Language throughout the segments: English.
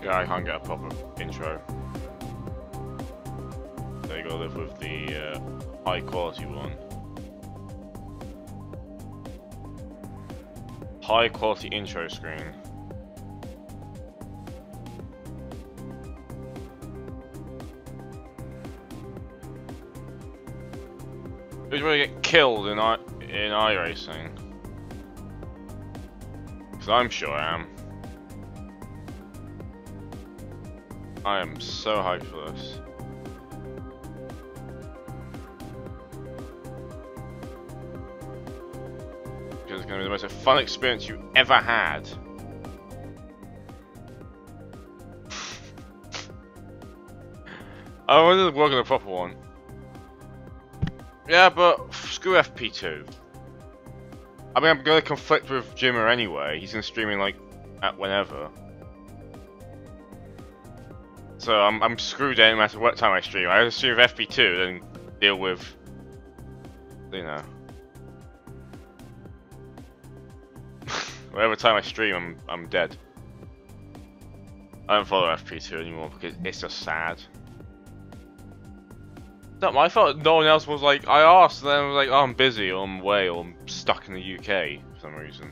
Yeah, I can't get a proper intro. So you gotta live with the high quality one. High quality intro screen. Who's gonna get killed in iRacing? Because I'm sure I am. I am so hyped for this. Because it's gonna be the most fun experience you ever had. I wanted to work on a proper one. Yeah, but screw FP2. I mean, I'm gonna conflict with Jimmer anyway. He's gonna stream in like at whenever. So I'm screwed no matter what time I stream. I either stream with FP2, then deal with, you know, whatever time I stream, I'm dead. I don't follow FP2 anymore because it's just sad. No, I thought no one else was like, I asked and then I was like, oh, I'm busy or I'm away or I'm stuck in the UK for some reason.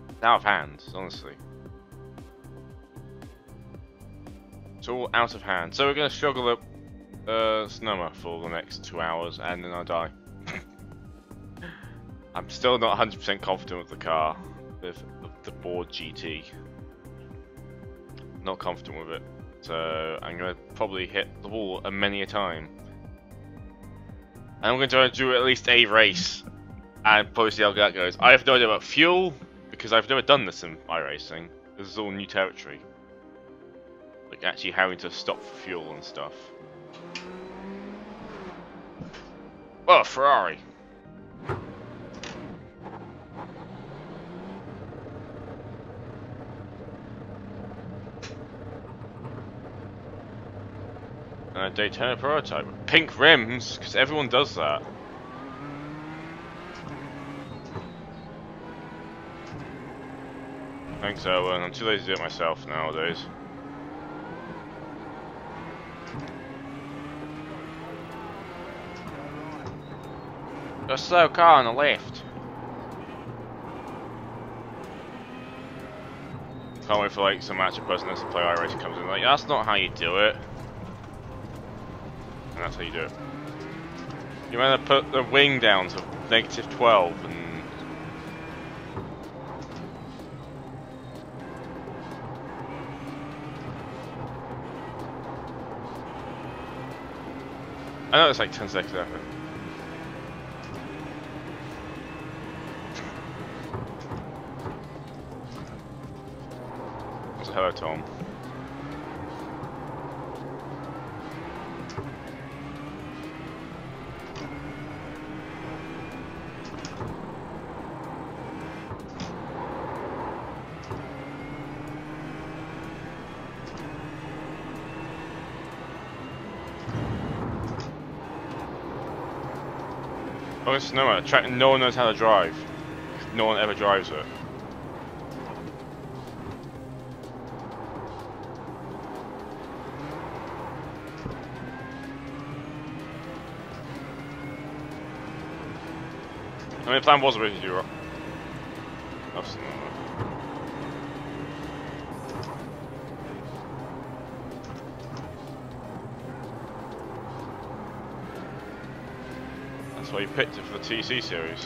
It's out of hand, honestly. It's all out of hand. So we're going to struggle up Sonoma for the next 2 hours and then I die. I'm still not 100% confident with the car, with the board GT. Not confident with it. So I'm going to probably hit the wall many a time. And I'm going to try to do at least a race and probably see how that goes. I have no idea about fuel because I've never done this in iRacing. This is all new territory. Like actually having to stop for fuel and stuff. Oh, Ferrari! And a Daytona prototype with pink rims, because everyone does that. Thanks, Owen. I'm too lazy to do it myself nowadays. A slow car on the left. Can't wait for like some match of personas to play iRacing comes in like, that's not how you do it. And that's how you do it. You want to put the wing down to -12 and... I know it's like 10 seconds effort. So hello, Tom. Oh, it's no track. No one knows how to drive. No one ever drives it. I mean, the plan was originally Europe. That's not. That's why you picked it for the TC series.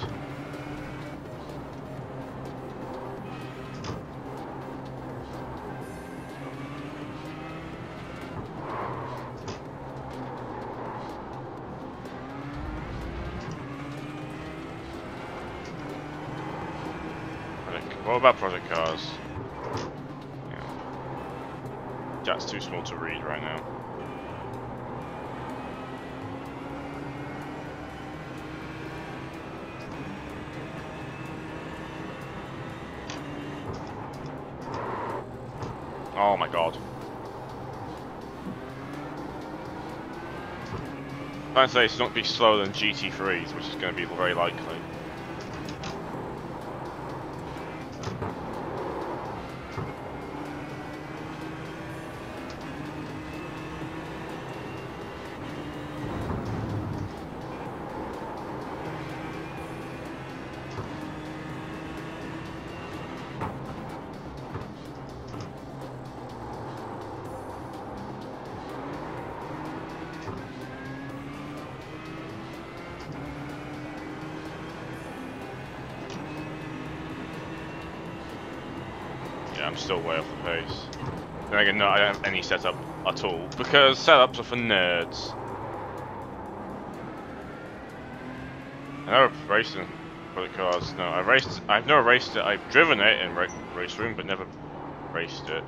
What about project cars? Yeah. That's too small to read right now. Oh my god. I'd say it's not be slower than GT3s, which is going to be very likely. I'm still way off the pace. Then again, no, I don't have any setup at all, because setups are for nerds. I never raced in bullet cars. No, I've never raced it. I've driven it in race room, but never raced it.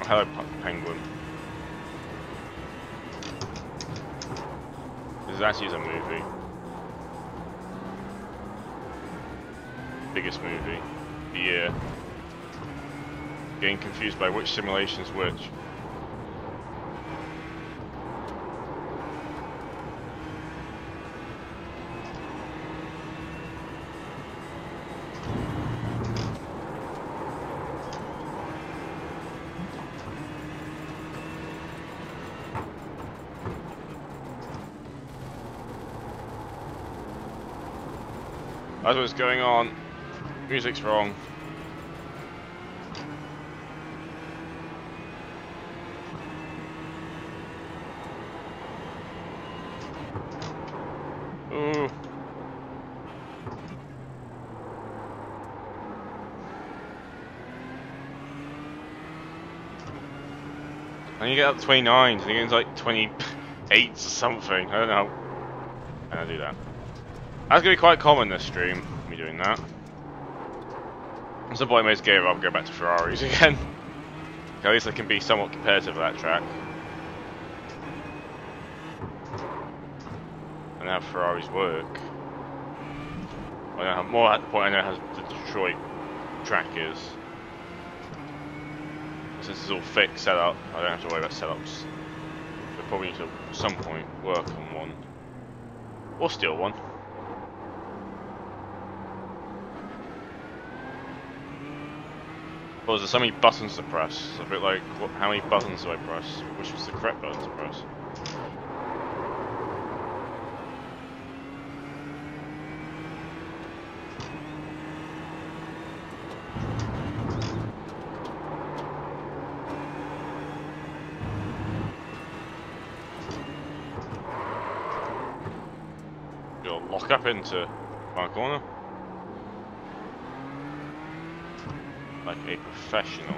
Hello, Penguin. This actually is a movie. Biggest movie of the year. Getting confused by which simulation's which. That's what's going on. Music's wrong. Ooh. And you get up to 29s, I think it's like 28s or something. I don't know. And I do that. That's gonna be quite common this stream, me doing that. At some point I may just give up and go back to Ferraris again. At least I can be somewhat competitive at that track. And how Ferraris work. I know how, more at the point I know how the Detroit track is. Since it's all fixed setup, I don't have to worry about setups. So probably need to at some point work on one. Or steal one. Well, there's so many buttons to press. It's a bit like, how many buttons do I press? Which was the correct button to press? You'll lock up into my corner. Like a professional.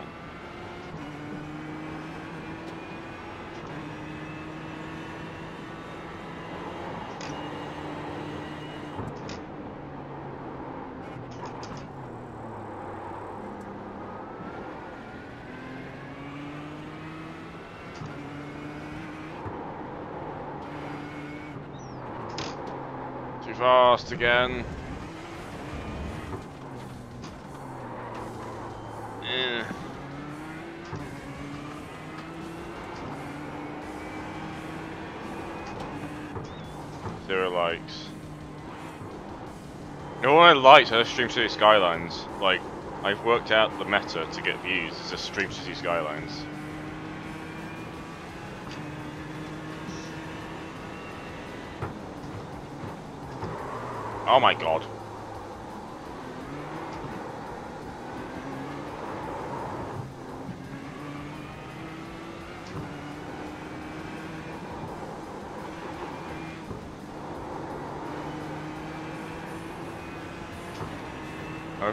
Too fast again. Zero likes. You know what I liked are Stream City Skylines. Like, I've worked out the meta to get views. It's just Stream City Skylines. Oh my god.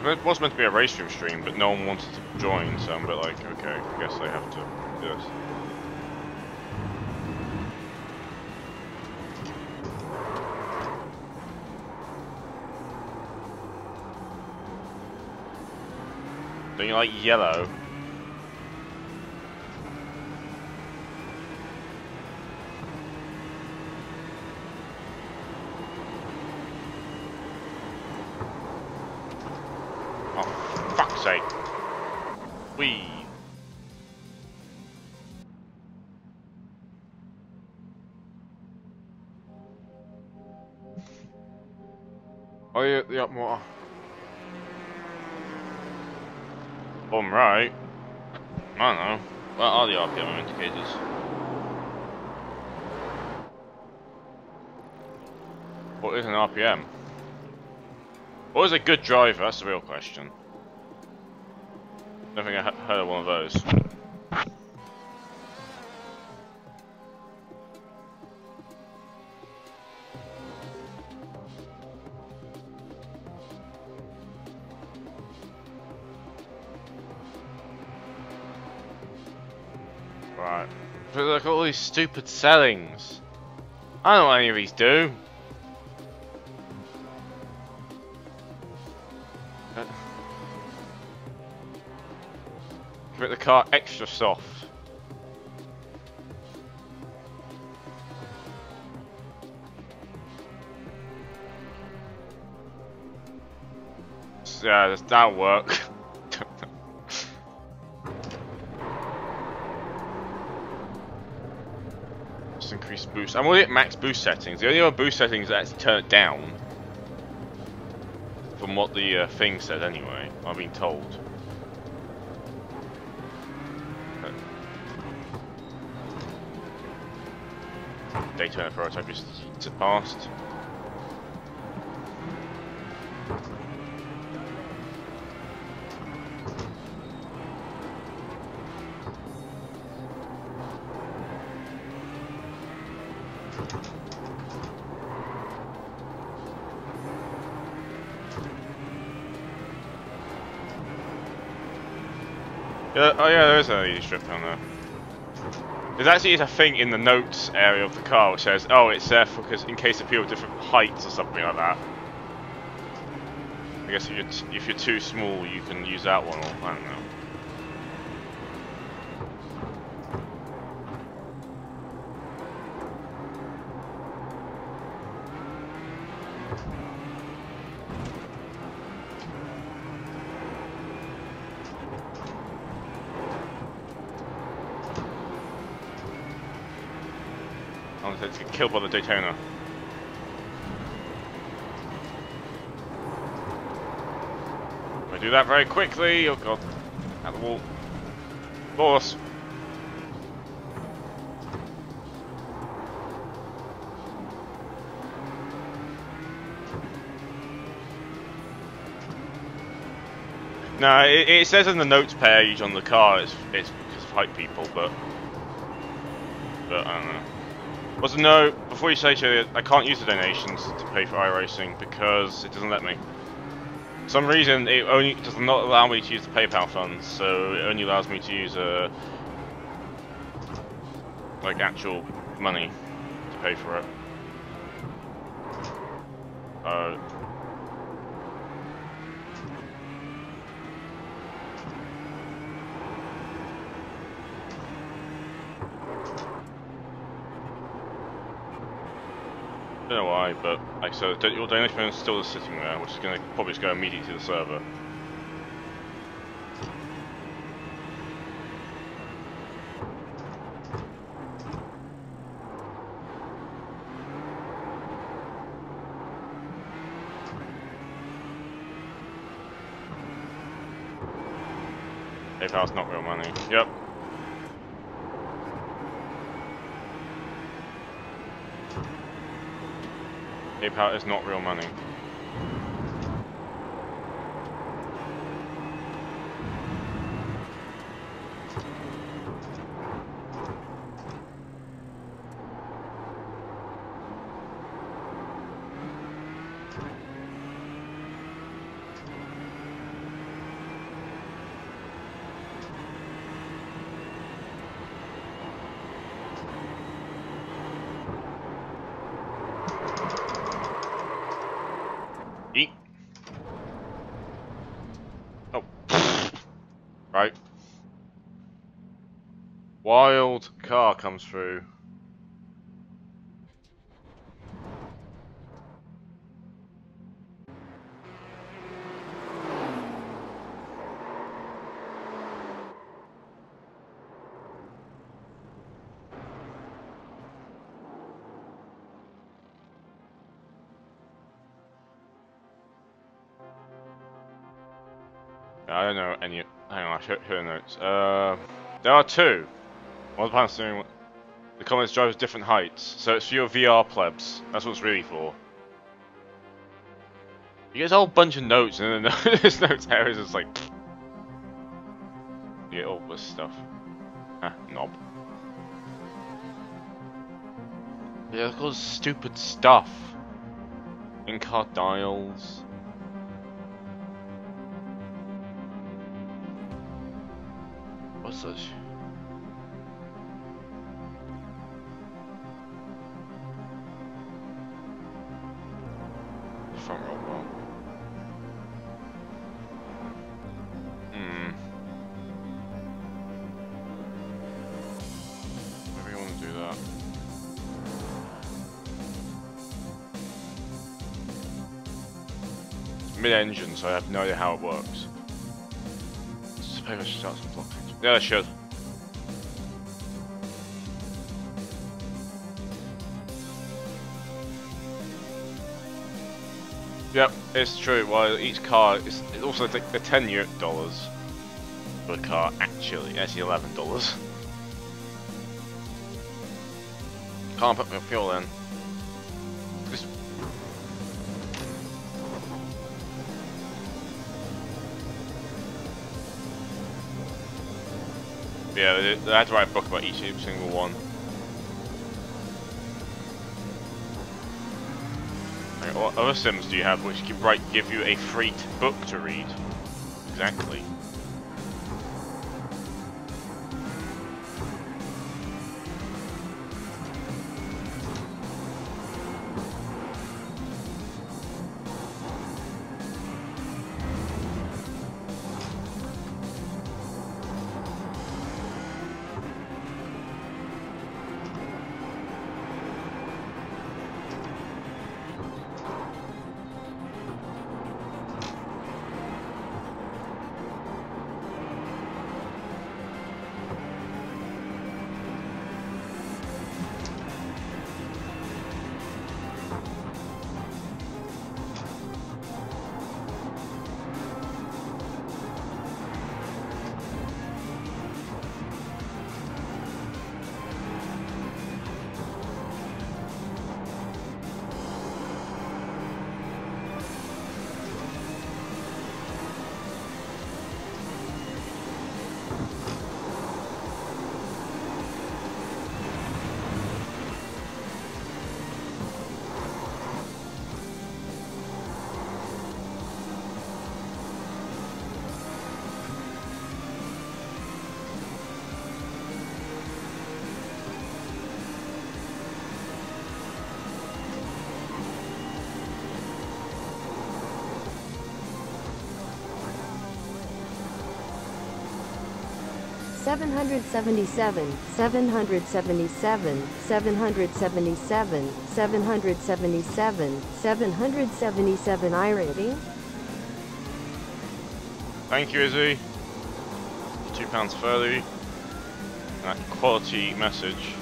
It was meant to be a race room stream, but no one wanted to join, so I'm a bit like, okay, I guess I have to do this. Don't you like yellow? Sake. Whee. Oh yeah, the up motor. I'm right. I don't know. What are the RPM indicators? What is an RPM? What is a good driver? That's the real question. I don't think I heard of one of those. Right. But look at all these stupid settings. I don't know what any of these do. Make the car extra soft. Yeah, that'll work. Just increase boost. I'm already at max boost settings. The only other boost settings that's turn it down. From what the thing said anyway, I've been told. Daytona prototype is past. Yeah, oh yeah, there is an LED strip down there. There's actually a thing in the notes area of the car which says, oh, it's there because in case of people of different heights or something like that. I guess if you're too small, you can use that one, or I don't know. Let's get killed by the Daytona. I do that very quickly. Oh god. At the wall. Boss. No, it says in the notes page on the car it's because of hype people, but I don't know. Also, no, before you say to I can't use the donations to pay for iRacing because it doesn't let me. For some reason, it only does not allow me to use the PayPal funds, so it only allows me to use like actual money to pay for it. I don't know why, but like so, your donation is still sitting there, which is going to probably just go immediately to the server. PayPal's not real money. Yep. PayPal is not real money. Eat. Oh. Right. Wild car comes through. I don't know any. Hang on, I should hear notes. There are two. One of the plan's doing the comments drives different heights, so it's for your VR plebs. That's what it's really for. You get a whole bunch of notes, and then there's notes there. It's just like you get all this stuff. Ah, knob. Yeah, look at all this stupid stuff. In-car dials. What's this? Front row well. Maybe I want to do that. It's mid-engine, so I have no idea how it works. Maybe I should start some block. Yeah, I should. Yep, it's true. Well, each car is also the $10 for the car. Actually, actually $11. Can't put my fuel in. Just... Yeah, they had to write a book about each single one. What other sims do you have which give you a free book to read? Exactly. Seven hundred 77, 777, 777, 777, 777 iRacing. Thank you, Izzy. £2 further. That quality message.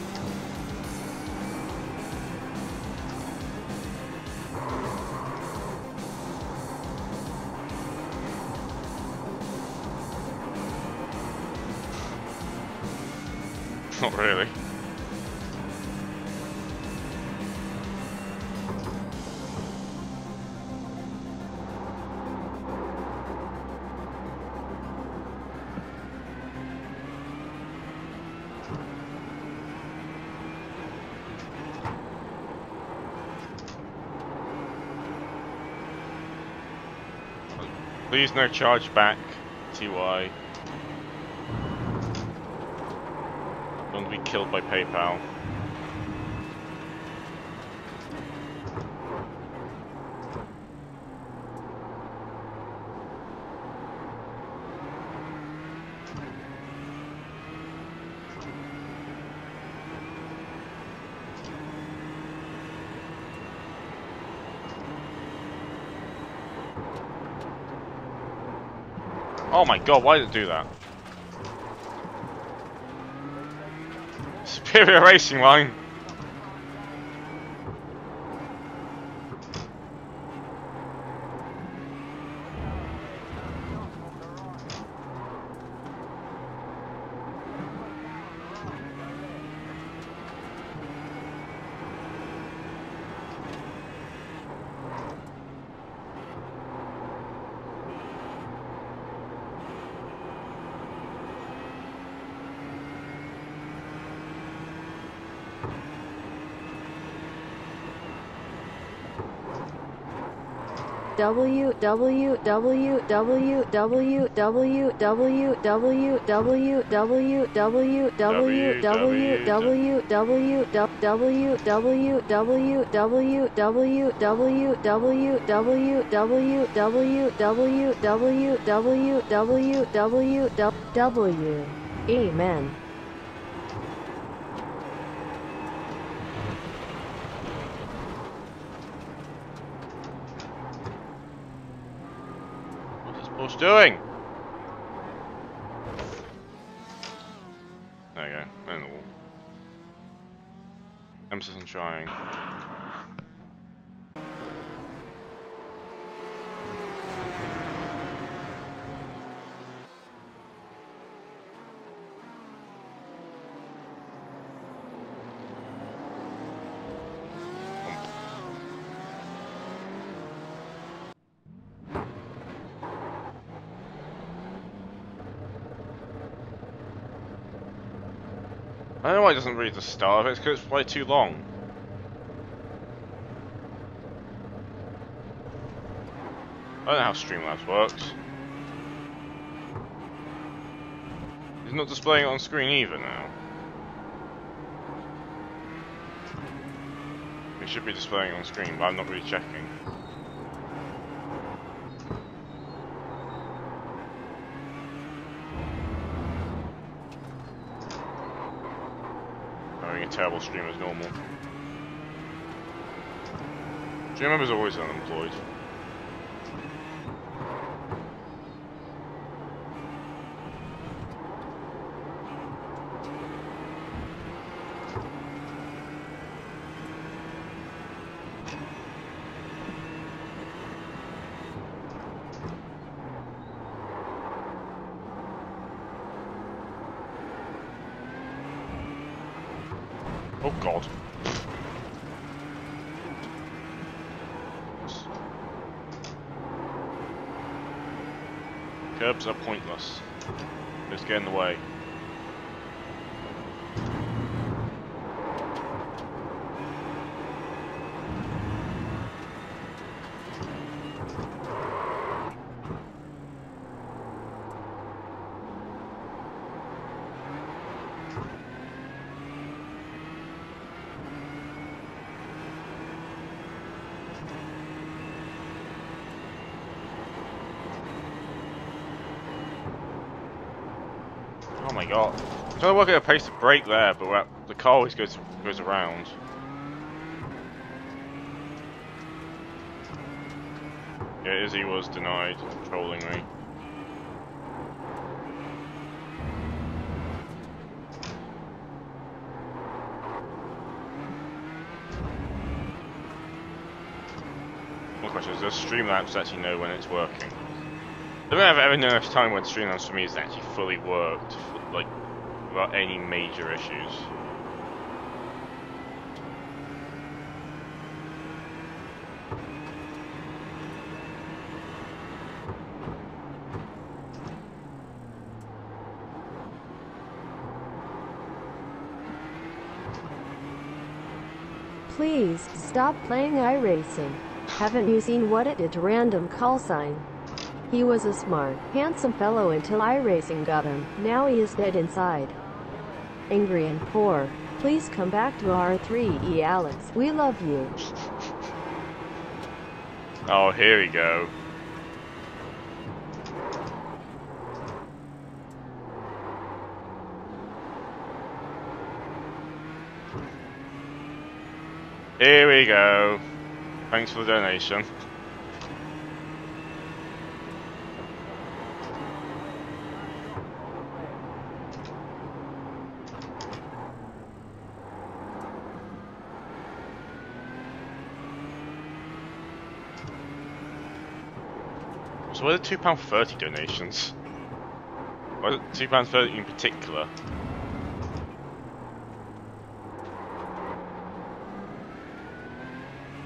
Not really. Please no charge back, TY. Don't be killed by PayPal. Oh my god, why did it do that? Superior racing line. Amen. What's this Porsche doing? There you go. In the wall. Emphasis on trying. I don't know why it doesn't read the start of it, it's because it's way too long. I don't know how Streamlabs works. It's not displaying it on screen either now. It should be displaying it on screen, but I'm not really checking. Having a terrible stream as normal. Stream members are always unemployed. Oh god. Curbs are pointless. Just get in the way. Oh my god. I'm trying to work out a pace to brake there, but the car always goes around. Yeah, Izzy was denied, trolling me. One question is, does Streamlabs actually know when it's working? I don't think I've ever known a time when Streamlabs for me has actually fully worked, like, without any major issues. Please stop playing iRacing. Haven't you seen what it did to random call sign? He was a smart, handsome fellow until iRacing got him. Now he is dead inside. Angry and poor. Please come back to R3E Alex. We love you. Oh, here we go. Here we go. Thanks for the donation. So where are the £2.30 donations? Why is it £2.30 in particular?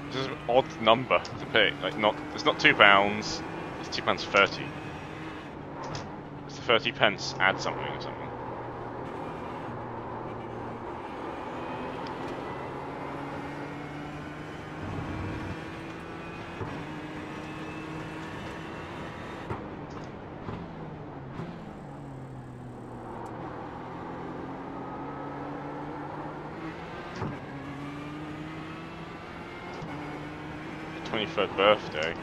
This is an odd number to pick. Like, it's not £2, it's £2.30. It's the 30 pence add something or something. 23rd birthday.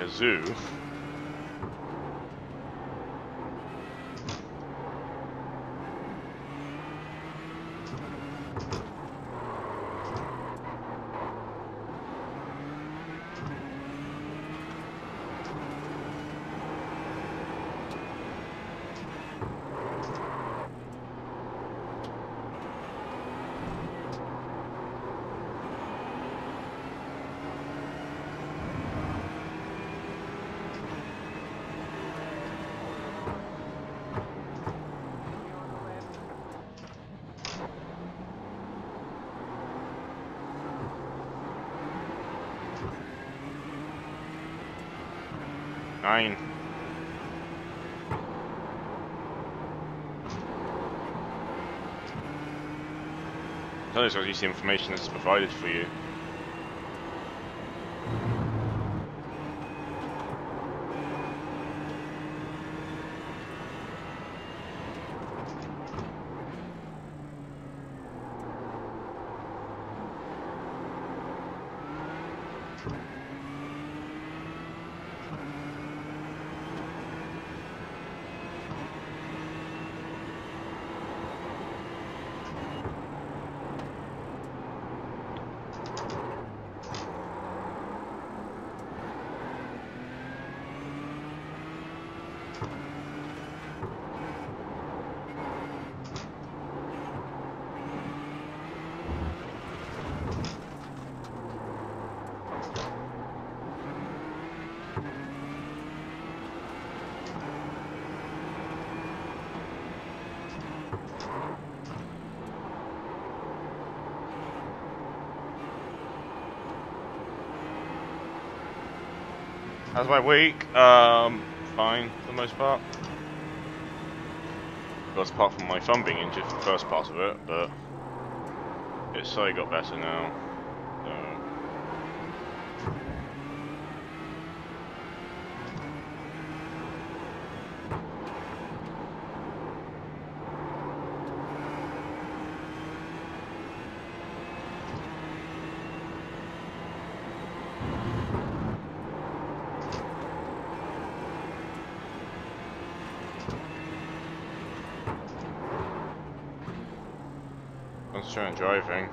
A zoo. Nine. I just use the information that's provided for you. How's my week? Fine for the most part. Of course, apart from my thumb being injured for the first part of it, but it's slowly got better now. Concentrate on driving.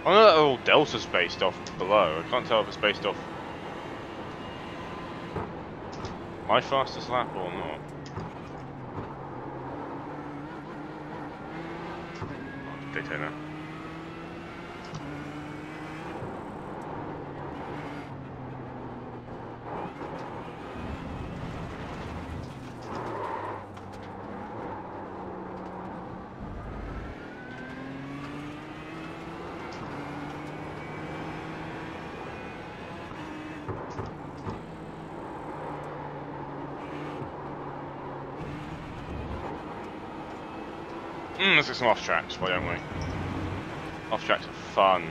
I know that little delta's based off below. I can't tell if it's based off my fastest lap or not. Daytona. Let's get some off tracks, why don't we? Off tracks are fun.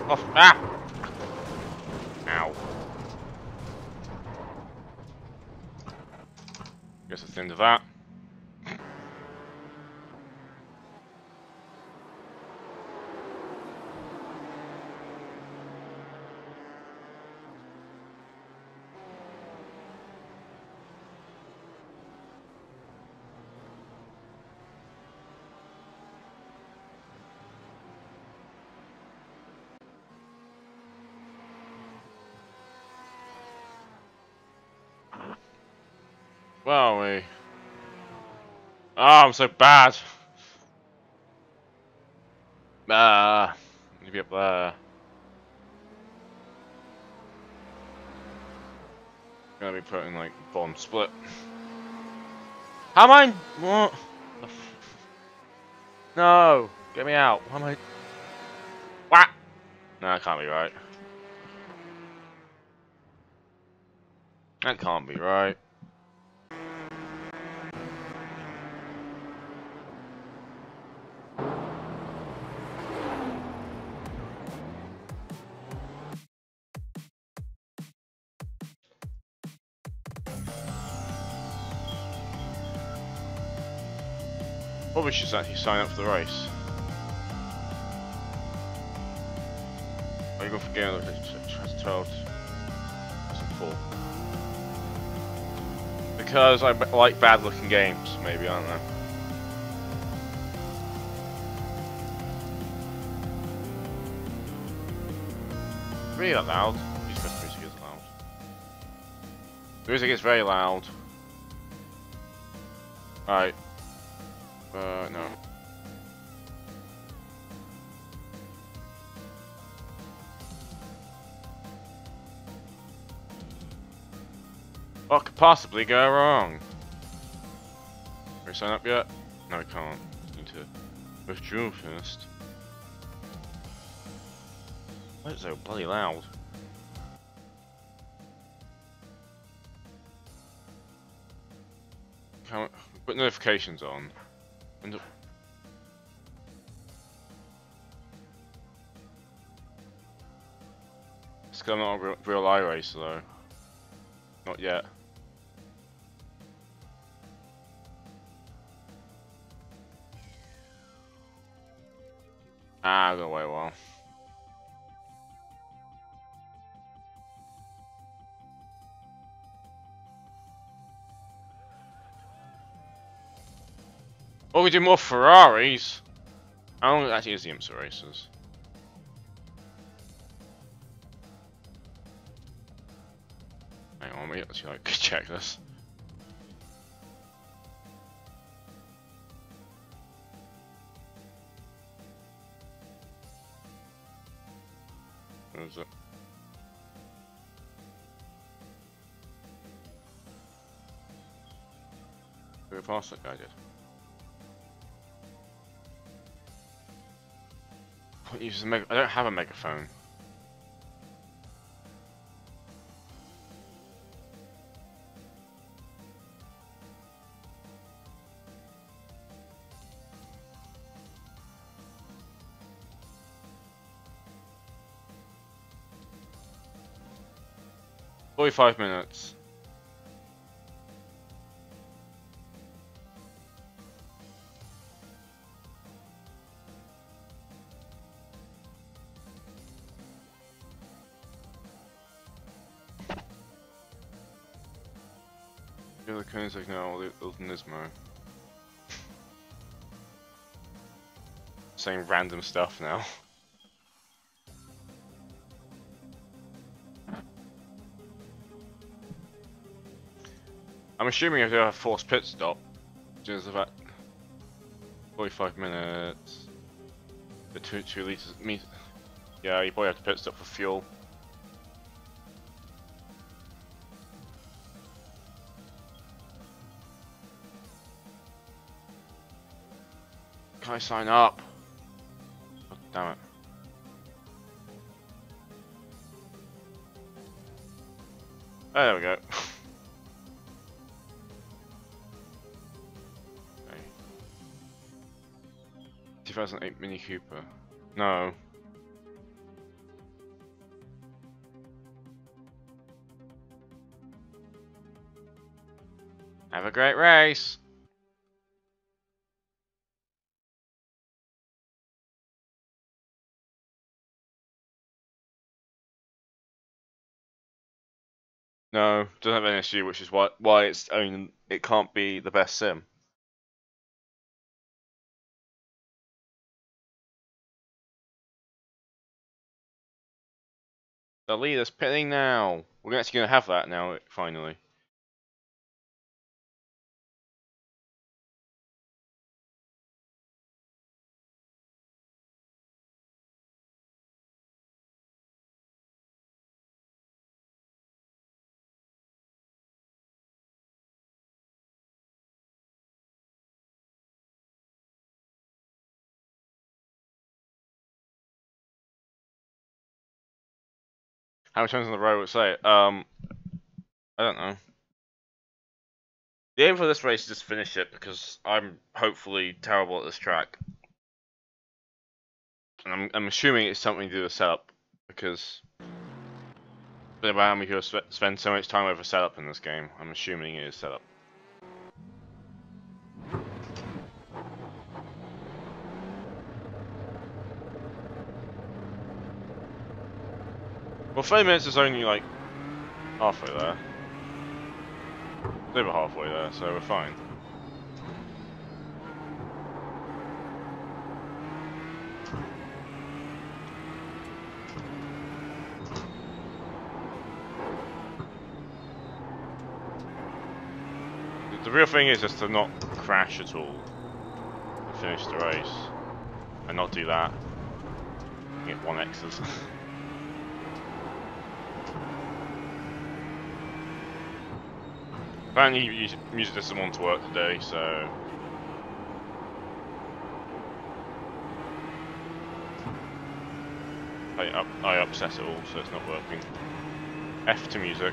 Off. Ah! Ow. Guess that's the end of that. Where are we? Oh, I'm so bad. Need to be up there. Gonna be putting like bottom split. How am I? What? No, get me out. Why am I? What? No, that can't be right. That can't be right. Probably should actually sign up for the race. Are you going for game? Try to 12. Some 4. Because I like bad-looking games, maybe, I don't know. Really that loud? Music is loud. The music is very loud. Right. No. What could possibly go wrong? Can we sign up yet? No, we can't. Need to withdraw first. Why is it so bloody loud? Can't put notifications on. And it's not a real iRacer though. Not yet. Ah, I'll go wait a while. Oh, we do more Ferraris. How long actually is the IMSA races? Hang on, we actually like check this. Where is it? Did we pass that guy? Did. What uses a mega? I don't have a megaphone. "45 minutes. The other Koenigsegg now, the Nismo. Saying random stuff now. I'm assuming I do have a forced pit stop, which is about 45 minutes. The 2 liters. Yeah, you probably have to pit stop for fuel. Can I sign up? Oh, damn it. Oh, there we go. Okay. 2008 Mini Cooper. No. Have a great race! No, doesn't have an issue, which is why it can't be the best sim. The leader's pitting now. We're actually going to have that now, finally. How many times in a row would say it? I don't know. The aim for this race is just finish it because I'm hopefully terrible at this track. And I'm assuming it's something to do with setup because I don't know how many people spend so much time over setup in this game. I'm assuming it is setup. Well, 30 minutes is only like halfway there. It's over halfway there, so we're fine. The real thing is just to not crash at all and finish the race. And not do that. Get 1x's. Apparently music doesn't want to work today, so... I upset it all, so it's not working. F to music.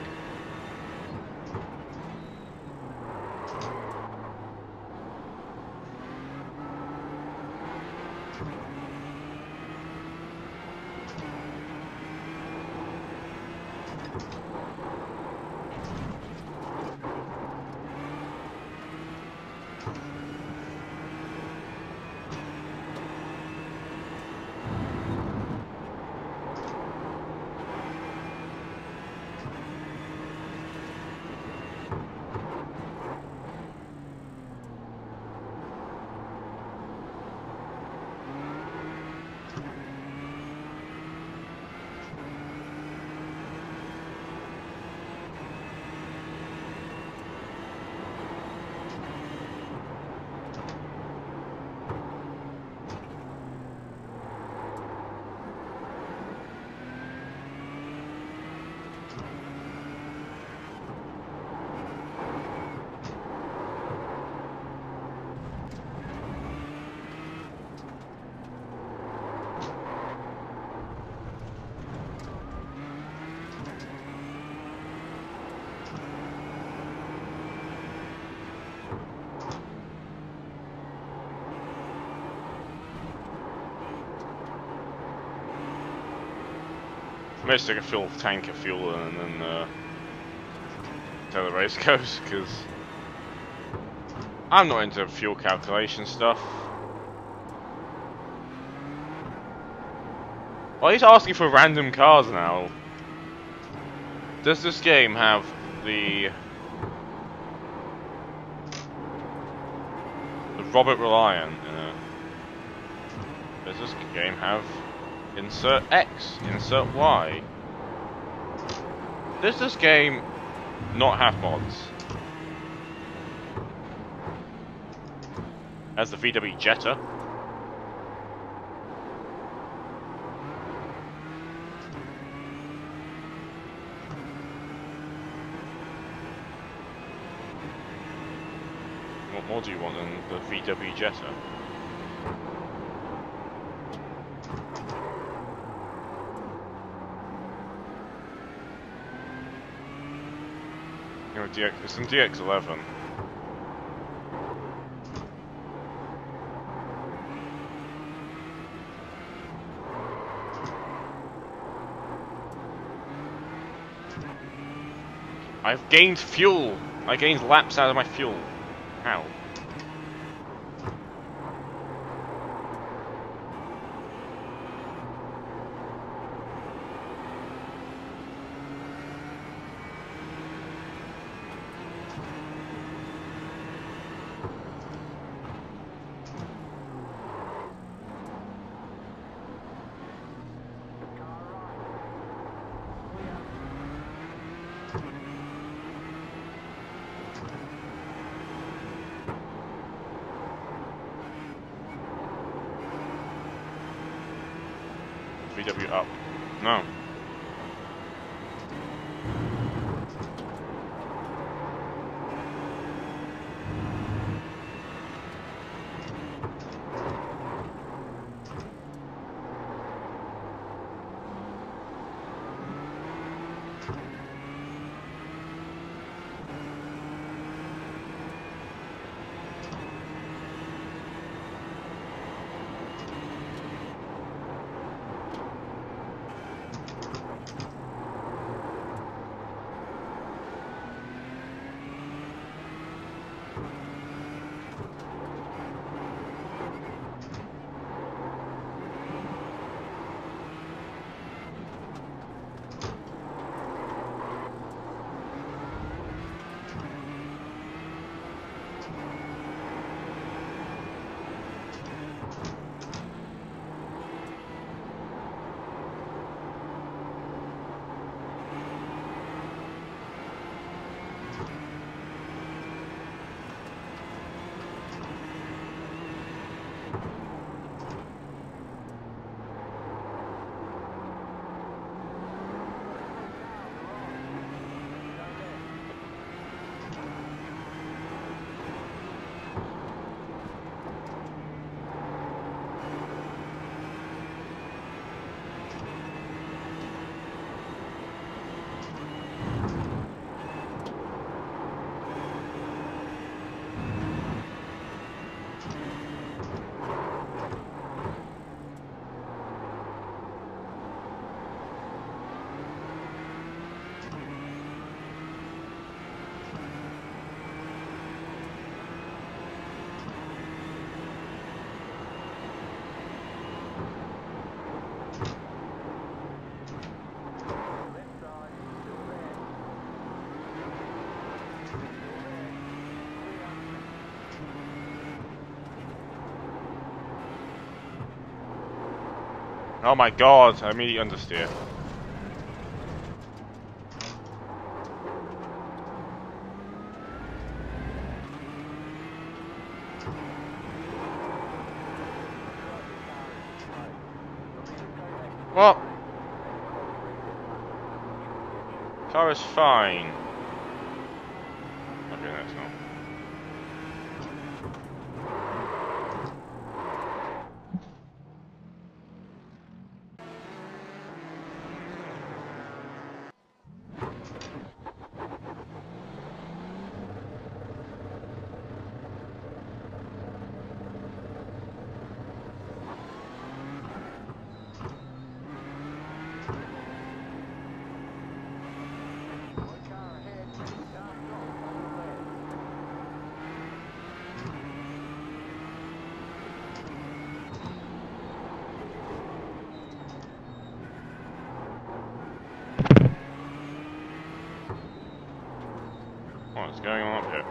Maybe stick a full tank of fuel and then see how the race goes, because I'm not into fuel calculation stuff. Why are you asking for random cars now? Does this game have the Robert Reliant in it? Does this game have insert X, insert Y? Does this game not have mods? As the VW Jetta? What more do you want than the VW Jetta? It's in DX11. I've gained fuel! I gained laps out of my fuel. How? VW up. No. Oh my god, I immediately understeer. What? Car is fine. Okay, that's not. What's going on up here?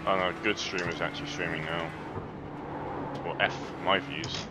Oh no, good streamers actually streaming now. Well, F my views.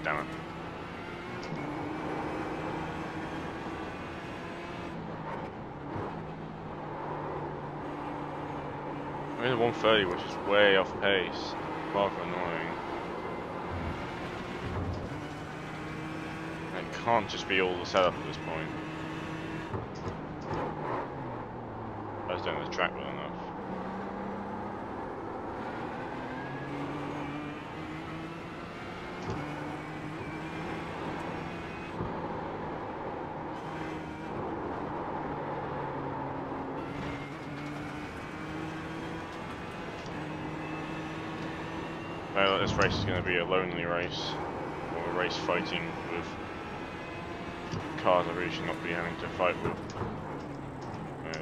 Damn it. I'm in 130, which is way off pace. Rather annoying. It can't just be all the setup at this point. I just don't know the track well enough. This race is going to be a lonely race, or a race fighting with cars I really should not be having to fight with.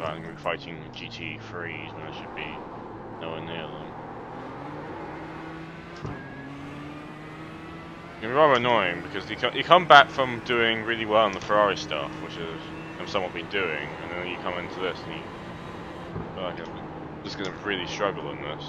I'm going to be fighting GT3s when I should be nowhere near them. It's going to be rather annoying because you come back from doing really well on the Ferrari stuff, which is I've somewhat been doing, and then you come into this and you feel like I'm just going to really struggle in this.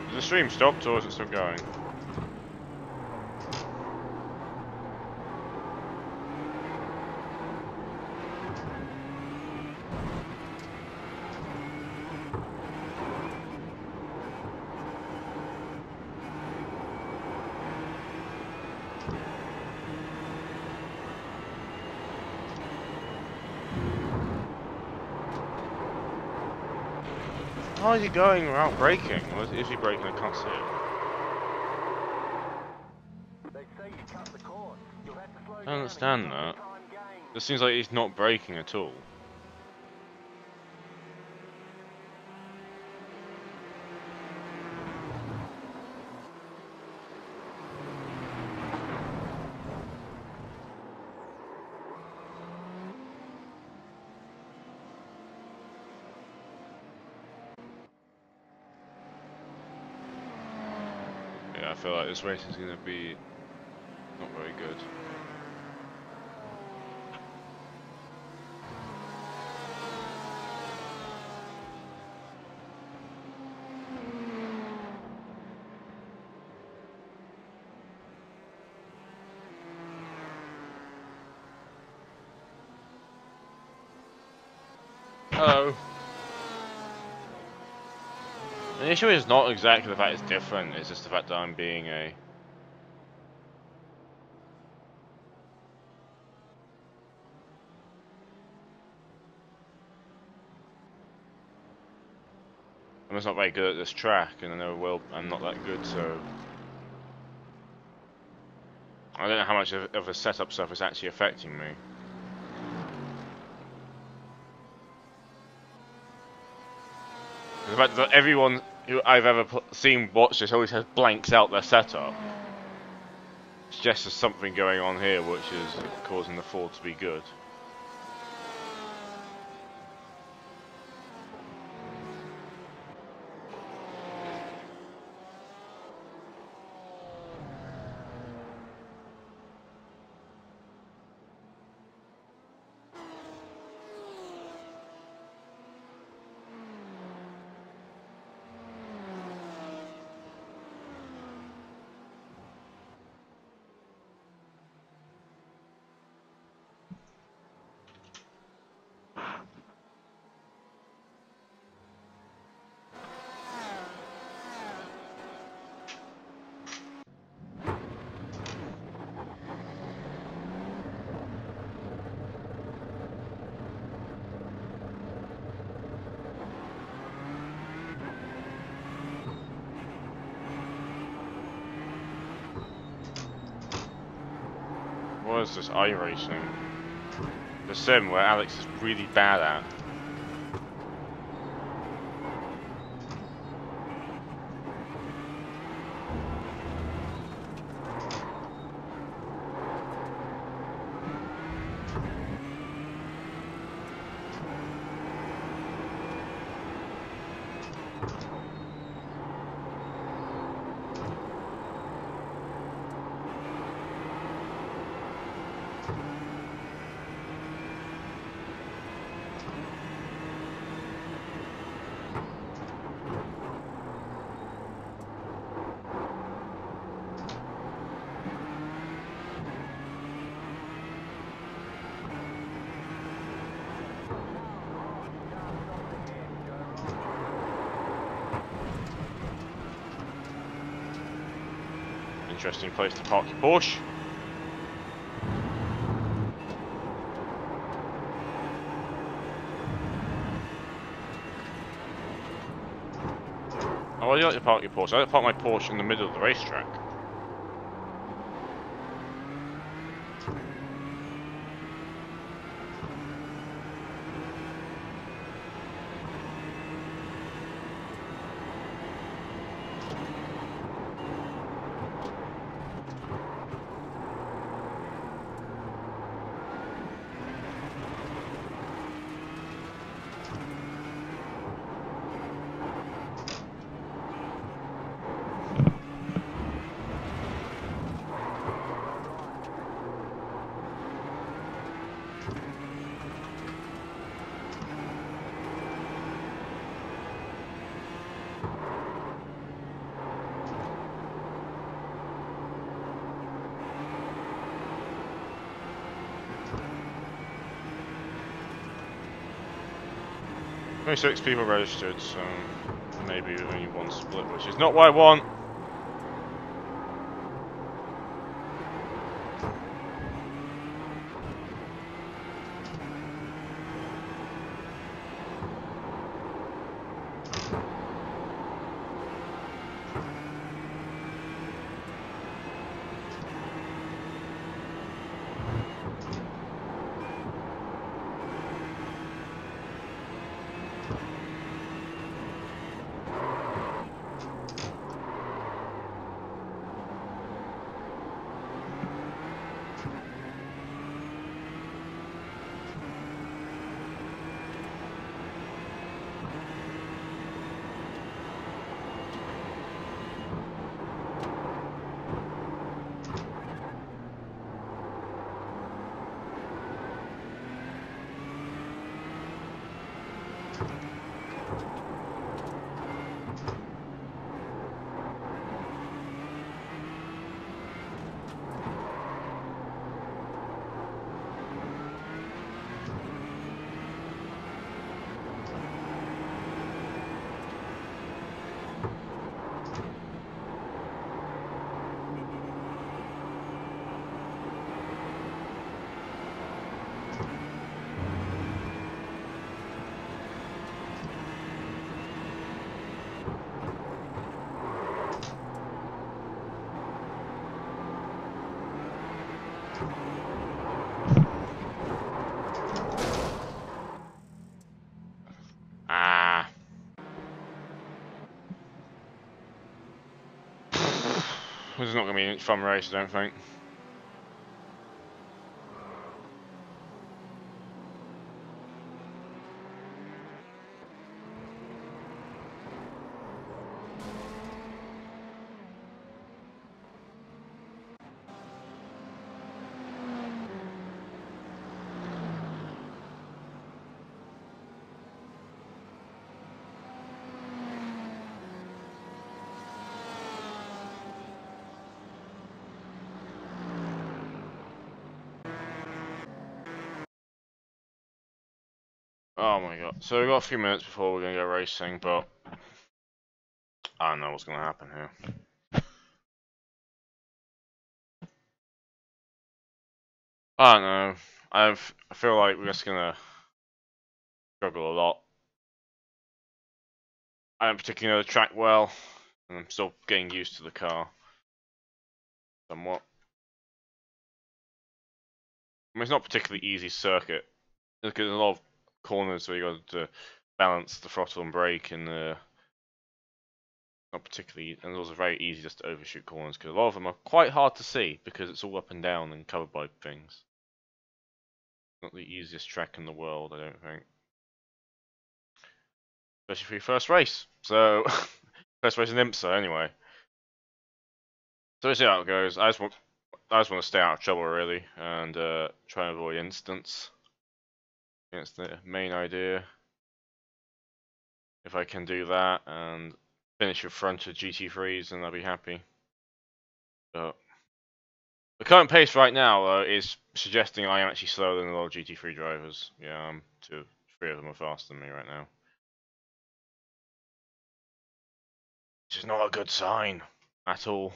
Has the stream stopped or is it still going? How is he going without braking? Or is he braking? I can't see it. I don't understand that. It seems like he's not braking at all. Yeah, I feel like this race is going to be not very good. Hello. The issue is not exactly the fact it's different, it's just the fact that I'm being a... I'm just not very good at this track, and I know well I'm not that good, so... I don't know how much of the setup stuff is actually affecting me. The fact that everyone who I've ever seen watch this always has blanks out their setup. It's just there's something going on here which is causing the fall to be good. What is this iRacing? The sim where Alex is really bad at. Interesting place to park your Porsche. Oh, why do you like to park your Porsche? I like to park my Porsche in the middle of the racetrack. Only 6 people registered, so maybe only one split, which is not what I want. Ah. This is not going to be a fun race, I don't think. Oh my god. So we've got a few minutes before we're going to go racing, but I don't know what's going to happen here. I don't know. I feel like we're just going to struggle a lot. I don't particularly know the track well, and I'm still getting used to the car. Somewhat. I mean, it's not a particularly easy circuit. There's a lot of corners where you got to balance the throttle and brake, and not particularly, and those are very easy just to overshoot corners because a lot of them are quite hard to see because it's all up and down and covered by things. Not the easiest track in the world, I don't think. Especially for your first race. So, first race in IMSA anyway. So we'll see how it goes. I just want to stay out of trouble really, and try and avoid incidents. That's the main idea. If I can do that and finish in front of GT3s, then I'll be happy. But the current pace right now, though, is suggesting I am actually slower than a lot of GT3 drivers. Yeah, 3 of them are faster than me right now. Which is not a good sign at all.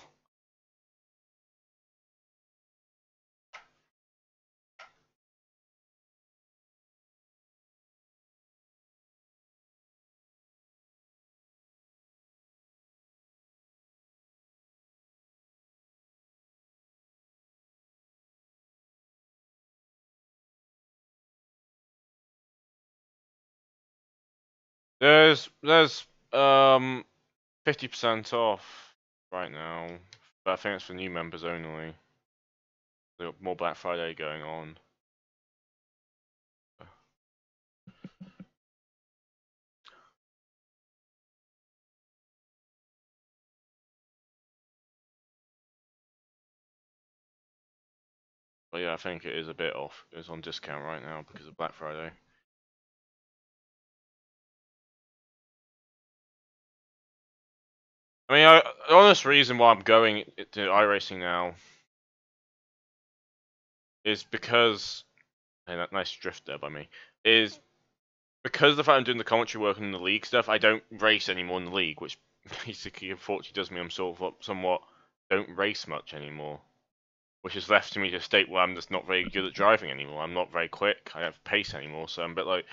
There's 50% off right now, but I think it's for new members only. There's more Black Friday going on. But yeah, I think it is a bit off. It's on discount right now because of Black Friday. I mean, the honest reason why I'm going to iRacing now is because, hey, that nice drift there by me, is because of the fact I'm doing the commentary work and the league stuff, I don't race anymore in the league, which basically unfortunately does mean I'm sort of somewhat don't race much anymore. Which has left me to a state where I'm just not very good at driving anymore. I'm not very quick. I don't have pace anymore, so I'm a bit like.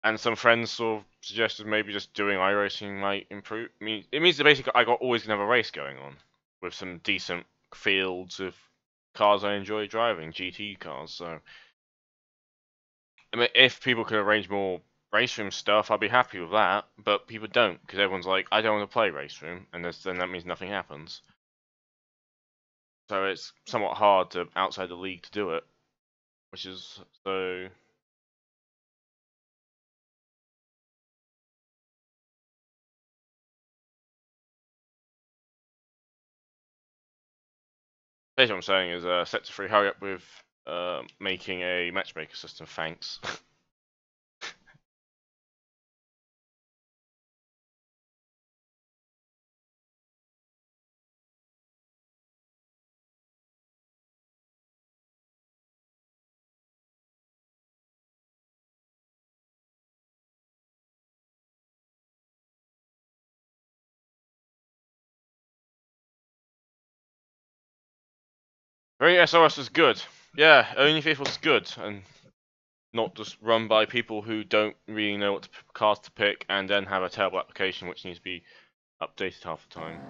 And some friends sort of suggested maybe just doing iRacing might improve. I mean, it means that basically I got always gonna have a race going on with some decent fields of cars I enjoy driving, GT cars. So, I mean, if people could arrange more race room stuff, I'd be happy with that. But people don't because everyone's like, I don't want to play race room, and then that means nothing happens. So it's somewhat hard to outside the league to do it, which is so. Basically, what I'm saying is, Sector 3, hurry up with making a matchmaker system. Thanks. Very SOS is good. Yeah, only if it was good and not just run by people who don't really know what cars to pick and then have a terrible application which needs to be updated half the time.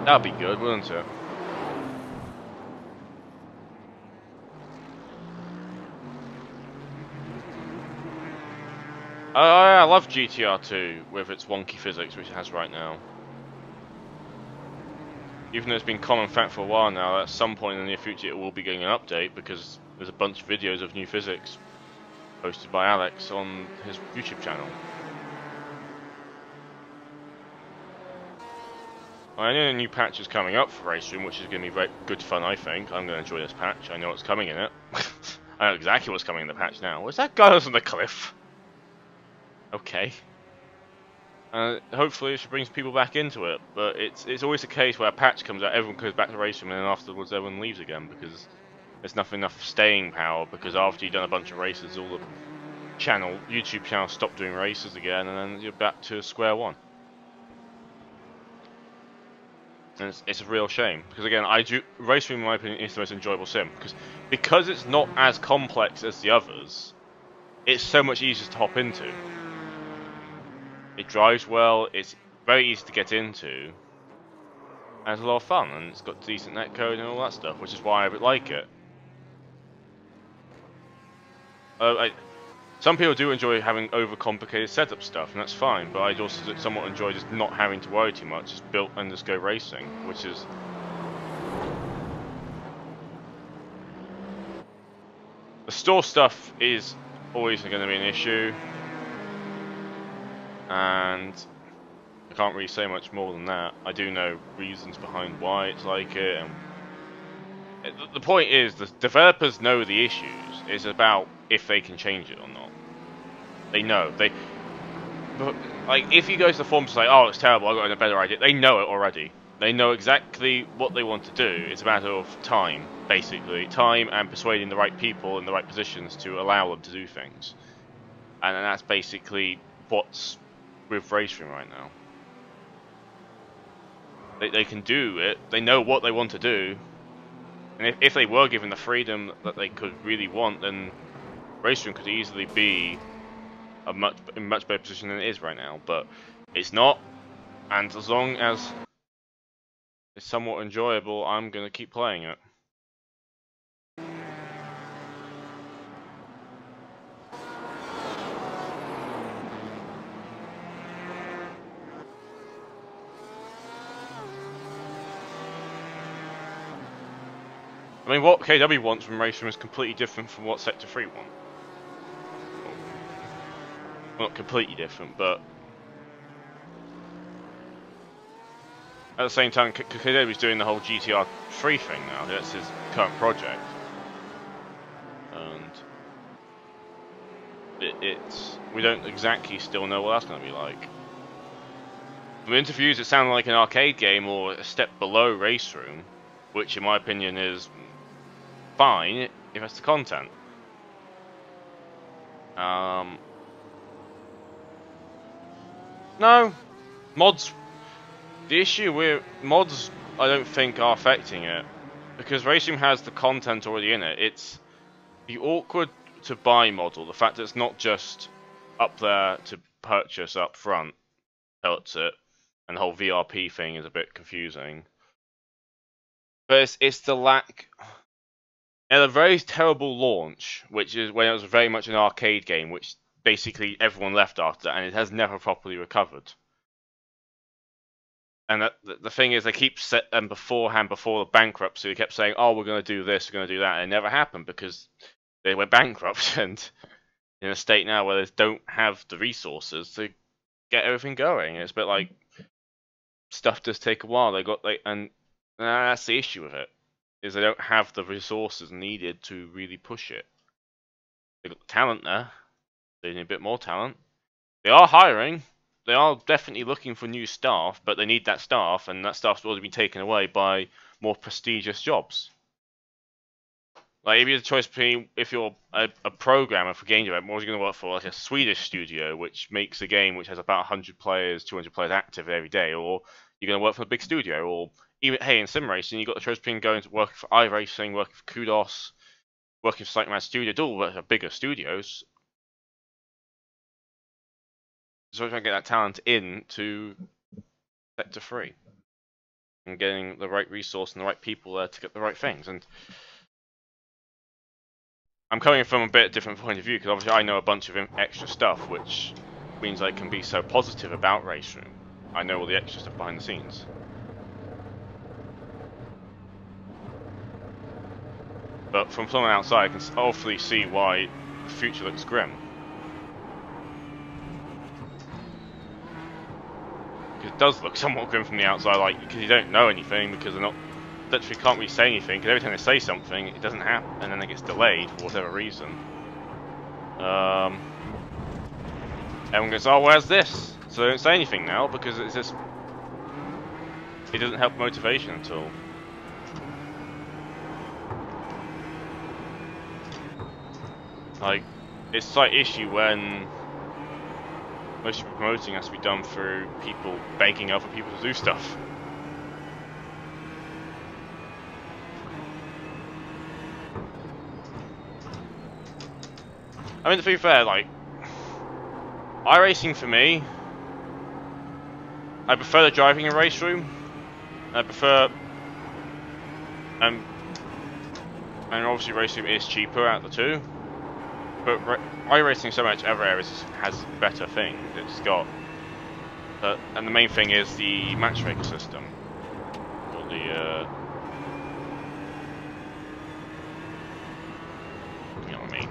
That'd be good, wouldn't it? I love GTR 2 with its wonky physics, which it has right now. Even though it's been common fact for a while now, at some point in the near future it will be getting an update because there's a bunch of videos of new physics posted by Alex on his YouTube channel. I know a new patch is coming up for Racing, which is going to be very good fun, I think. I'm going to enjoy this patch. I know what's coming in it. I know exactly what's coming in the patch now. Where's that guy on the cliff? Okay. Hopefully it brings people back into it, but it's always the case where a patch comes out, everyone goes back to Racing, and then afterwards everyone leaves again, because there's not enough staying power, because after you've done a bunch of races, all the YouTube channels stop doing races again, and then you're back to square one. And it's a real shame, because again, Racing, in my opinion, is the most enjoyable sim, because it's not as complex as the others, it's so much easier to hop into. It drives well, it's very easy to get into, and it's a lot of fun, and it's got decent netcode and all that stuff, which is why I would like it. Some people do enjoy having overcomplicated setup stuff, and that's fine, but I also somewhat enjoy just not having to worry too much, just build and just go racing, which is... The store stuff is always going to be an issue, and I can't really say much more than that. I do know reasons behind why it's like it, and the point is, the developers know the issues. It's about if they can change it or not. They know. Like, if you go to the forums and say, oh, it's terrible, I got a better idea, they know it already. They know exactly what they want to do. It's a matter of time, basically. Time and persuading the right people in the right positions to allow them to do things. And that's basically what's with racing right now. They can do it, they know what they want to do, and if they were given the freedom that they could really want, then racing could easily be in a much better position than it is right now, but it's not, and as long as it's somewhat enjoyable, I'm going to keep playing it. I mean, what KW wants from Racing is completely different from what Sector 3 want. Well, not completely different, but at the same time, KW is doing the whole GTR 3 thing now. That's his current project, and we don't exactly still know what that's going to be like. From interviews, it sounded like an arcade game or a step below Race Room, which in my opinion is fine if that's the content. No, mods. The issue with mods, I don't think, are affecting it, because Racing has the content already in it. It's the awkward to buy model. The fact that it's not just up there to purchase up front hurts it, and the whole VRP thing is a bit confusing. But it's the lack. And a very terrible launch, which is when it was very much an arcade game, which basically everyone left after, and it has never properly recovered. And the thing is, they keep set them beforehand, before the bankruptcy, they kept saying, oh, we're going to do this, we're going to do that, and it never happened because they went bankrupt and in a state now where they don't have the resources to get everything going. And it's a bit like, stuff does take a while. And that's the issue with it, is they don't have the resources needed to really push it. They've got the talent there, they need a bit more talent. They are hiring. They are definitely looking for new staff, but they need that staff, and that staff's already been taken away by more prestigious jobs. Like, if you had a choice between, if you're a programmer for game development, what are you going to work for? Like a Swedish studio, which makes a game which has about 100 players, 200 players active every day, or you're going to work for a big studio, or even, hey, in sim racing, you've got the choice between going to work for iRacing, working for Kudos, working for Psychman Studio, all bigger studios. So trying to get that talent in to Sector 3. and getting the right resource and the right people there to get the right things. And I'm coming from a bit different point of view because obviously I know a bunch of extra stuff, which means I can be so positive about Race Room. I know all the extra stuff behind the scenes. But from someone outside, I can awfully see why the future looks grim. Because it does look somewhat grim from the outside, like, because you don't know anything, because they're not, literally can't really say anything, because every time they say something, it doesn't happen, and then it gets delayed for whatever reason. Everyone goes, oh, where's this? So they don't say anything now, because it's just, it doesn't help motivation at all. Like, it's a slight issue when most of the promoting has to be done through people begging other people to do stuff. I mean, to be fair, like, iRacing for me, I prefer the driving in Race Room. I prefer, and obviously Race Room is cheaper out of the two. But iRacing so much other areas has better things. It's got, and the main thing is the matchmaker system. Or the, you know what I mean.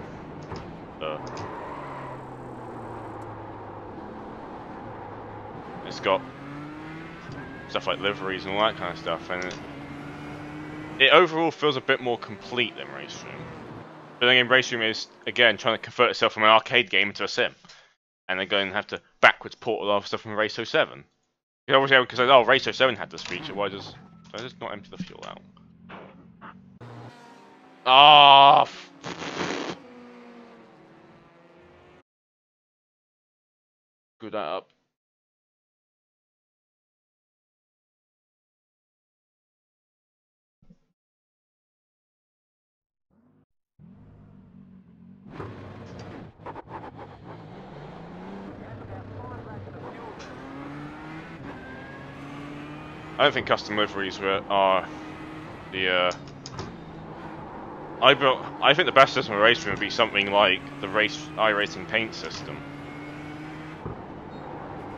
It's got stuff like liveries and all that kind of stuff, and it overall feels a bit more complete than Race Room. But then again, Race Room is, again, trying to convert itself from an arcade game into a sim. And they're going to have to backwards port a lot of stuff from Race 07. Obviously, because, oh, Race 07 had this feature, why does I just not empty the fuel out? Ah, screw that up. I don't think custom liveries are the. I think the best system of Race Room would be something like the iRacing paint system.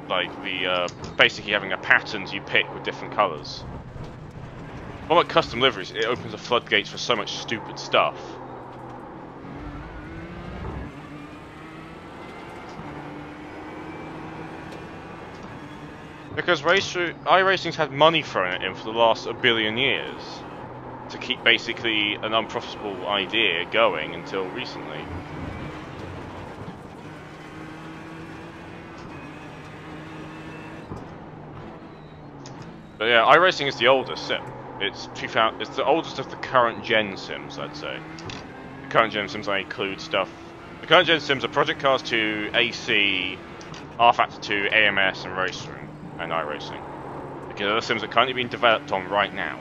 Like the basically having a patterns you pick with different colours. What about custom liveries? It opens the floodgates for so much stupid stuff. Because iRacing's had money thrown at him for the last 1 billion years to keep basically an unprofitable idea going until recently. But yeah, iRacing is the oldest sim. It's the oldest of the current gen sims, I'd say. The current gen sims I include stuff. The current gen sims are Project Cars 2, AC, R Factor 2, AMS, and Race Room. And iRacing. Because other sims are currently being developed on right now.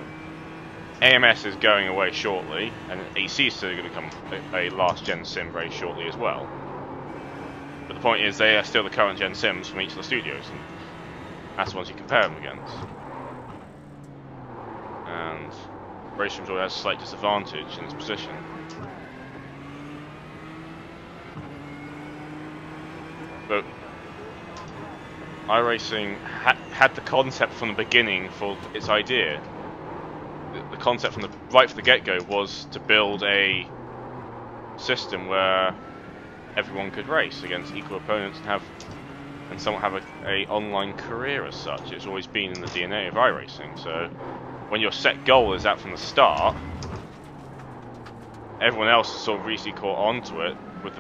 AMS is going away shortly, and AC is still going to become a last gen sim very shortly as well. But the point is, they are still the current gen sims from each of the studios, and that's the ones you compare them against. And Race Room always has a slight disadvantage in its position. But iRacing had the concept from the beginning for its idea. The concept from right from the get-go was to build a system where everyone could race against equal opponents and somewhat have a online career as such. It's always been in the DNA of iRacing. So when your set goal is that from the start, everyone else has sort of recently caught on to it with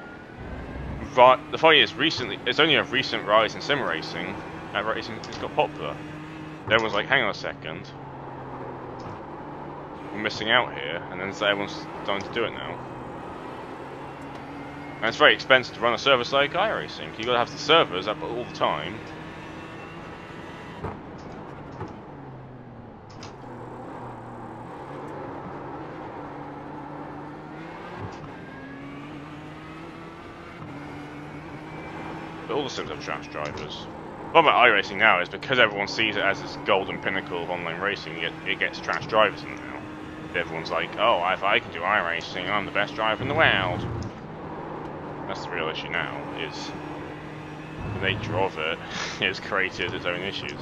the funny is, recently, it's only a recent rise in sim racing that racing has got popular. Everyone's like, hang on a second, we're missing out here, and then everyone's starting to do it now. And it's very expensive to run a service like iRacing. You gotta have the servers up all the time. But all the sims have trash drivers. The problem with iRacing now is because everyone sees it as this golden pinnacle of online racing, it gets trash drivers in it now. Everyone's like, oh, if I can do iRacing, I'm the best driver in the world. That's the real issue now, is the nature of it has created its own issues.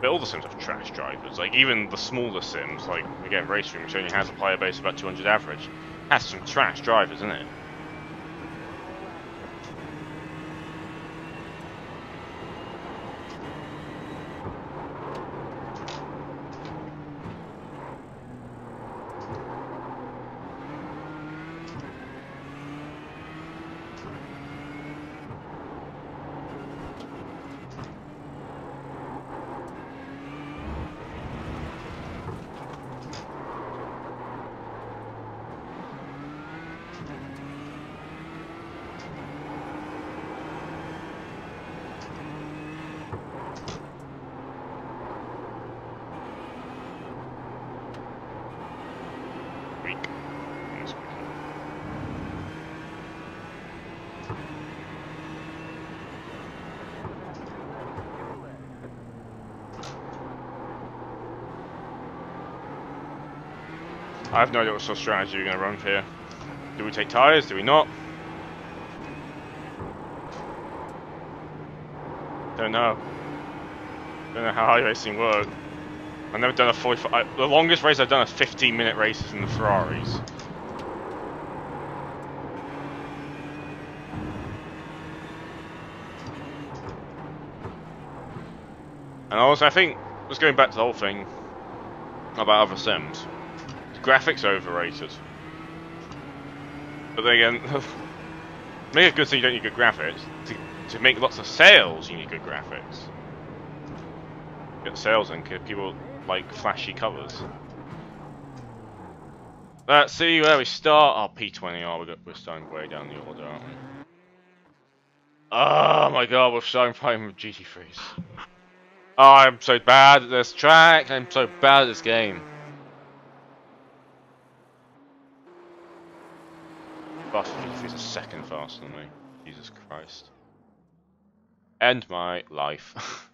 But all the sims have trash drivers, like even the smaller sims, like again Racing, which only has a player base of about 200 average, has some trash drivers in it. I have no idea what sort of strategy we're going to run here. Do we take tyres? Do we not? Don't know. Don't know how iRacing works. I've never done a 45. The longest race I've done is 15-minute races in the Ferraris. And also, I think, just going back to the whole thing about other sims, the graphics are overrated. But then again, make a good thing you don't need good graphics. To make lots of sales, you need good graphics. Get sales in, because people like flashy colours. Let's see where we start. Oh, P20R, we're starting way down the order, aren't we? Oh my god, we're starting playing with GT3s. Oh, I'm so bad at this track. I'm so bad at this game. Buff GT3's a second faster than me. Jesus Christ. End my life.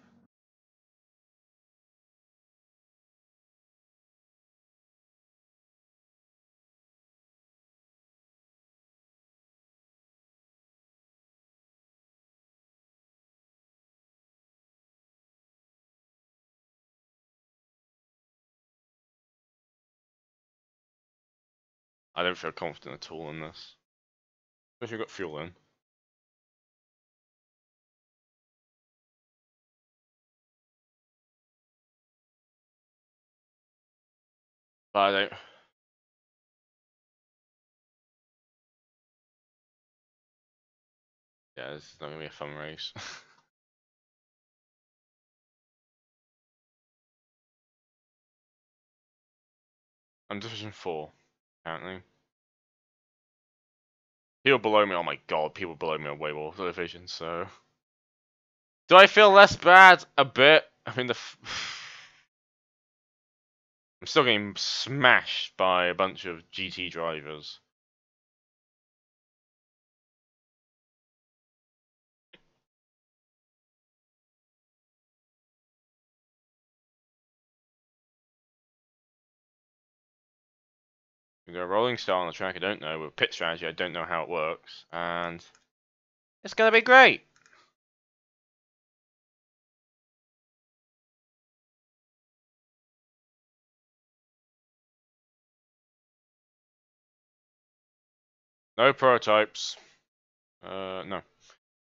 I don't feel confident at all in this. Especially got fuel in. But I don't. Yeah, this is not gonna be a fun race. I'm Division 4, apparently. People below me, oh my god, people below me are way more division, so. Do I feel less bad? A bit. I mean, I'm still getting smashed by a bunch of GT drivers. We got a rolling start on the track, I don't know. With pit strategy, I don't know how it works. And it's going to be great. No prototypes. No. No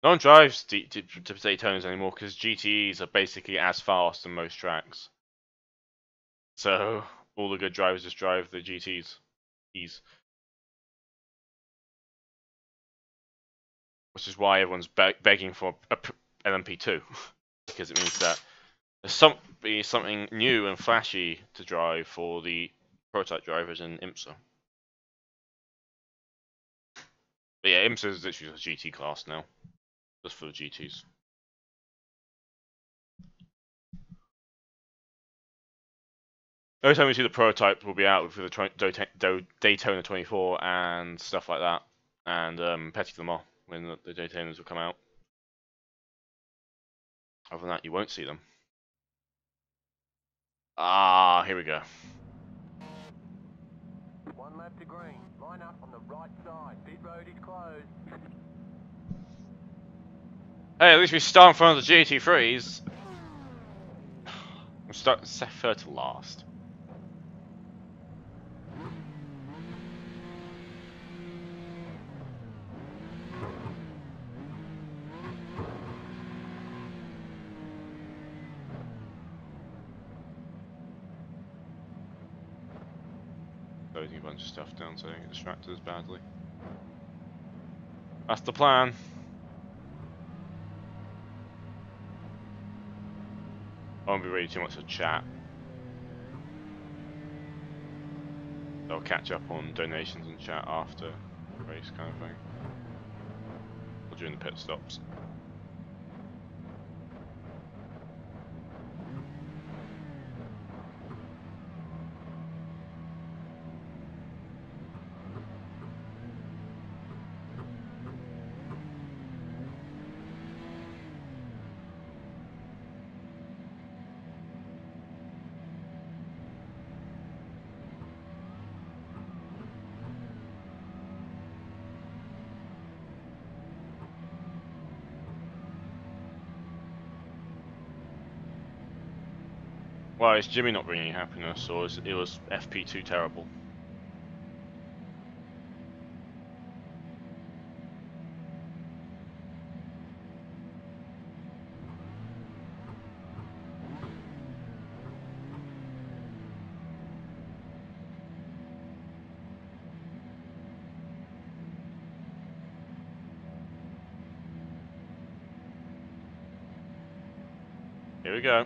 one drives to Daytonas anymore because GTEs are basically as fast on most tracks. So all the good drivers just drive the GTs. Which is why everyone's begging for a LMP2. Because it means that there's something new and flashy to drive for the prototype drivers in IMSA. But yeah, IMSA is literally a GT class now. Just for the GTs. Every time we see the prototype, we'll be out for the Daytona 24 and stuff like that. And Petit Le Mans, when the Daytonas will come out. Other than that, you won't see them. Ah, here we go. One lap to green. Line up on the right side. Pit road is closed. Hey, at least we start in front of the GT3s. I'm starting third to last. Closing a bunch of stuff down so I don't get distracted as badly. That's the plan. I won't be reading too much of chat. I'll catch up on donations and chat after the race kind of thing. Or during the pit stops. Well, is Jimmy not bringing happiness, or is it was FP2 terrible? Here we go.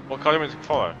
What car do you want to follow?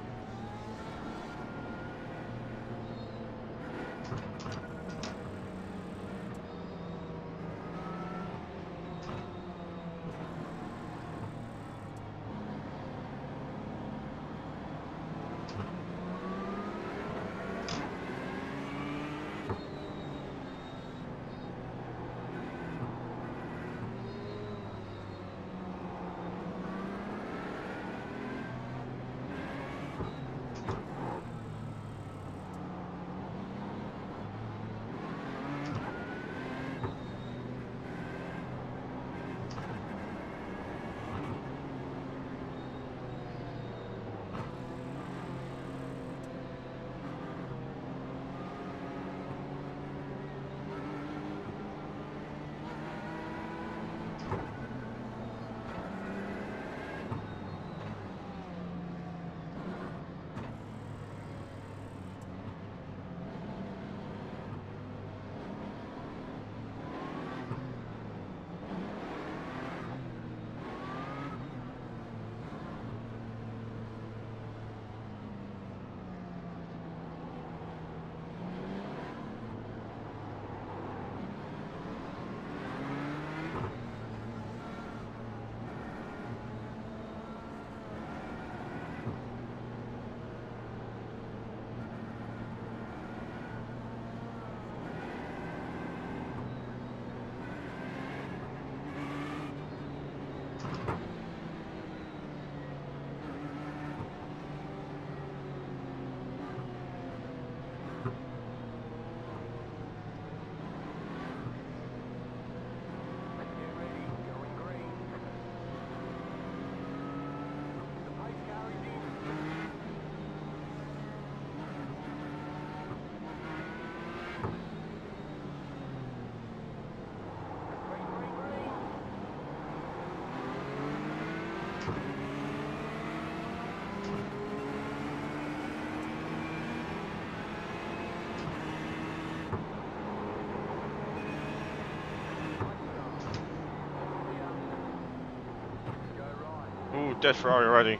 Ooh, dead Ferrari already.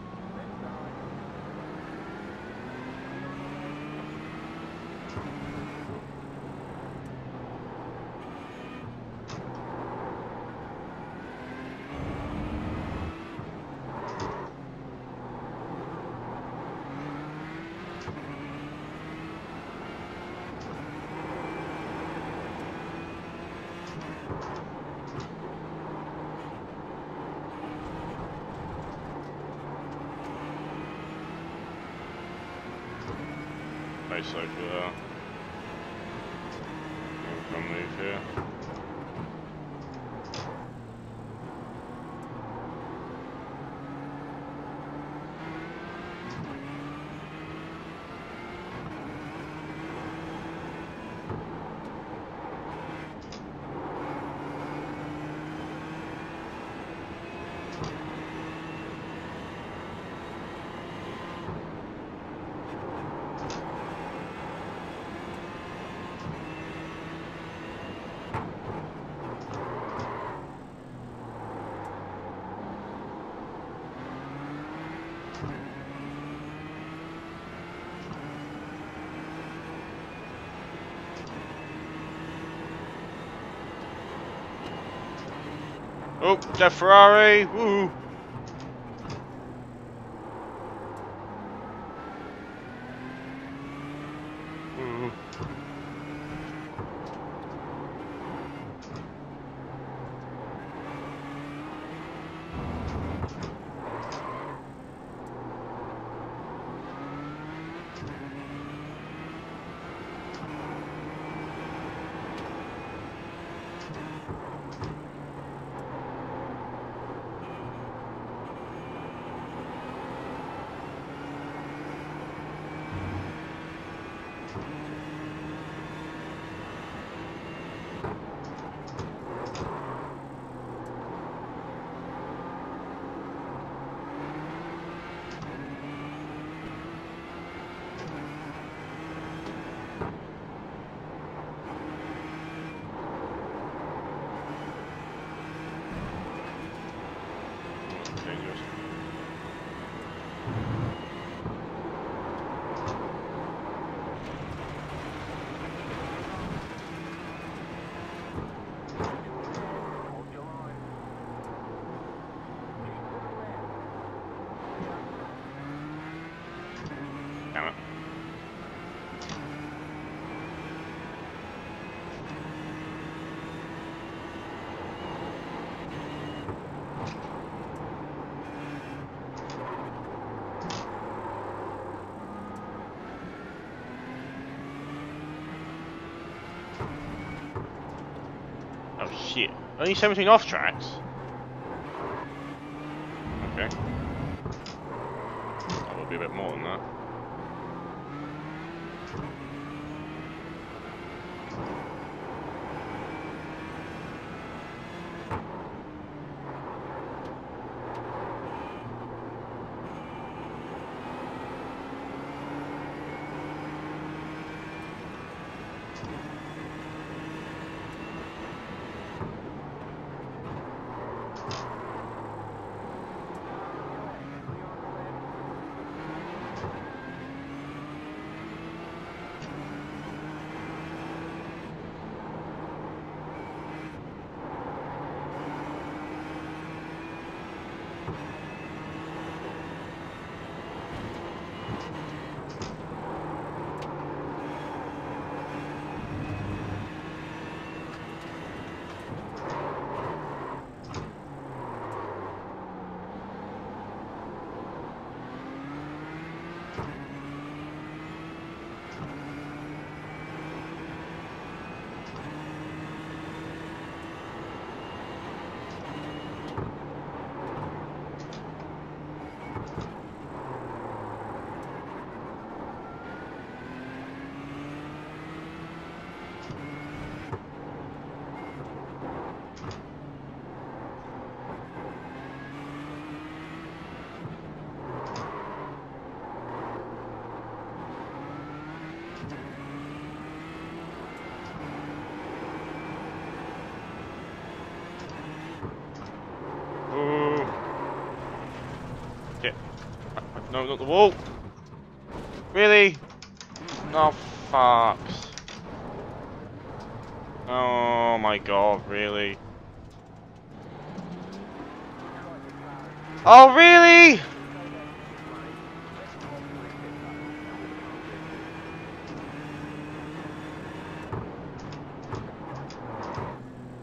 nice over there. We'll move here. Oh, that Ferrari! Woo! Woo. Dangerous. Hold your line. Damn it. Oh shit. Only 17 off tracks? Okay. That will be a bit more than that. Ooh. Shit. No, not the wall. Really? No, fucks. Oh my god, really? Oh, really?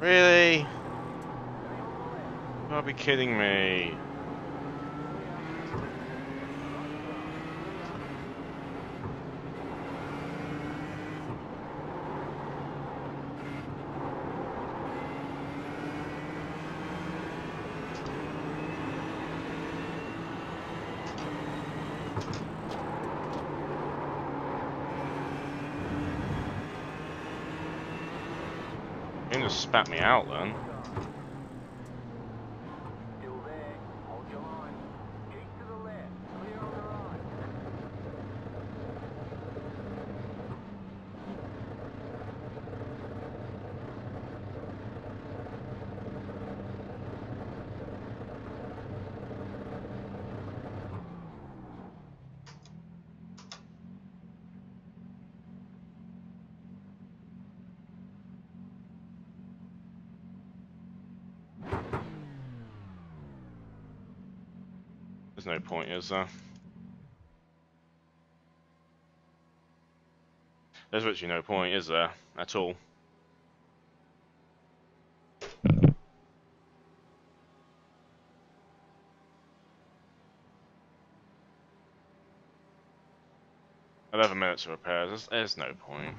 Really? You gotta be kidding me. He just spat me out then. Still there. Hold your line. Keep to the left. Clear on the right. There's no point, is there? There's literally no point, is there? At all. "11 minutes of repairs. There's no point."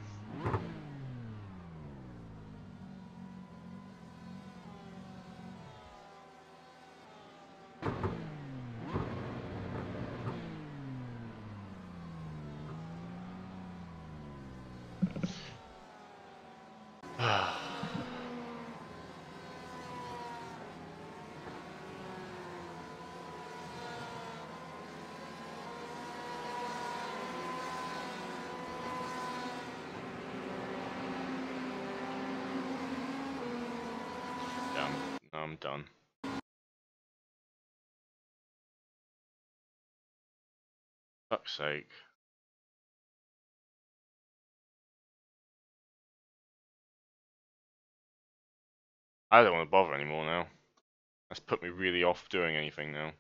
Yeah, I'm done. Fuck's sake. I don't want to bother anymore now. That's put me really off doing anything now.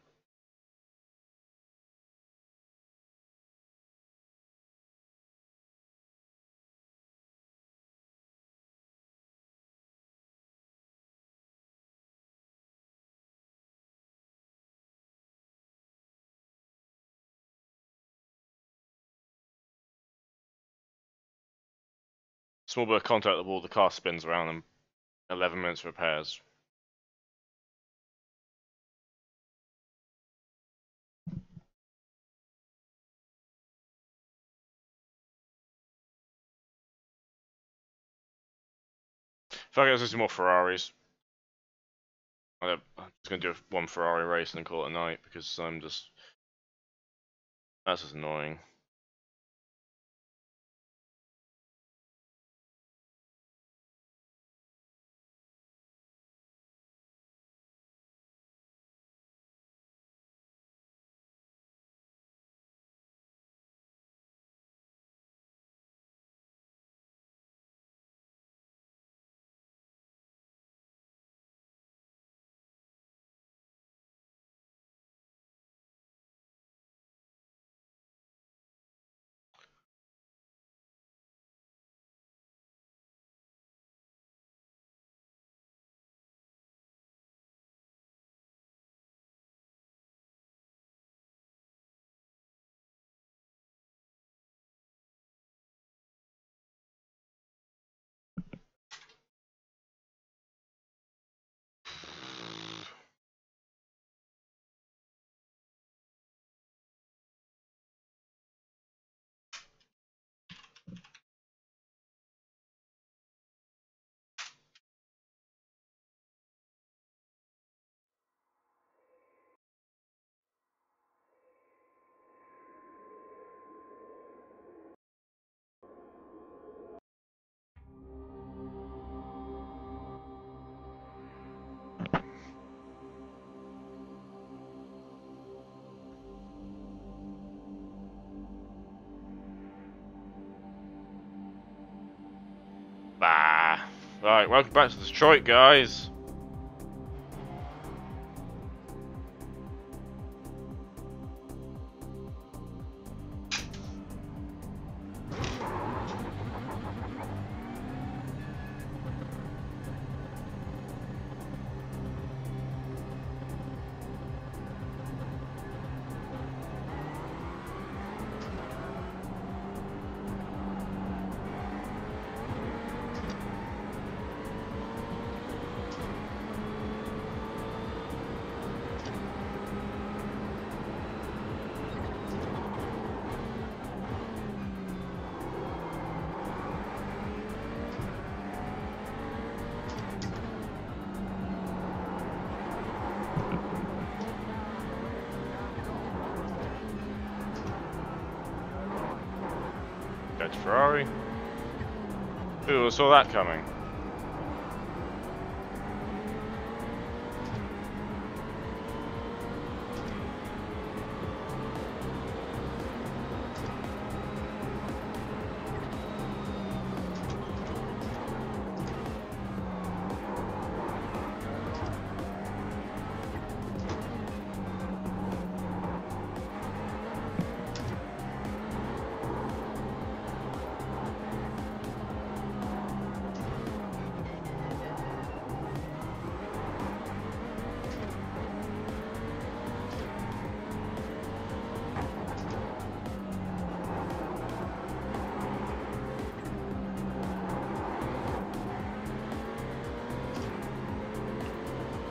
Small bit of contact at the wall, the car spins around and 11 minutes repairs. If I get some more Ferraris, I'm just going to do one Ferrari race and then call it a night because I'm just... That's just annoying. Bah. Right, welcome back to Detroit, guys. compared to Ferrari. Who saw that coming?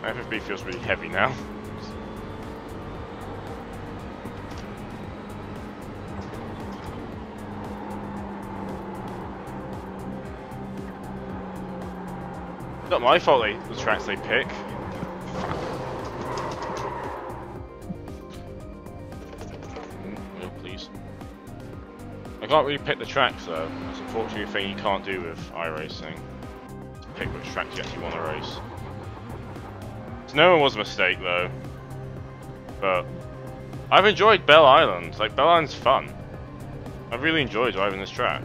FFB feels really heavy now. Not my fault the tracks they pick. No, please. I can't really pick the tracks though. That's unfortunately a thing you can't do with iRacing. Pick which tracks you actually want to race. No one was a mistake though, but I've enjoyed Bell Island. Like, Bell Island's fun. I really enjoy driving this track.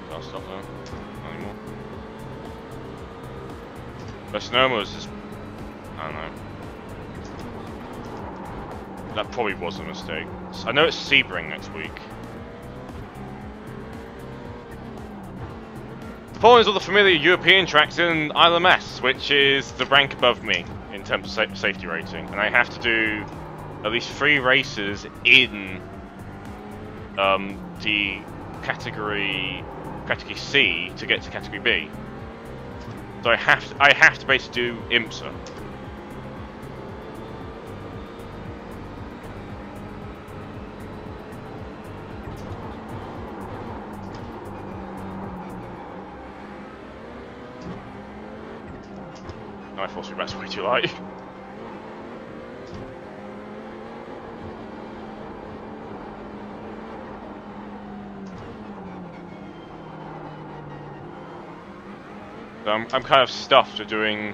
Can't stop now. Not anymore. But Sonoma was just, I don't know. That probably was a mistake. I know it's Sebring next week. Following is all the familiar European tracks in IMSA, which is the rank above me in terms of safety rating, and I have to do at least 3 races in the category C to get to category B. So I have to basically do IMSA. My force feedback's way too light. So I'm kind of stuffed for doing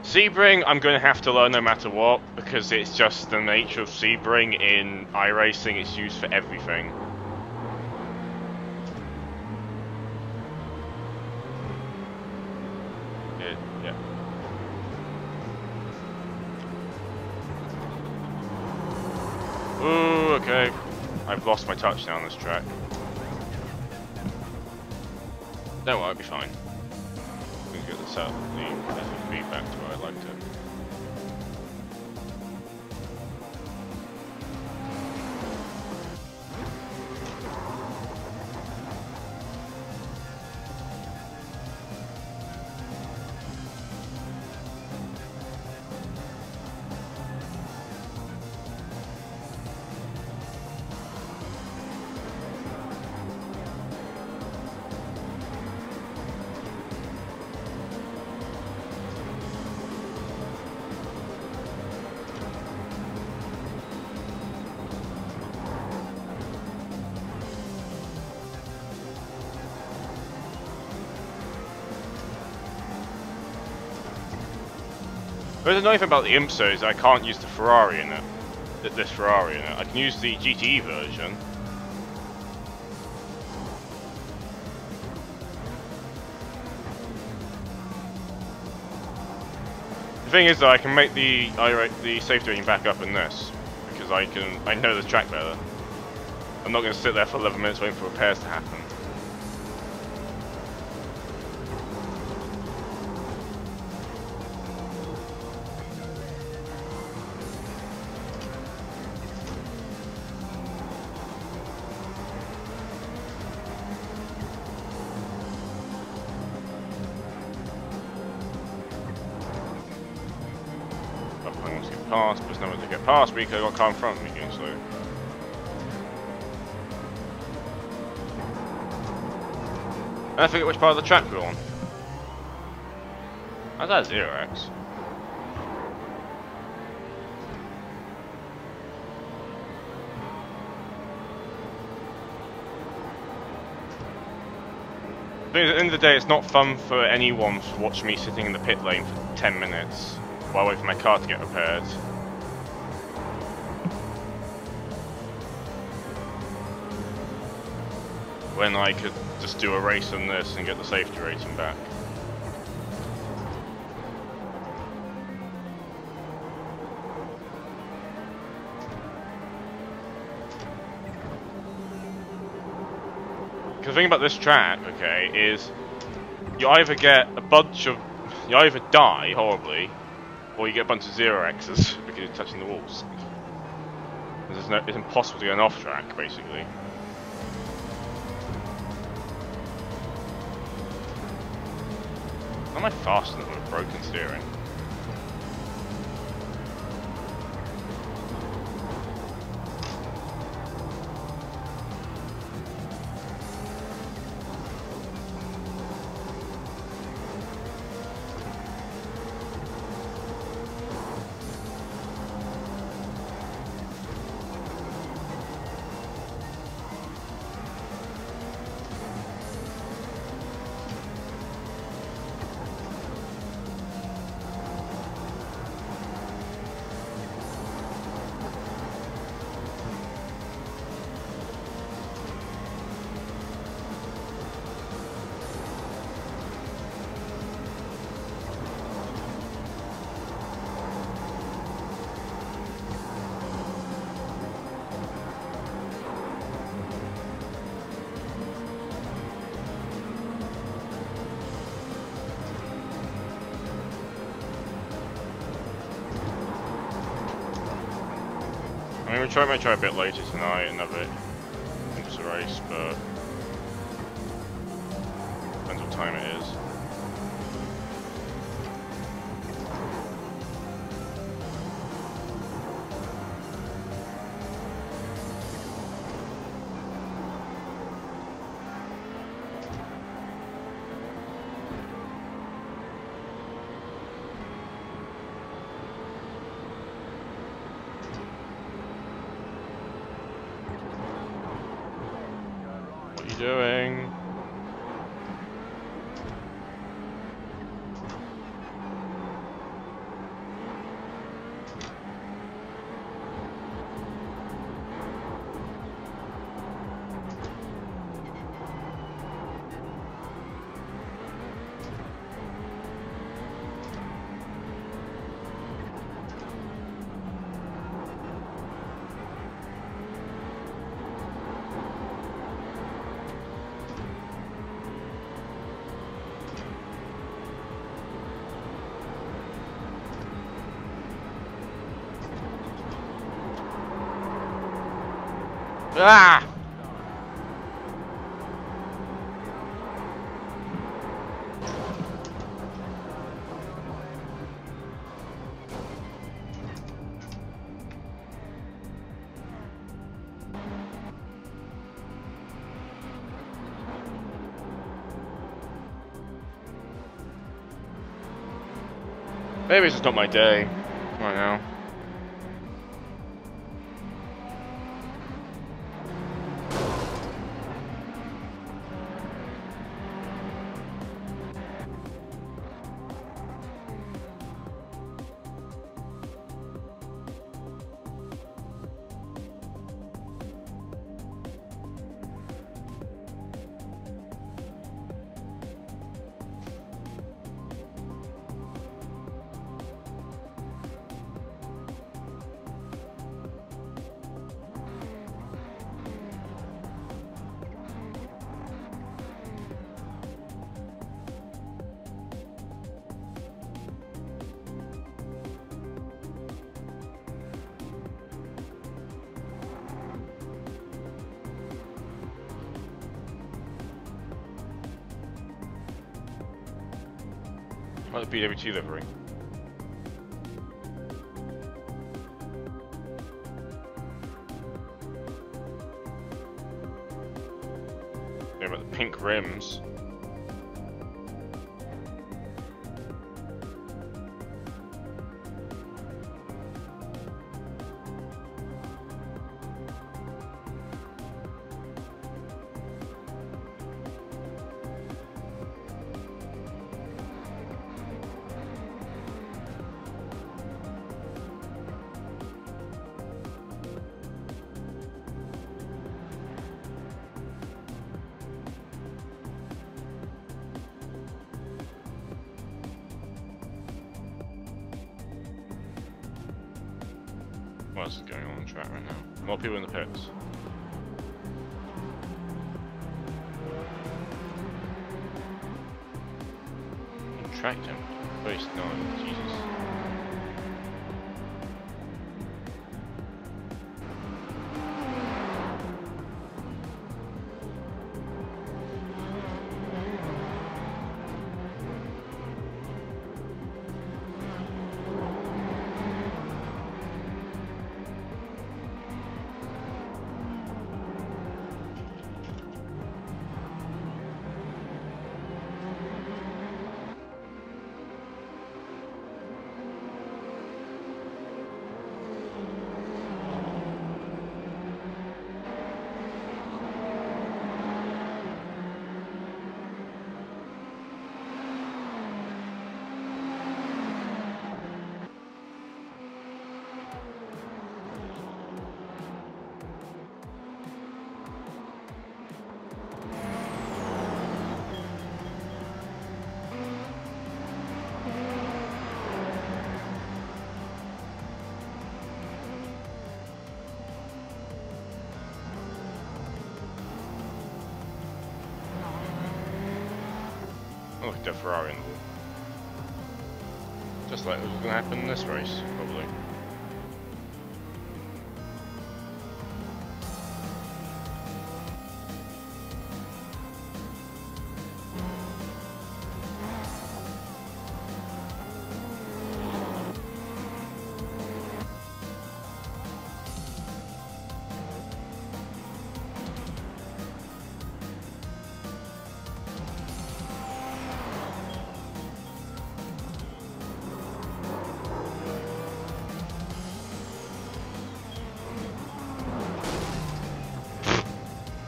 Sebring. I'm going to have to learn no matter what, because it's just the nature of Sebring in iRacing. It's used for everything. Yeah. Ooh, okay. I've lost my touchdown on this track. Don't worry, I'll be fine. I'm going to get this out of the FFB back to where I liked it. But the annoying thing about the IMSA is I can't use the Ferrari in it. This Ferrari in it. I can use the GTE version. The thing is though, I can make the safety rating back up in this because I know the track better. I'm not going to sit there for 11 minutes waiting for repairs to happen. Past, but there's no one to get past me because I got a car in front of me again, so. And I forget which part of the track we're on. How's that 0x? But at the end of the day, it's not fun for anyone to watch me sitting in the pit lane for 10 minutes while I wait for my car to get repaired. When I could just do a race on this and get the safety rating back. The thing about this track, okay, is you either get a bunch of, you either die horribly, or you get a bunch of 0x's because you're touching the walls. It's impossible to get an off track, basically. How am I faster than with broken steering? I mean, we might try a bit later tonight, another IMSA race, but depends what time it is. Doing? Ah! Maybe it's just not my day right now. Like the BWT livery. Yeah, but the pink rims. What else is going on the track right now? More people in the pits. Tracked him. Waste 9, Jesus. Oh, the Ferrari in the wall. Just like it was going to happen in this race, probably.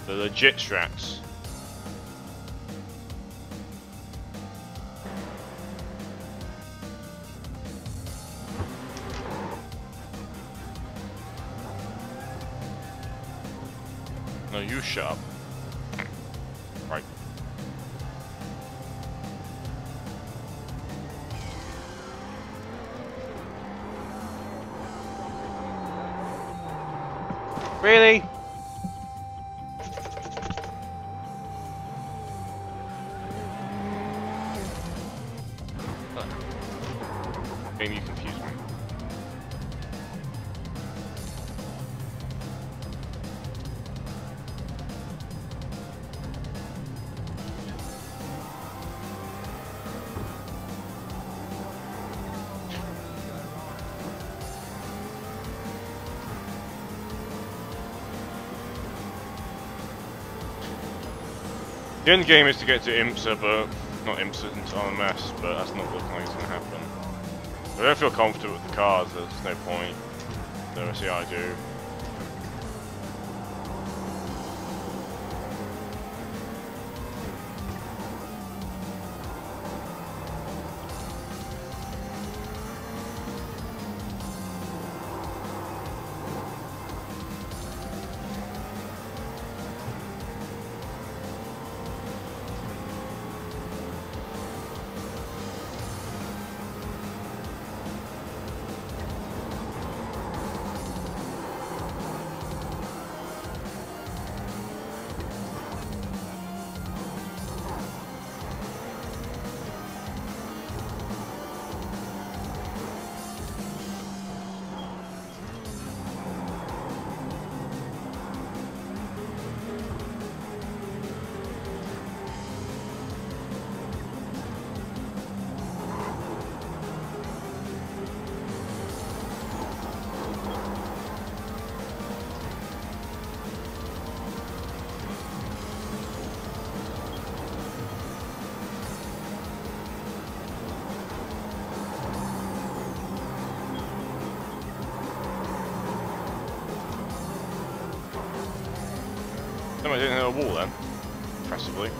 The legit strats. No, you shut up. Right. Really? Maybe you confused me. The end game is to get to IMSA, but not IMSA into IMS, but that's not looking like it's going to happen. I don't feel confident with the cars, there's no point. So see how I do. Somebody didn't hit a wall then, impressively.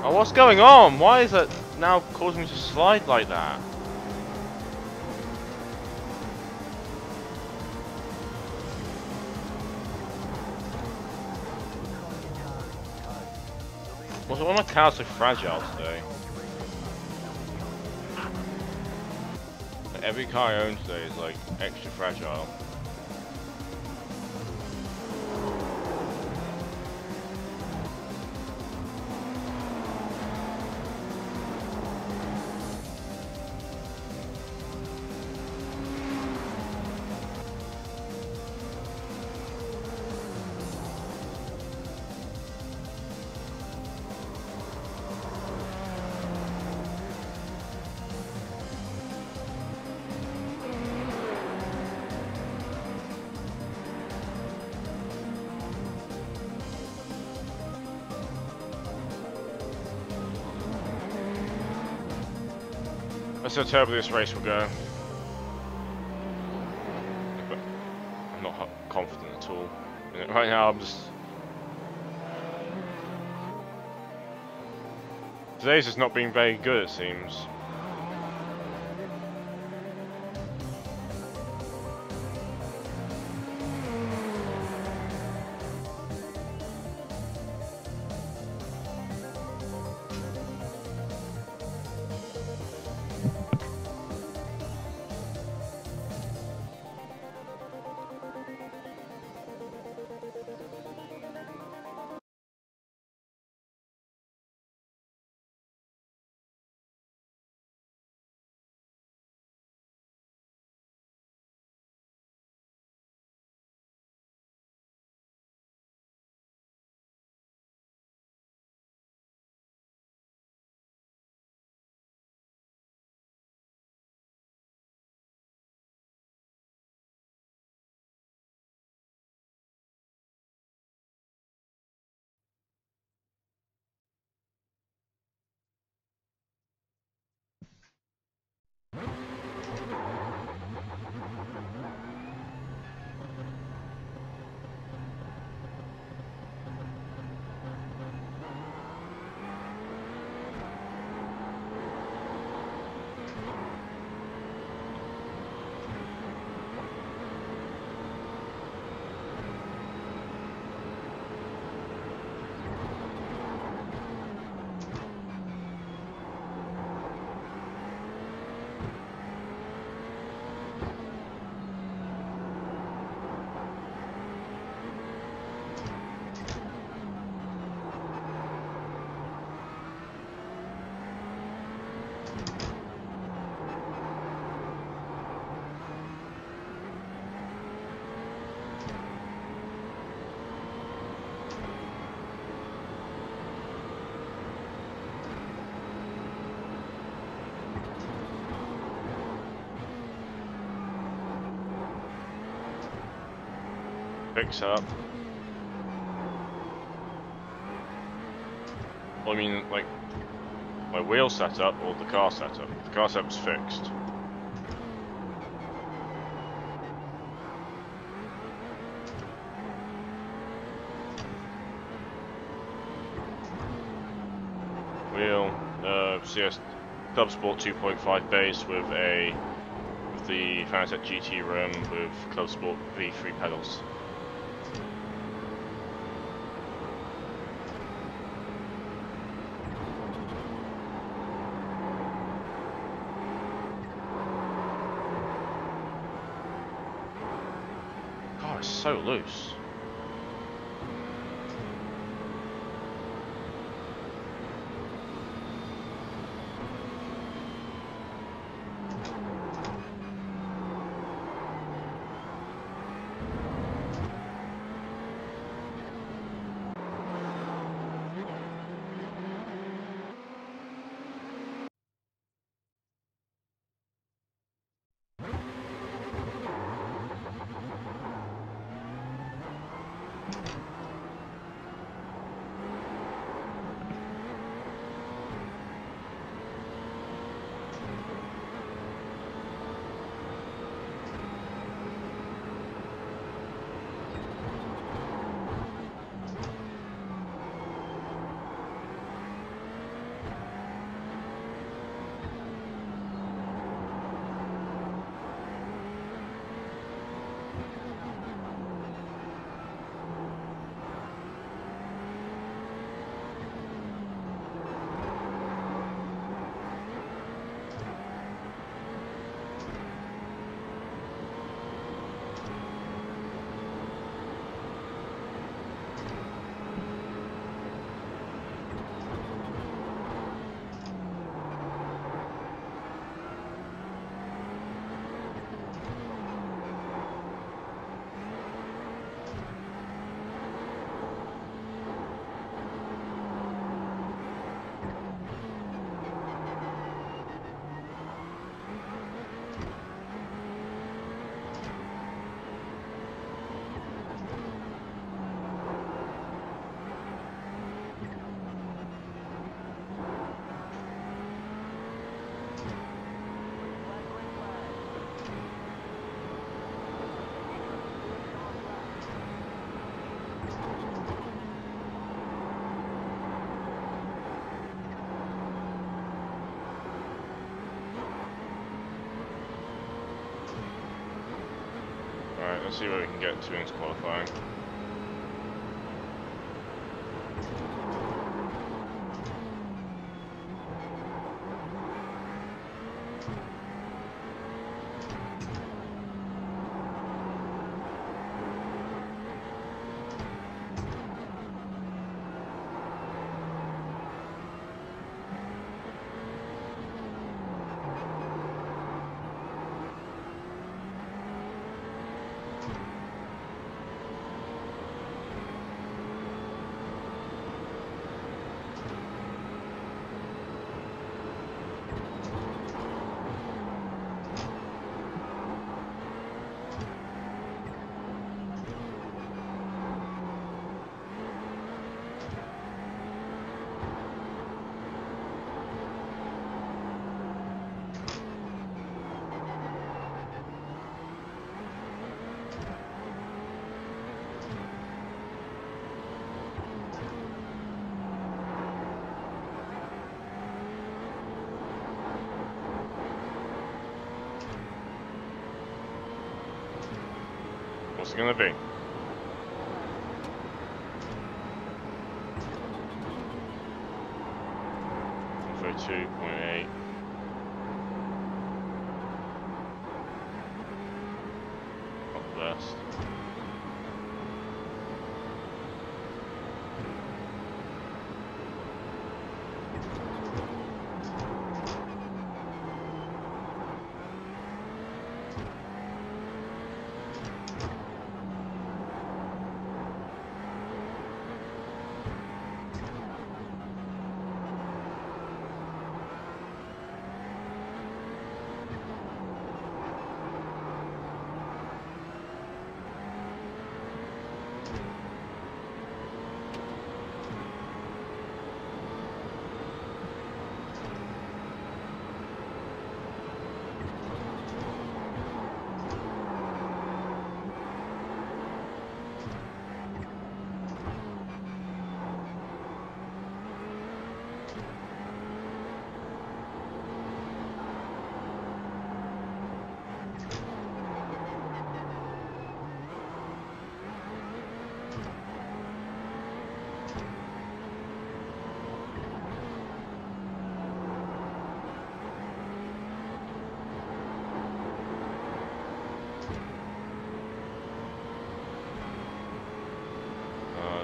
Oh, what's going on? Why is that now causing me to slide like that? Why are my cars so fragile today? Every car I own today is like extra fragile. That's how terribly this race will go. But I'm not confident at all. Right now I'm just... Today's just not being very good, it seems. Picks up. Well, I mean, like, my wheel setup or the car setup? The car setup's fixed. Wheel, CS Club Sport 2.5 base with the Fanatec GT rim with Club Sport V3 pedals. God, it's so loose. Let's see where we can get to into qualifying. What's it gonna be? For 2.8. Not the best.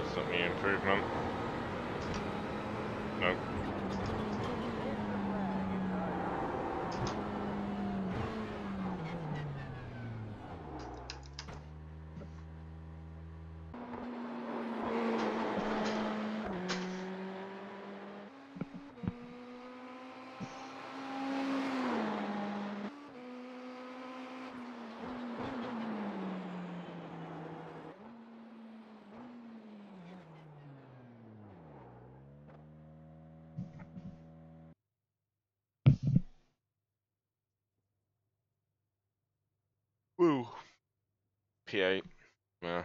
Does that mean improvement? Nope. Woo. P8. Yeah.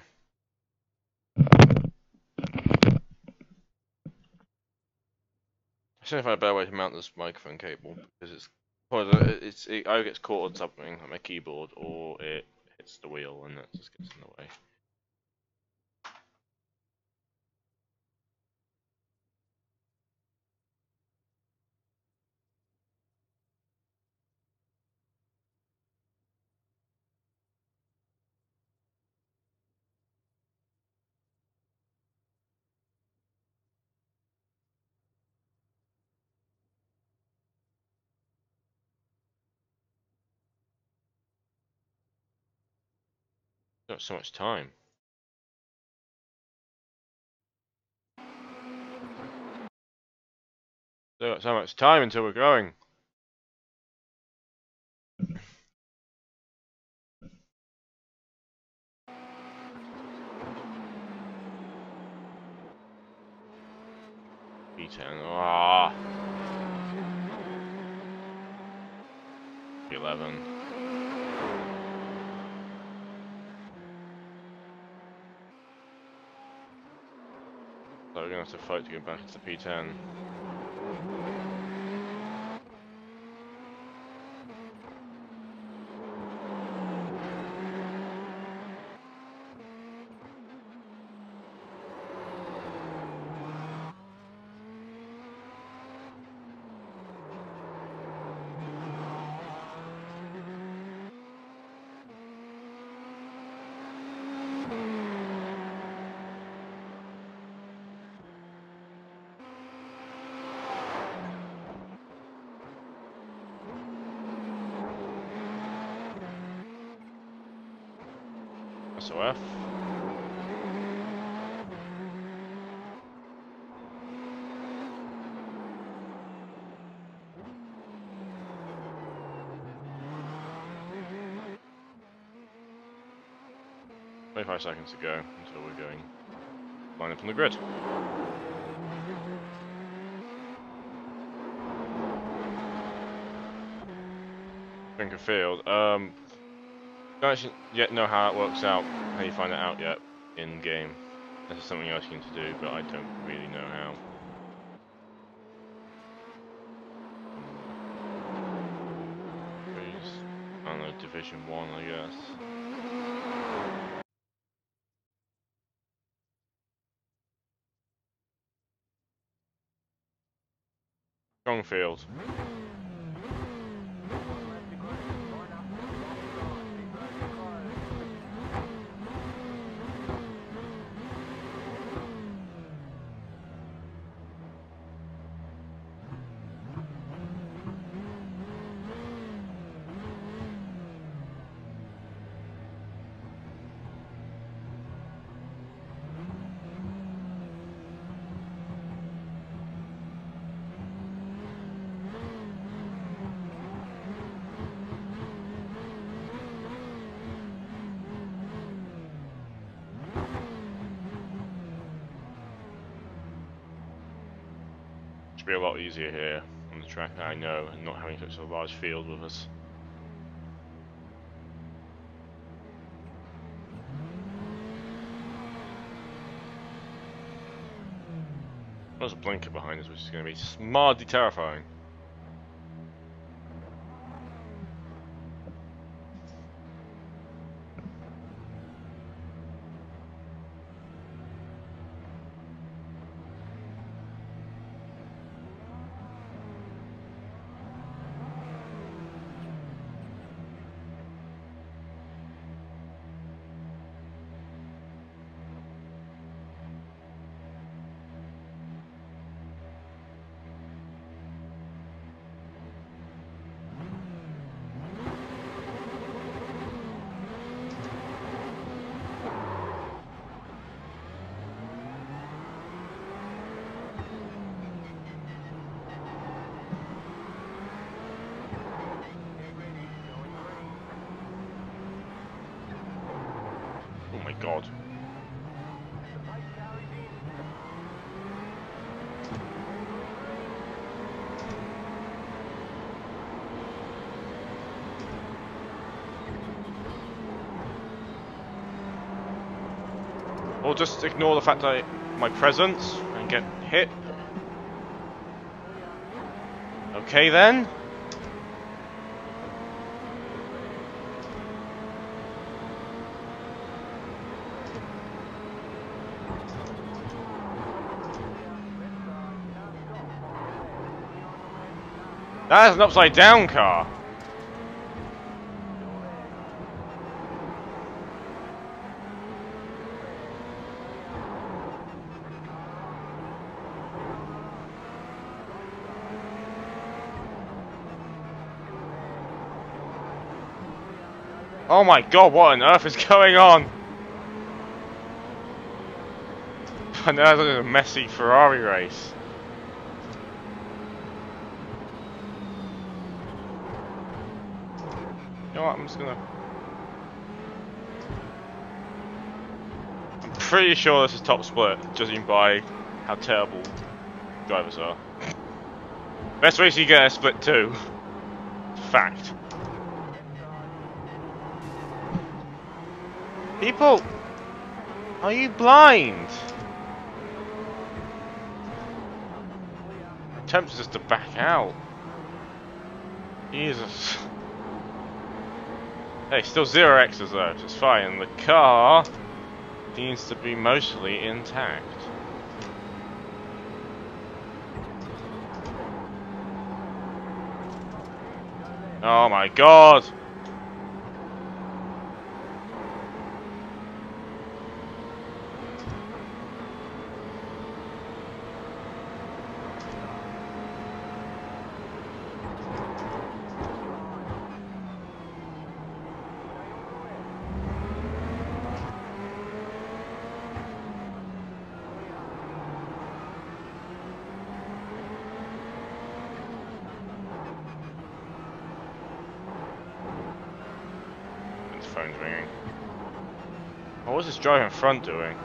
I should find a better way to mount this microphone cable because it either gets caught on something like my keyboard or it hits the wheel and it just gets in the way. Got so much time. Got so much time until we're going. P10. Ah. 11. So we're gonna have to fight to get back to the P10. SOF. "25 seconds to go until we're going line up on the grid." Drinker Field. Don't actually yet know how that works out. How you find it out yet in game? This is something else you need to do, but I don't really know how. I don't know, Division 1, I guess. Strong field. Should be a lot easier here on the track that I know, and not having such a large field with us. There's a blinker behind us, which is going to be mildly terrifying. Oh my god. Or just ignore the fact that my presence and get hit. Okay then. That is an upside down car. Oh my god, what on earth is going on? I know that was a messy Ferrari race. You know what, I'm just gonna... I'm pretty sure this is top split, judging by how terrible drivers are. Best race you get a split 2. Fact. People! Are you blind? Attempts just to back out. Jesus. Hey, still 0 X's though, which is fine. The car seems to be mostly intact. Oh my god! phone's ringing. What was this driver in front doing?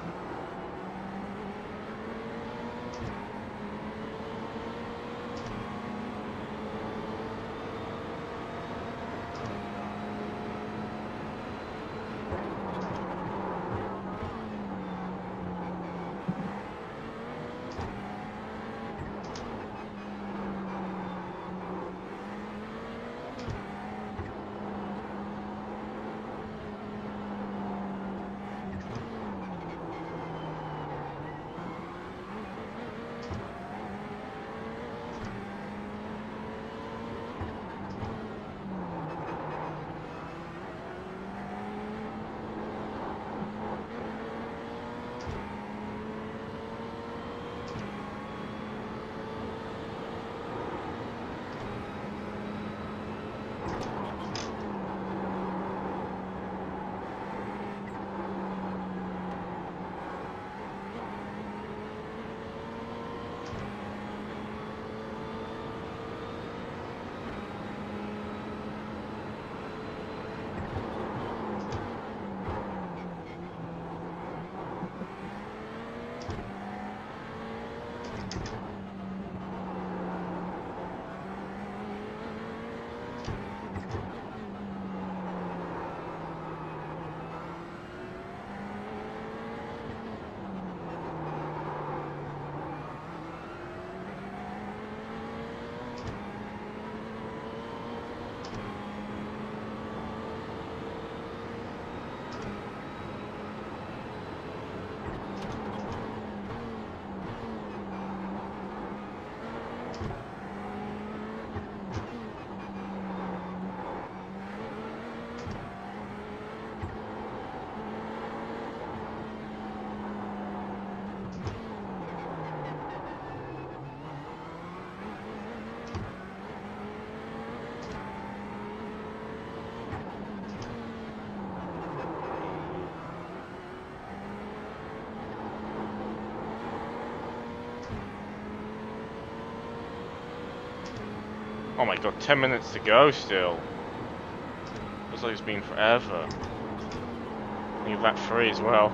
Oh my god, 10 minutes to go still. Looks like it's been forever. Leave that free as well.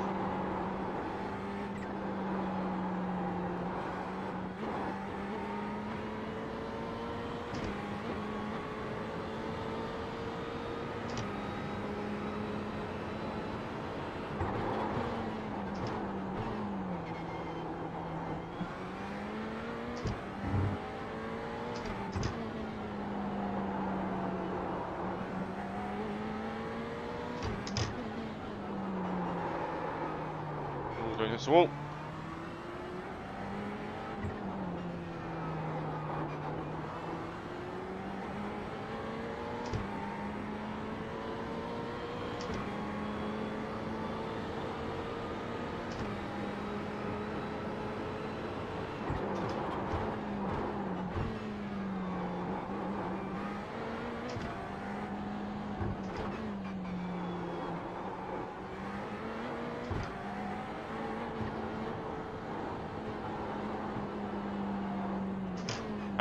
Going against the wall.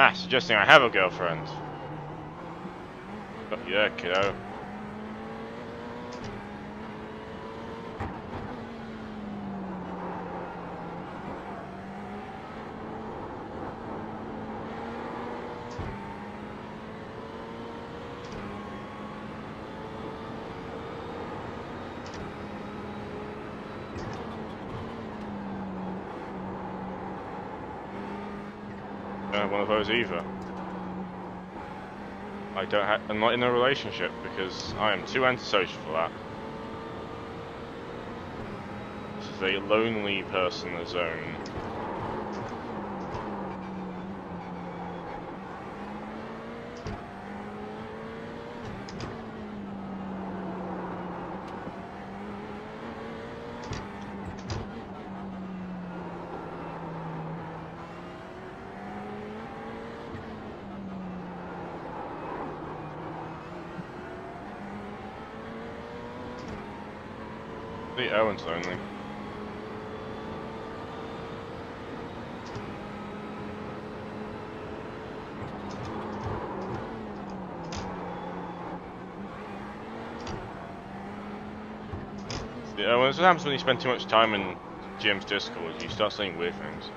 Ah, suggesting I have a girlfriend. But yeah, kiddo. Don't have one of those either. I'm not in a relationship because I am too antisocial for that. This is a lonely person zone. The Owens only. That's what happens when you spend too much time in GM's Discord. You start saying weird things.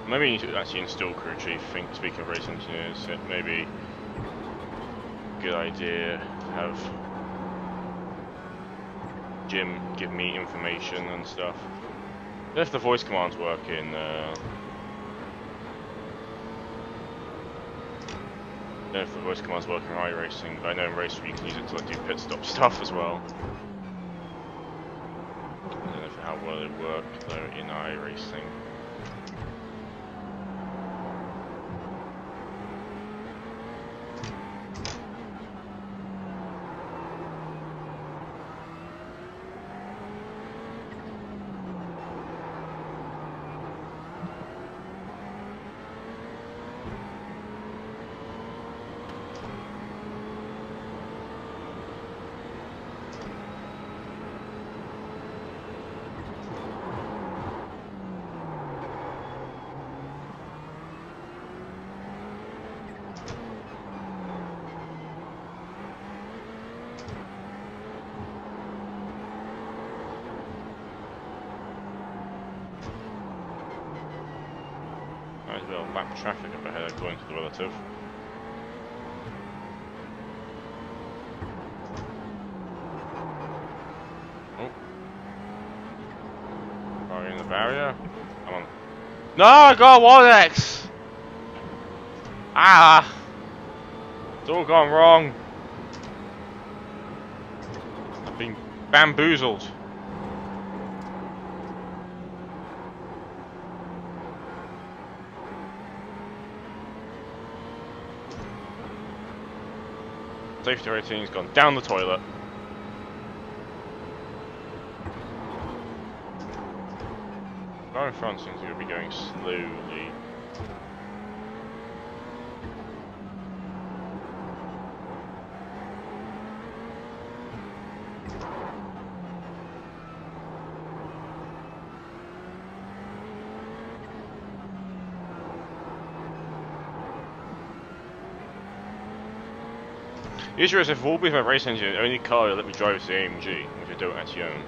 Maybe you should actually install crew chief. Speaking of race engineers, it may be a good idea to have Jim give me information and stuff. I don't know if the voice commands work in. I don't know if the voice commands work in iRacing, but I know in Racer you can use it to like, do pit stop stuff as well. I don't know how well it worked though in iRacing. There's a bit of lap traffic up ahead according to the relative. Oh. Barrier in the barrier. Come on. No, I got 1x! Ah! It's all gone wrong. I've been bamboozled. Safety rating's gone down the toilet. Car in front seems to be going slowly. The issue is if Volby is my race engine, the only car that let me drive is the AMG, which I don't actually own.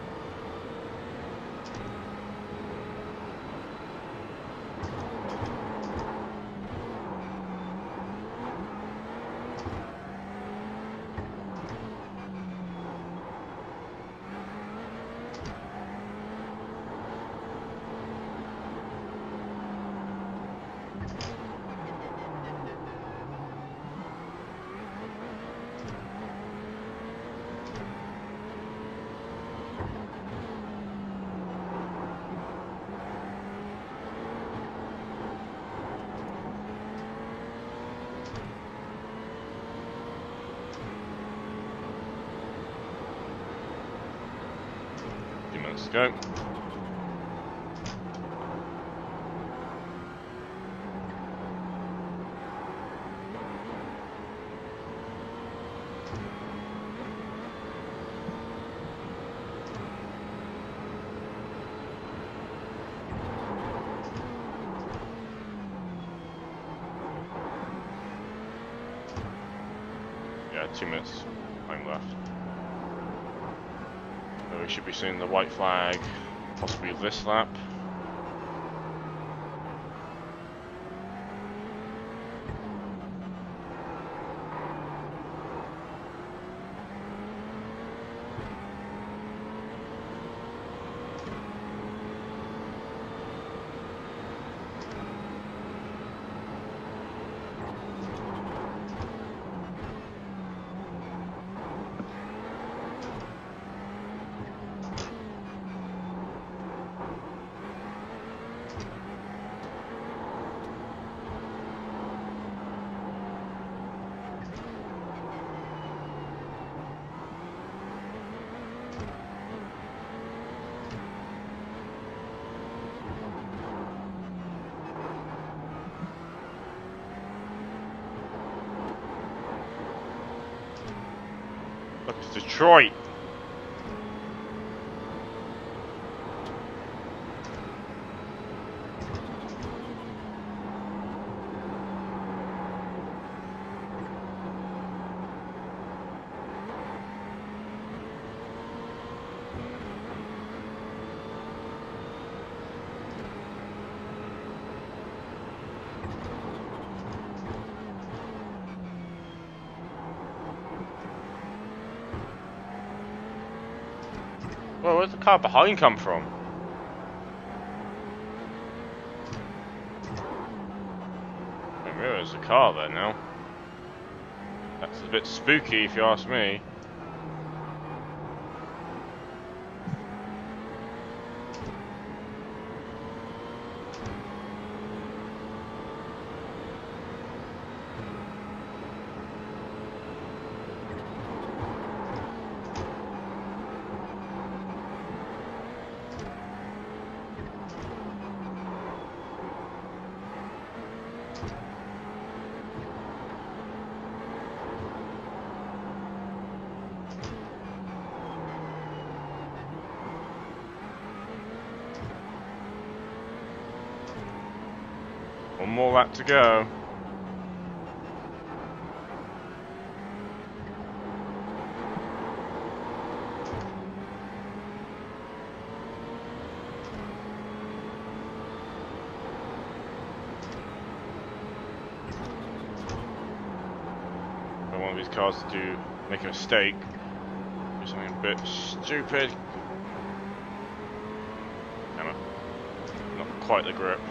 Let's go. Yeah, 2 minutes time left. So we should be seeing the white flag possibly this lap. Look, it's Detroit. Well, where's the car behind come from? I didn't realise there's a car there now. That's a bit spooky if you ask me. One more lap to go. Don't want these cars to make a mistake. Do something a bit stupid. Damn it. Not quite the grip.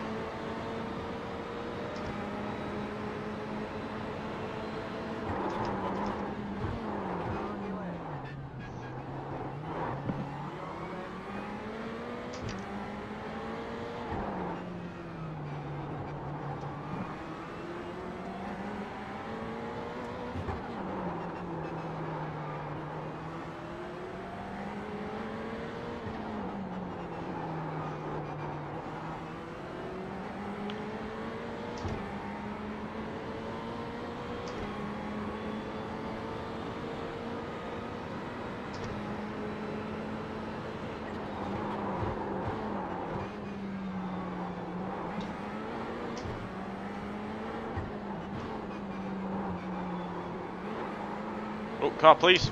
Oh, car, please.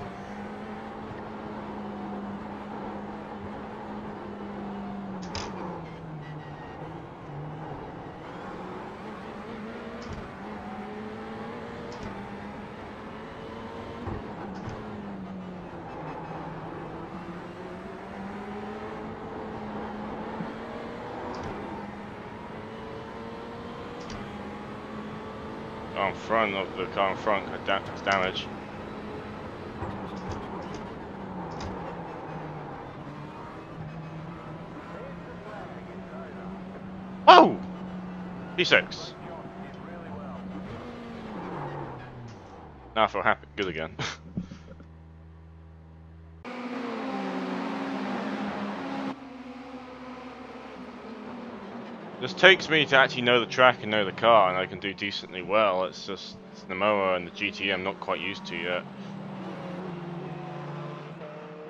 Oh, in front of the car in front has damage. Oh! P6. Now I feel happy, good again. This takes me to actually know the track and know the car, and I can do decently well. It's just it's the Moa and the GT I'm not quite used to yet.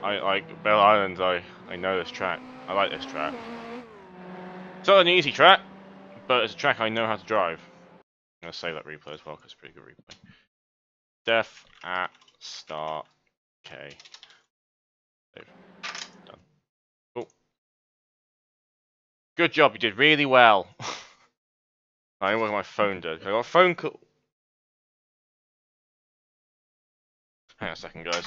I like Bell Island. I know this track. I like this track. It's not an easy track, but it's a track I know how to drive. I'm gonna save that replay as well because it's a pretty good replay. Def at start. Okay. Save. Done. Cool. Good job. You did really well. I don't know what my phone did. I got a phone call. Hang on a second, guys.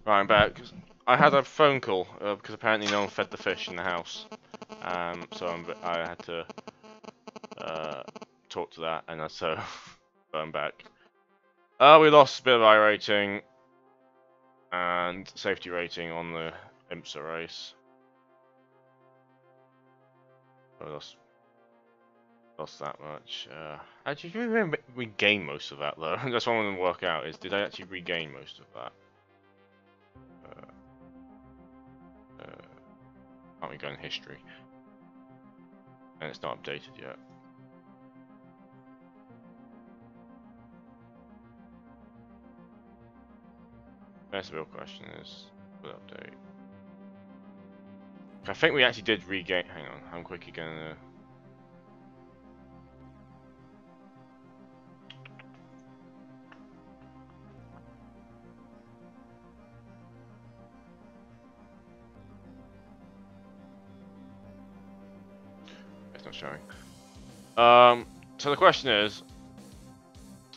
Right, I'm back. I had a phone call because apparently no one fed the fish in the house. I had to talk to that, and so I'm back. We lost a bit of iRating and safety rating on the IMSA race. I lost that much. Actually, did we regain most of that though? That's what I want to work out: is did I actually regain most of that? Can't we go in history? And it's not updated yet. That's the real question: is the update? I think we actually did regain. Hang on, I'm quickly gonna. It's not showing. So the question is,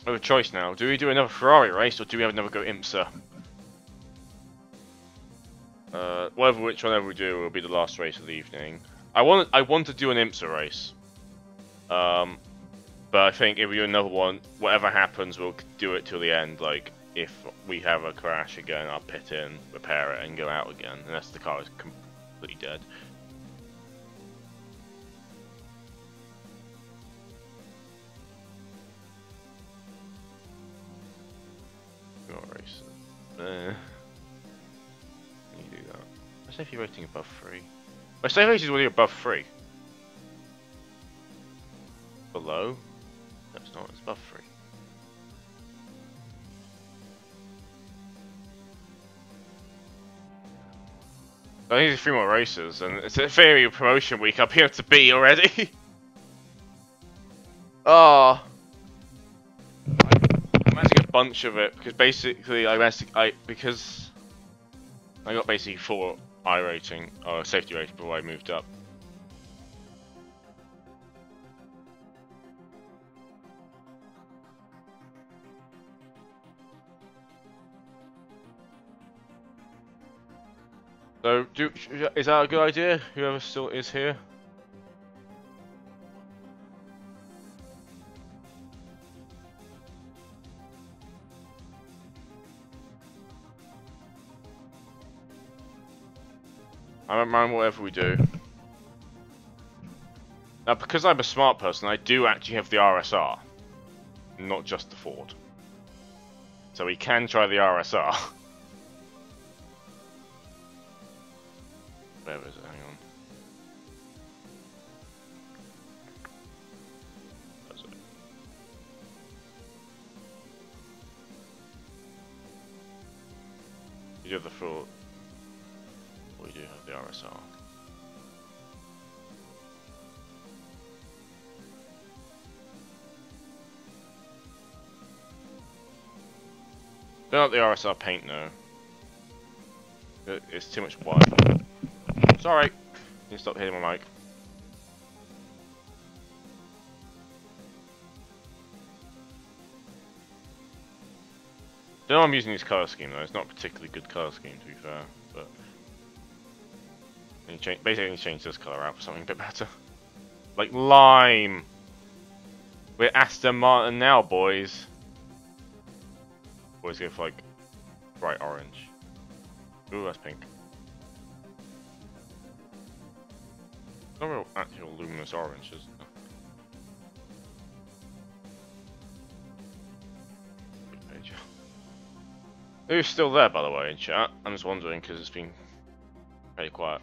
we have a choice now. Do we do another Ferrari race, or do we have another go IMSA? Whichever we do will be the last race of the evening. I want to do an IMSA race. But I think if we do another one, whatever happens, we'll do it till the end. Like, if we have a crash again, I'll pit in, repair it, and go out again, unless the car is completely dead. Race. You do that. My safety rating above 3. My safety rating is already above 3. Below? above 3. I think there's 3 more races, and it's a very promotion week up here to be already. Oh, I managed to get a bunch of it because basically because I got basically 4 iRating or safety rating before I moved up. So, is that a good idea? Whoever still is here. I don't mind whatever we do. Now, because I'm a smart person, I do actually have the RSR, not just the Ford. So we can try the RSR. Where is it? Hang on. That's it. You do have the Ford. We do have the RSR. Don't like the RSR paint though. It's too much white. Sorry. You stop hitting my mic. Don't know I'm using this colour scheme though. It's not a particularly good colour scheme to be fair, but basically change this colour out for something a bit better. Like lime. We're Aston Martin now, boys. Always go for like bright orange. Ooh, that's pink. Not real actual luminous orange, is it? Page. Who's still there, by the way, in chat? I'm just wondering because it's been very quiet.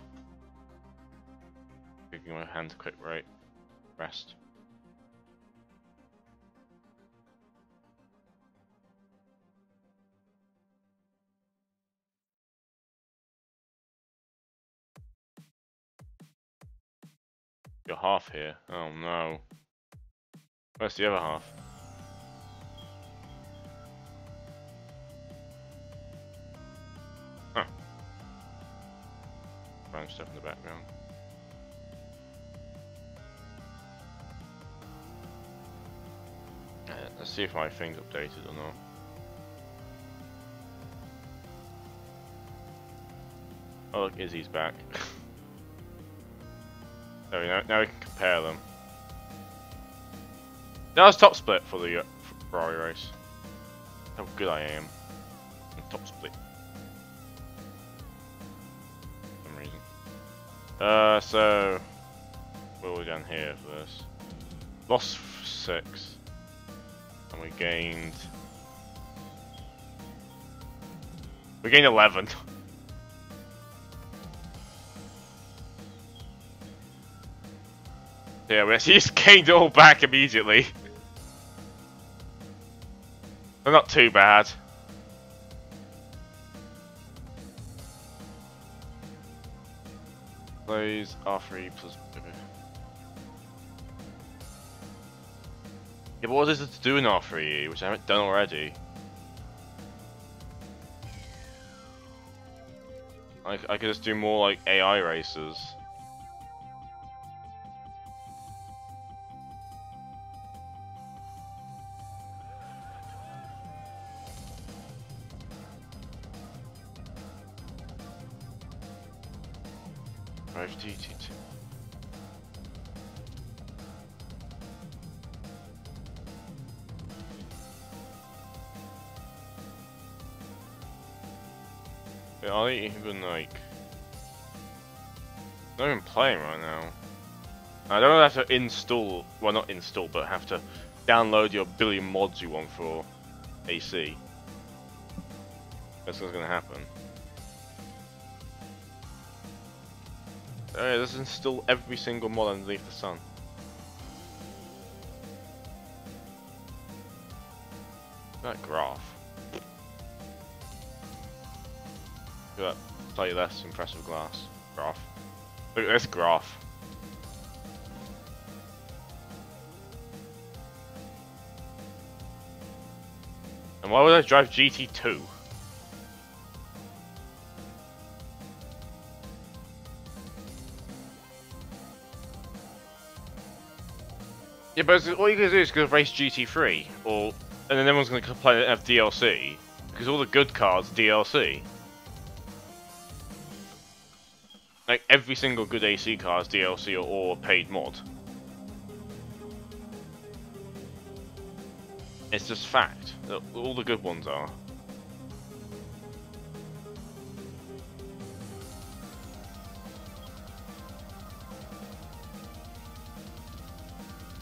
Giving my hand a quick rest. You're half here. Oh no. Where's the other half? Huh. Random stuff in the background. Let's see if my thing's updated or not. Oh look, Izzy's back. Now we can compare them. That was top split for the Ferrari race. How good I am in top split. For some reason. So what are we done here for this? Lost 6, and we gained 11. Yeah, we actually just gained it all back immediately. They're not too bad. Plays R3 plus. Yeah, but what is it to do in R3, which I haven't done already? I could just do more like AI races. GT2. Yeah, are they even like not even playing right now? I don't have to install, well not install, but have to download your billion mods you want for AC. That's what's gonna happen. Oh yeah, let's install every single mod underneath the sun. That graph. Look at that slightly less impressive graph. Look at this graph. And why would I drive GT2? Yeah, but all you can do is go race GT3, and then everyone's going to complain they don't have DLC, because all the good cars are DLC. Like, every single good AC car is DLC or a paid mod. It's just fact. All the good ones are.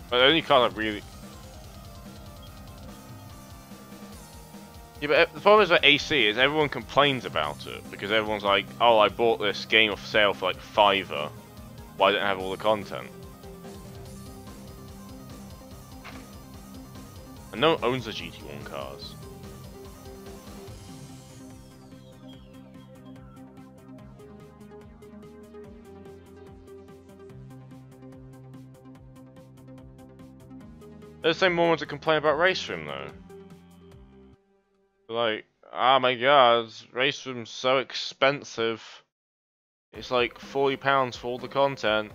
But the only car that really... Yeah, but the problem is with AC is everyone complains about it, because everyone's like, oh, I bought this game off sale for like $5. Why don't I have all the content? And no one owns the GT1 cars. There's the same moments that complain about Race Room though. Like, oh my god, Race Room's so expensive. It's like £40 for all the content.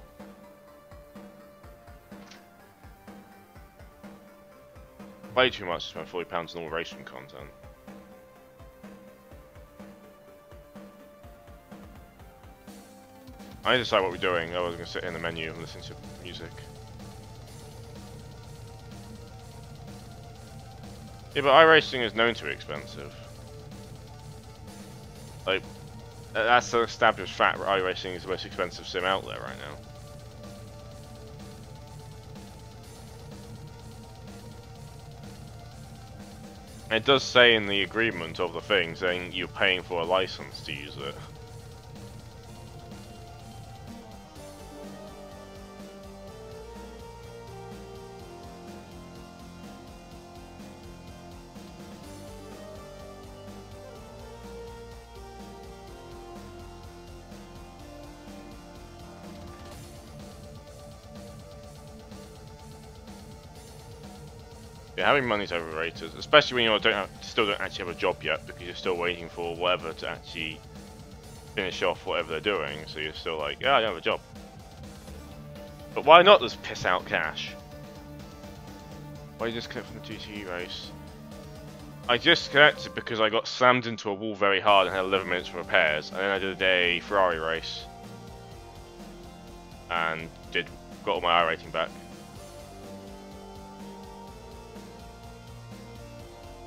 Way too much to spend £40 on all Race Room content. I need to decide what we're doing. I was going to sit in the menu and listen to music. Yeah, but iRacing is known to be expensive. Like, that's an established fact. iRacing is the most expensive sim out there right now. It does say in the agreement of the thing, saying you're paying for a license to use it. Yeah, having money's overrated, especially when you still don't actually have a job yet, because you're still waiting for whatever to actually finish off whatever they're doing. So you're still like, yeah, I don't have a job. But why not just piss out cash? Why disconnect from the GTE race? I disconnected because I got slammed into a wall very hard and had 11 minutes for repairs, and then I did a Ferrari race and got all my iRating back.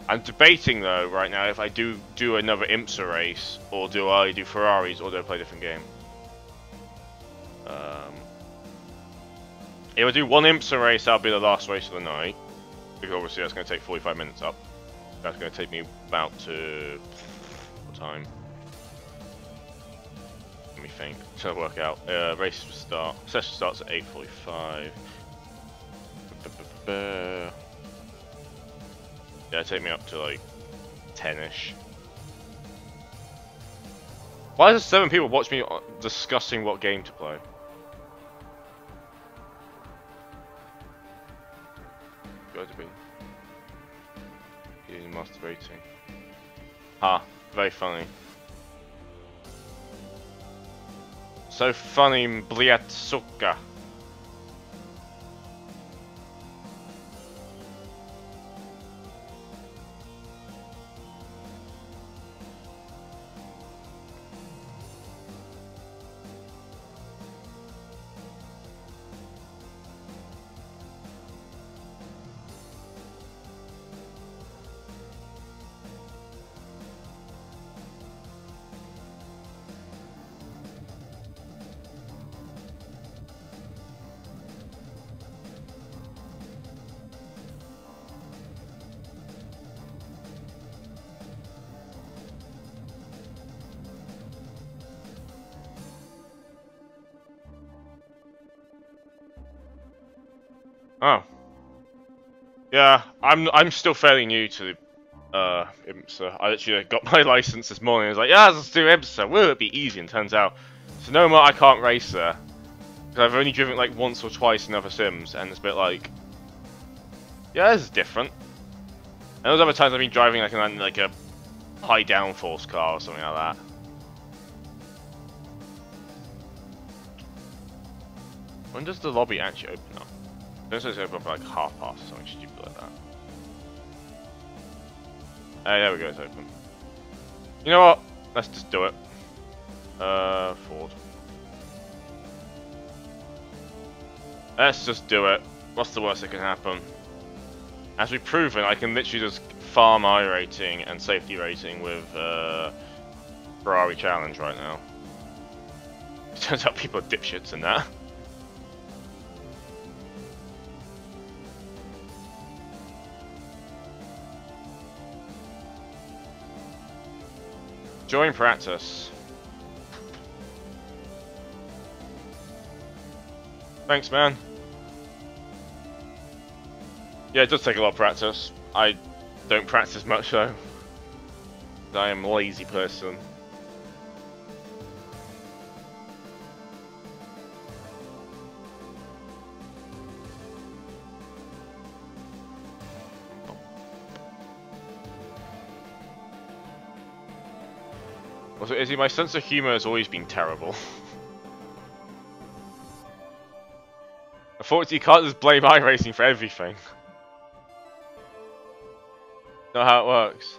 I'm debating though right now if I do another IMSA race, or do I do Ferraris, or do I play a different game. If I do one IMSA race, that'll be the last race of the night, because obviously that's going to take 45 minutes up. That's going to take me about to... what time? Let me think. Trying to work out. Races will start. Session starts at 8:45. Yeah, take me up to like 10ish. Why does 7 people watch me discussing what game to play? Got to be. Getting masturbating. Ha, very funny. So funny, bliat suka. Oh. Yeah, I'm still fairly new to IMSA. I literally got my license this morning. I was like, yeah, let's do IMSA. Will it be easy? And turns out, Sonoma, I can't race there. Because I've only driven like once or twice in other sims, and it's a bit like, yeah, this is different. And those other times I've been driving like a high downforce car or something like that. When does the lobby actually open up? Don't say it's open up for like half past or something stupid like that. Hey, there we go, it's open. You know what? Let's just do it. Ford. Let's just do it. What's the worst that can happen? As we've proven, I can literally just farm iRacing and safety rating with Ferrari Challenge right now. It turns out people are dipshits in that. Join practice. Thanks, man. Yeah, it does take a lot of practice. I don't practice much though. I am a lazy person. Also, Izzy, my sense of humor has always been terrible. Unfortunately, you can't just blame iRacing for everything. Not how it works.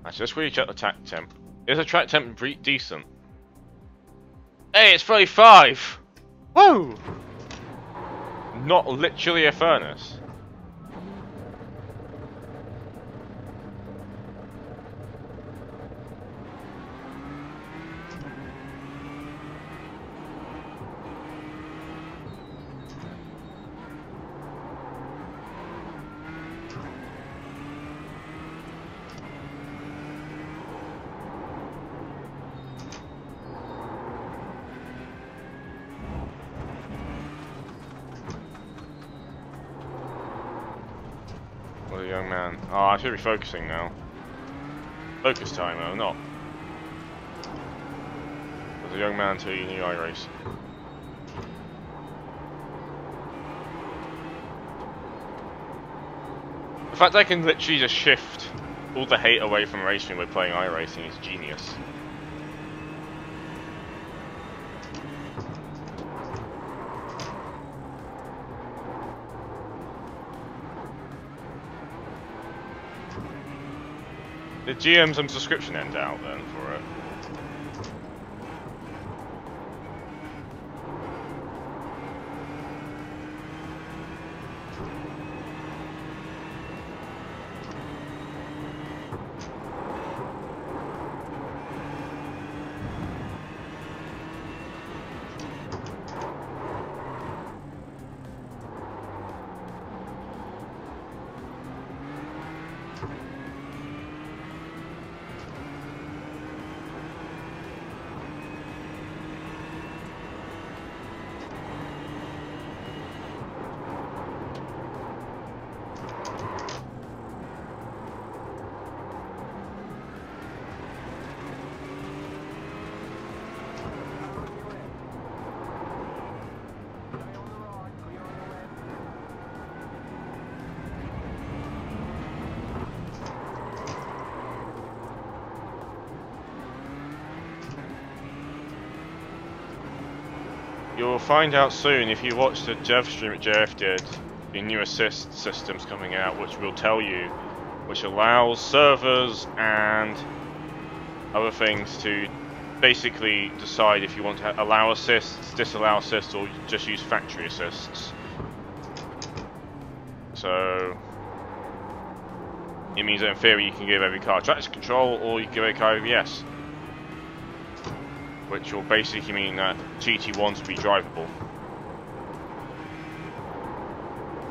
Actually, let's really check the track temp. Is the track temp decent? Hey, it's 35! Woo! Not literally a furnace. What a young man. Oh, I should be focusing now. Focus time, though, not. As a young man to you knew iRacing. The fact I can literally just shift all the hate away from racing with playing iRacing is genius. Did GM some subscription end out then for it? You'll find out soon if you watch the dev stream that JF did, the new assist systems coming out, which will tell you, which allows servers and other things to basically decide if you want to allow assists, disallow assists, or just use factory assists. So it means that in theory you can give every car traction control, or you can give every car ABS. Which will basically mean that GT1s will be drivable.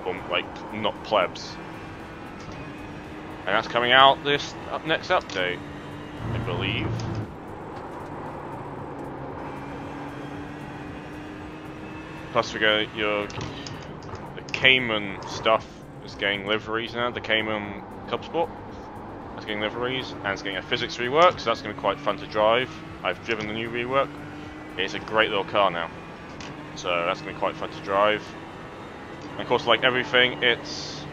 Or, like, not plebs. And that's coming out this next update, I believe. Plus we got the Cayman stuff is getting liveries now. The Cayman Cup Sport is getting liveries, and it's getting a physics rework, so that's going to be quite fun to drive. I've driven the new rework. It's a great little car now, so that's going to be quite fun to drive. And of course, like everything, it's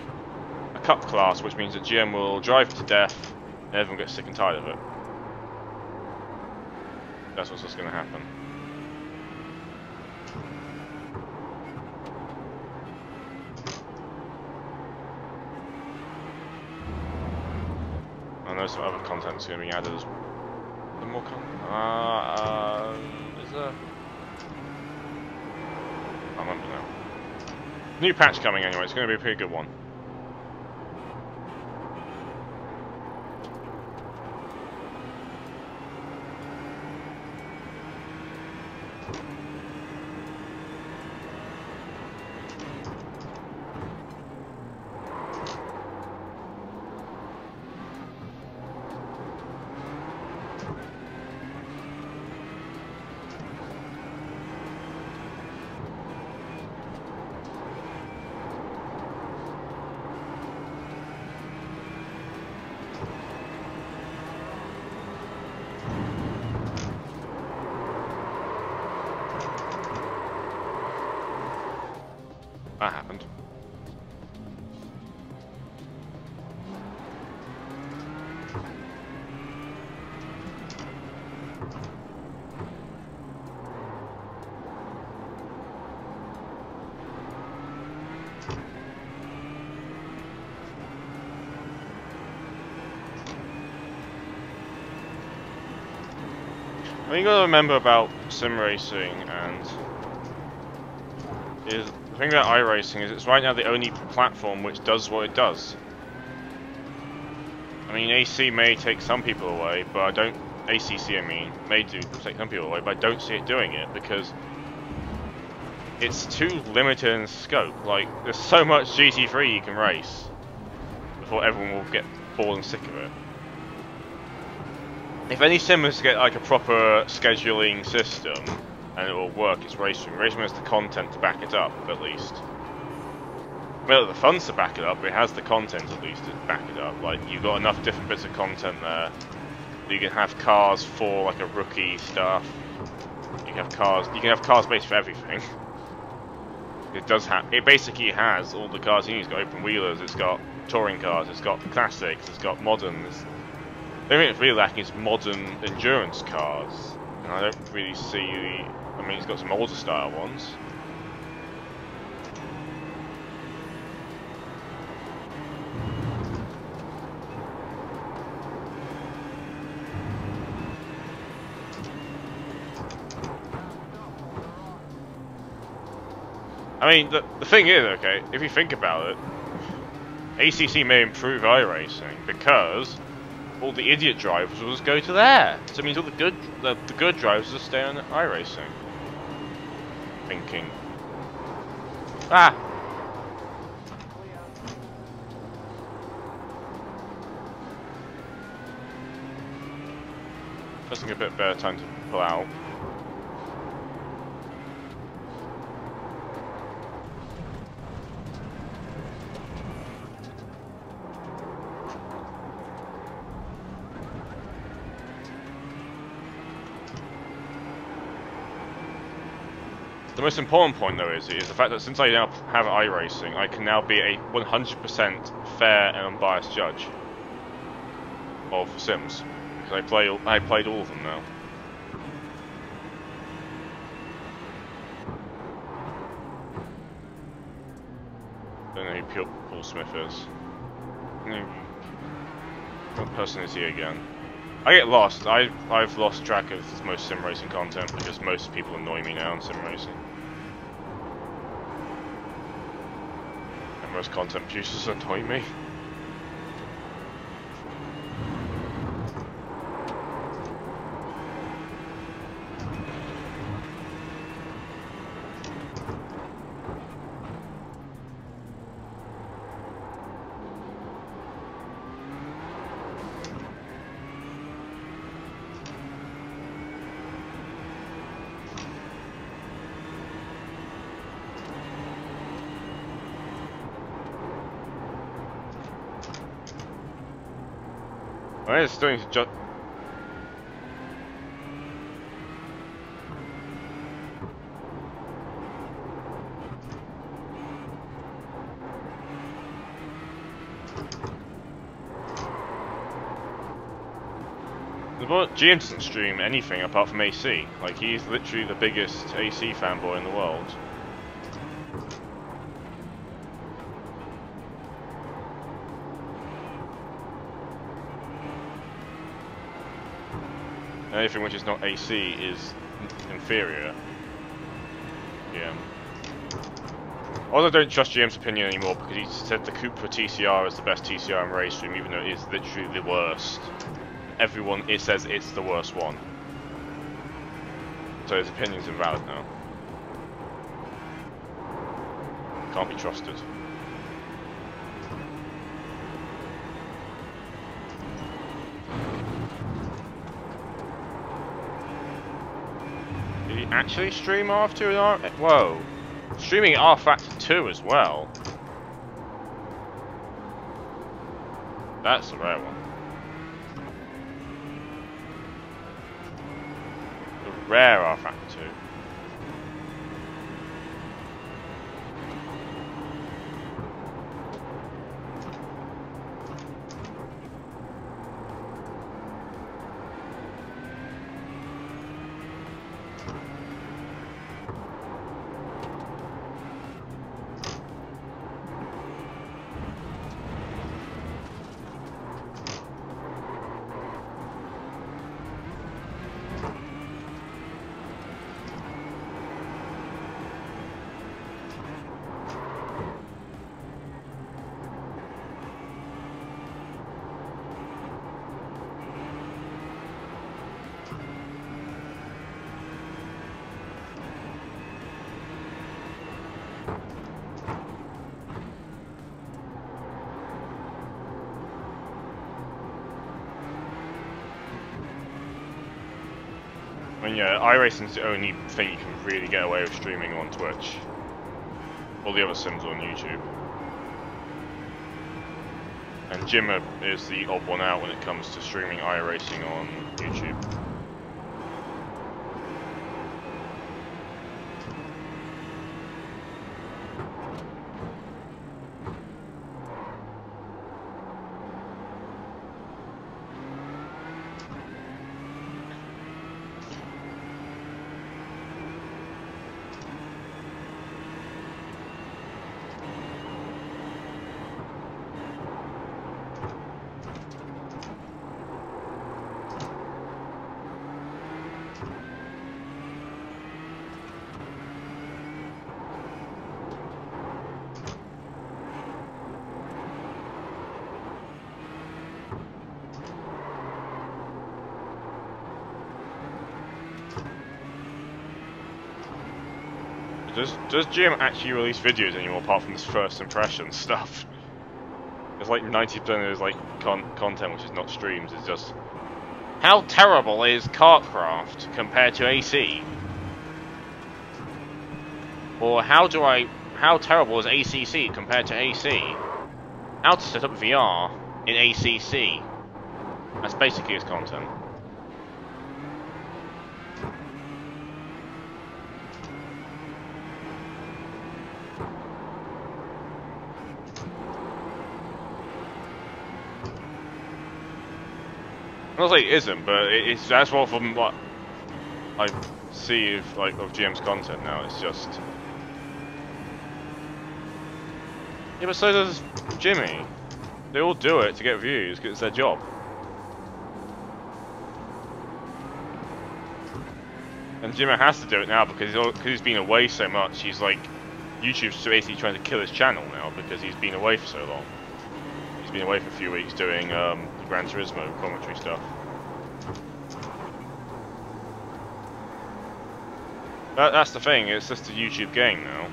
a cup class, which means that GM will drive it to death, and everyone gets sick and tired of it. That's what's just going to happen. I know some other content's going to be added as well. More content? Is there? I remember now. New patch coming anyway, it's going to be a pretty good one. That happened. I think you gotta remember about sim racing and is the thing about iRacing is it's right now the only platform which does what it does. I mean, AC may take some people away, but I don't. ACC, I mean, may do take some people away, but I don't see it doing it because it's too limited in scope. Like, there's so much GT3 you can race before everyone will get bored and sick of it. If any sim was to get like a proper scheduling system and it will work, it's Racing. Racing has the content to back it up, at least. Well, the funds to back it up, but it has the content at least to back it up. Like, you've got enough different bits of content there. You can have cars for like a rookie stuff. You can have cars based for everything. It does have. It basically has all the cars you need. It's got open wheelers. It's got touring cars. It's got classics. It's got moderns. The only thing it's really lacking is modern endurance cars, and I don't really see. I mean, it's got some older style ones. I mean, the thing is, okay, if you think about it, ACC may improve iRacing because all the idiot drivers will just go to there. So it means all the good drivers will stay on iRacing. Thinking. Ah! Just a bit better time to pull out. The most important point, though, is the fact that since I now have iRacing, I can now be a 100% fair and unbiased judge of Sims. Because I played all of them now. Don't know who Paul Smith is. What person is he again? I get lost. I've lost track of most sim racing content because most people annoy me now in sim racing. And most content producers annoy me. I was doing just. But GM doesn't stream anything apart from AC. Like, he's literally the biggest AC fanboy in the world. Anything which is not AC is inferior. Yeah. Although I don't trust GM's opinion anymore because he said the Coupe for TCR is the best TCR in race stream, even though it is literally the worst. Everyone says it's the worst one. So his opinion's invalid now. Can't be trusted. Did he actually stream R2 and R? Whoa. Streaming R Factor 2 as well. That's a rare one. The rare R Factor 2. I mean, yeah, iRacing's the only thing you can really get away with streaming on Twitch. All the other sims are on YouTube. And Jimmer is the odd one out when it comes to streaming iRacing on YouTube. Does Jim actually release videos anymore apart from his first impression stuff? It's like 90% of his like content which is not streams is just how terrible is Kartcraft compared to AC? Or how terrible is ACC compared to AC? How to set up VR in ACC? That's basically his content. I'm not saying it isn't, but that's what from what I see of GM's content now. It's just yeah, but so does Jimmy. They all do it to get views because it's their job. And Jimmy has to do it now because he's been away so much. He's like YouTube's basically trying to kill his channel now because he's been away for so long. He's been away for a few weeks doing Gran Turismo commentary stuff. That's the thing, it's just a YouTube game now.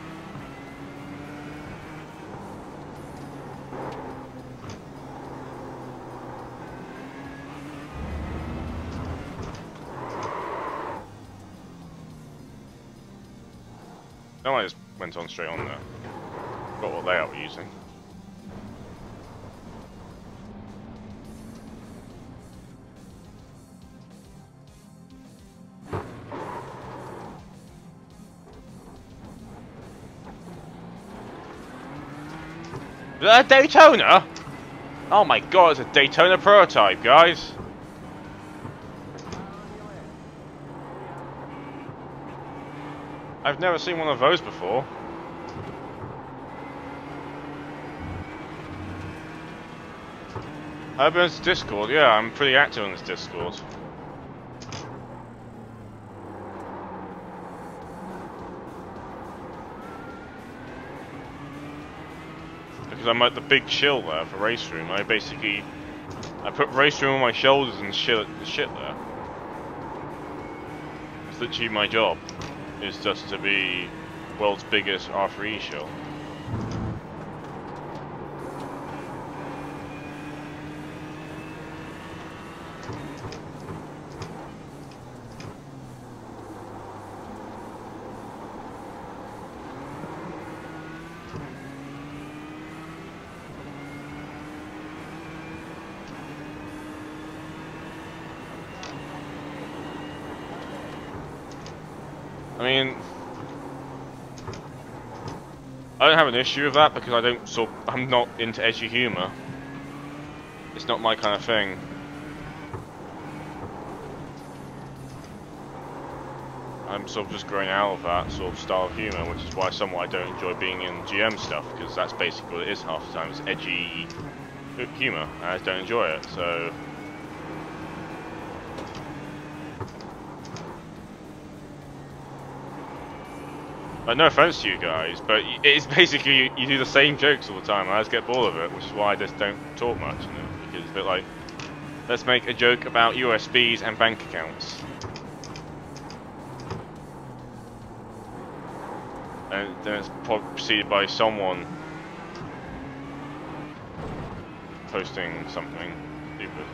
No, I just went on straight on there. Got what layout we're using. A Daytona? Oh my god, it's a Daytona prototype, guys. I've never seen one of those before. I've been to Discord, yeah, I'm pretty active on this Discord. Because I'm like the big chill there for race room. I put race room on my shoulders and shit there. It's literally my job, is just to be world's biggest R3 show. I mean, I don't have an issue with that because I'm not into edgy humour. It's not my kind of thing. I'm sort of just growing out of that sort of style of humour, which is why somewhat I don't enjoy being in GM stuff, because that's basically what it is half the time. It's edgy humour, and I just don't enjoy it, so... no offense to you guys, but it's basically you do the same jokes all the time, and I just get bored of it, which is why I just don't talk much, you know, because it's a bit like, let's make a joke about USBs and bank accounts. And then it's preceded by someone posting something stupid.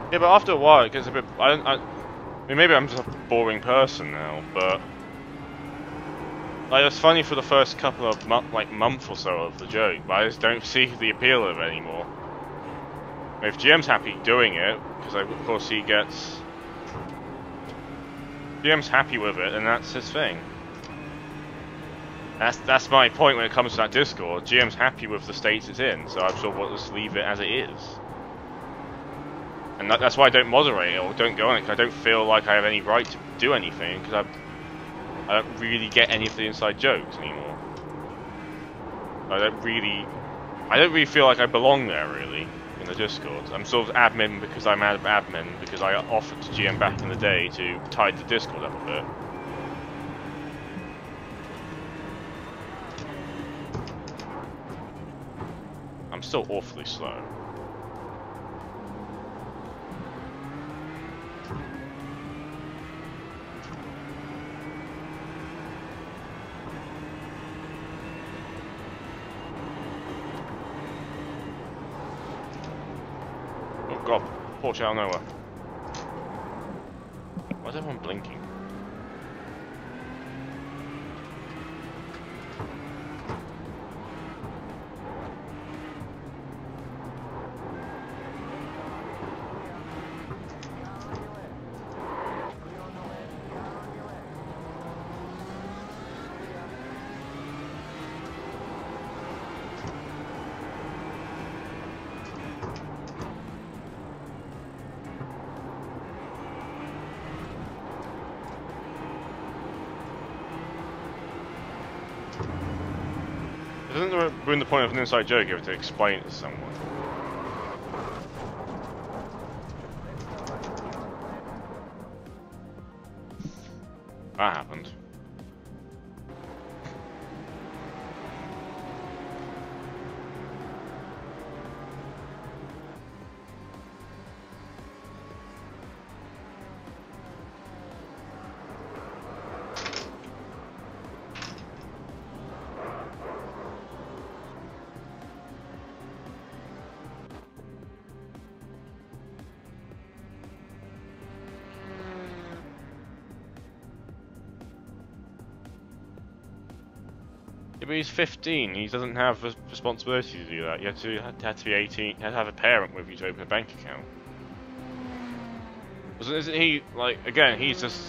Yeah, but after a while it gets a bit... I mean, maybe I'm just a boring person now, but... like, it's funny for the first couple of month or so of the joke, but I just don't see the appeal of it anymore. I mean, if GM's happy doing it, because of course he gets... GM's happy with it, and that's his thing. That's my point when it comes to that Discord. GM's happy with the state it's in, so I sort of want to just leave it as it is. And that's why I don't moderate it or don't go on it, because I don't feel like I have any right to do anything, because I don't really get any of the inside jokes anymore. I don't really feel like I belong there, really, in the Discord. I'm sort of admin because I'm admin, because I offered to GM back in the day to tide the Discord up a bit. I'm still awfully slow. God, Porsche out of nowhere. Why is everyone blinking? Doesn't it ruin the point of an inside joke if you have to explain it to someone? That happened. Yeah, but he's 15. He doesn't have a responsibility to do that. You have to be 18. You have to have a parent with you to open a bank account. Isn't he like again? He's just.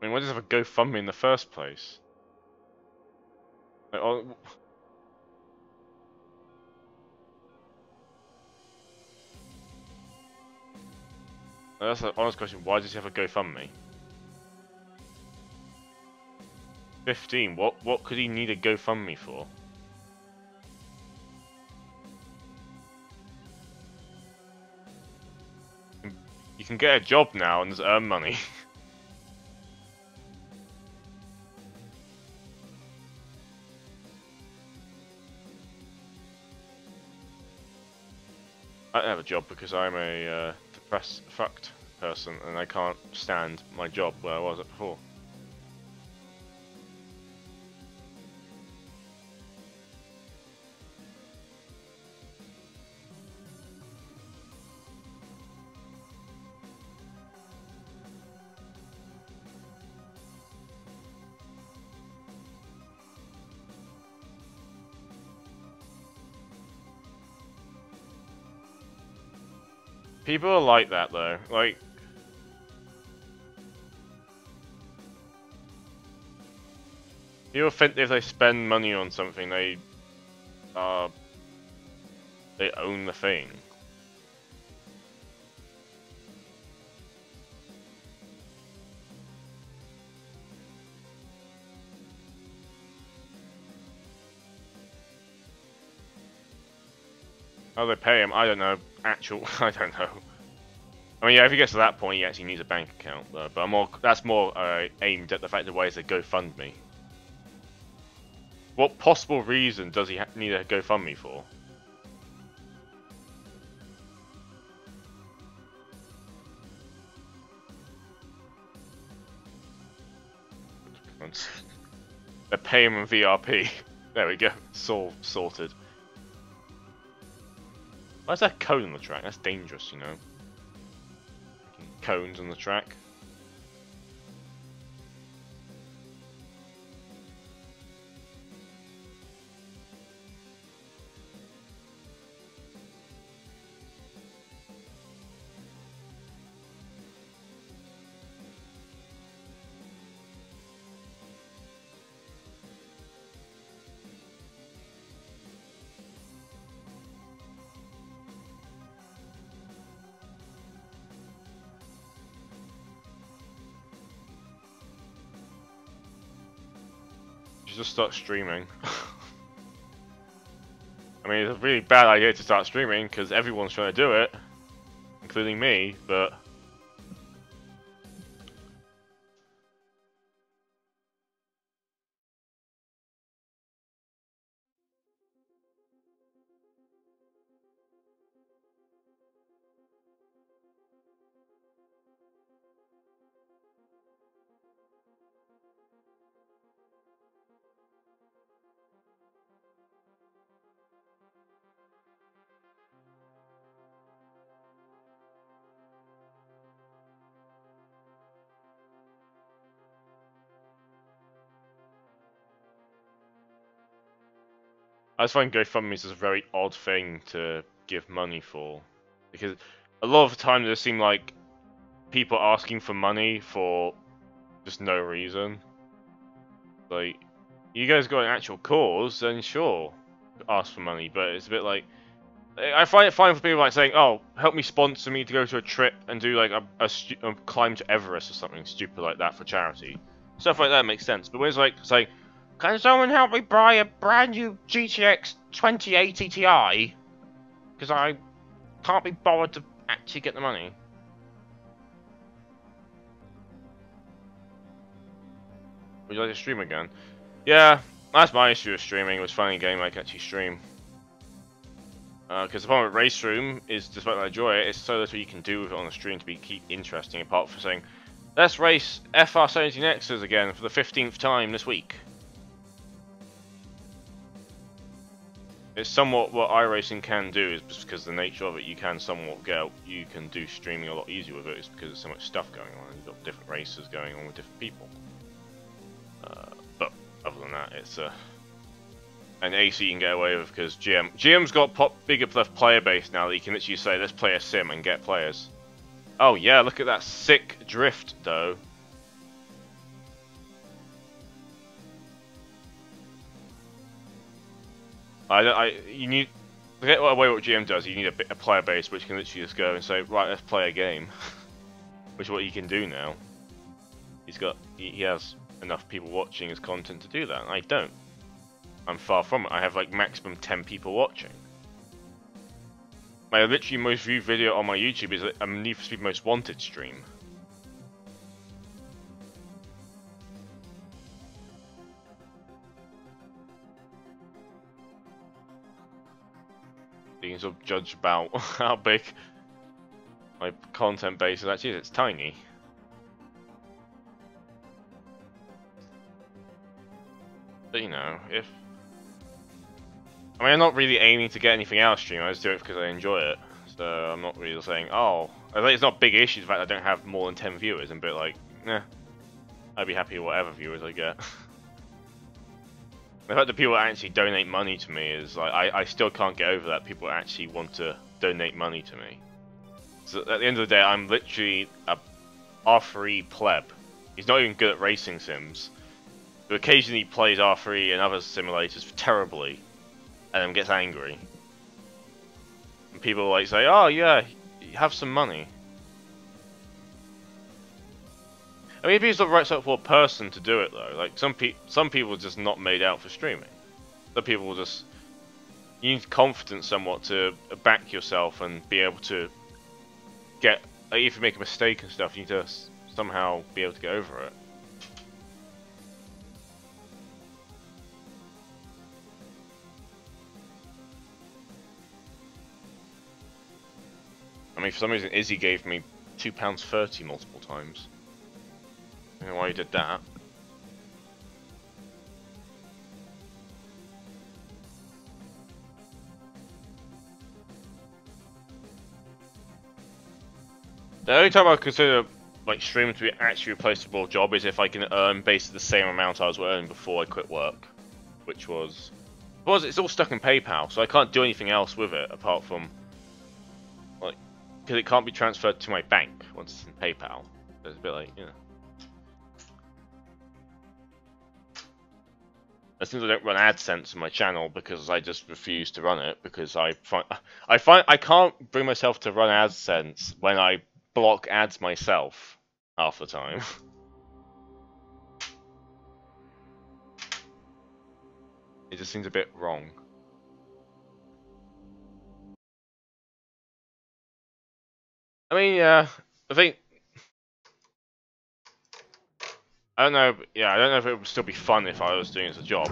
I mean, why does he have a GoFundMe in the first place? Like, oh, that's an honest question. Why does he have a GoFundMe? 15. What could he need a GoFundMe for? You can get a job now and just earn money. I don't have a job because I'm a depressed, fucked person and I can't stand my job where I was at before. People are like that though. Like, people think if they spend money on something, they own the thing. How they pay him, I don't know. I don't know. I mean, yeah, if he gets to that point, he actually needs a bank account, though. But that's more aimed at the fact of why is a GoFundMe. What possible reason does he need a GoFundMe for? They pay him in VRP. There we go. Sorted. Why's that cone on the track? That's dangerous, you know. Cones on the track. You just start streaming. I mean, it's a really bad idea to start streaming because everyone's trying to do it, including me, but... I just find GoFundMe is a very odd thing to give money for, because a lot of the time there seem like people asking for money for just no reason. Like, you guys got an actual cause, then sure, ask for money. But it's a bit like, I find it fine for people like saying, "Oh, help me sponsor me to go to a trip and do like a climb to Everest or something stupid like that for charity." Stuff like that makes sense. But when it's like saying, "Can someone help me buy a brand new GTX 2080 Ti? Because I can't be bothered to actually get the money." Would you like to stream again? Yeah, that's my issue with streaming. It was finding a game I can actually stream. Because the problem with Race Room is, despite I enjoy it, it's so little you can do with it on the stream to keep interesting, apart from saying, "Let's race FR17Xs again for the 15th time this week." It's somewhat what iRacing can do, is just because the nature of it, you can somewhat you can do streaming a lot easier with it, is because there's so much stuff going on. You've got different races going on with different people. But other than that, it's an AC you can get away with because GM's got bigger player base now that you can literally say, "Let's play a sim" and get players. Oh yeah, look at that sick drift though. You need to get away what GM does. You need a player base which can literally just go and say, "Right, let's play a game," which is what he can do now. He has enough people watching his content to do that. I don't. I'm far from it. I have like maximum 10 people watching. My literally most viewed video on my YouTube is a Need for Speed Most Wanted stream. You can sort of judge about how big my content base is actually. It's tiny. But you know, I'm not really aiming to get anything out of stream, I just do it because I enjoy it. So I'm not really saying, "Oh," I think it's not big issue the fact I don't have more than 10 viewers. I'm a bit like, nah, I'd be happy with whatever viewers I get. The fact that people actually donate money to me is like, I still can't get over that people actually want to donate money to me. So at the end of the day, I'm literally a R3 pleb. He's not even good at racing sims. Who occasionally plays R3 and other simulators terribly, and then gets angry. And people like say, "Oh yeah, you have some money." I mean, it's not the right sort of person to do it though. Like some people are just not made out for streaming. Some people will just, you need confidence somewhat to back yourself and be able to get. Like, if you make a mistake and stuff, you need to somehow be able to get over it. I mean, for some reason, Izzy gave me £2.30 multiple times. I don't know why he did that. The only time I consider like streaming to be actually a replaceable job is if I can earn basically the same amount I was earning before I quit work, which was it's all stuck in PayPal, so I can't do anything else with it apart from like, because it can't be transferred to my bank once it's in PayPal. So it's a bit like, you know. As soon as I don't run AdSense on my channel because I just refuse to run it because I find I can't bring myself to run AdSense when I block ads myself half the time. It just seems a bit wrong. I mean, yeah, I think I don't know. Yeah, I don't know if it would still be fun if I was doing it as a job.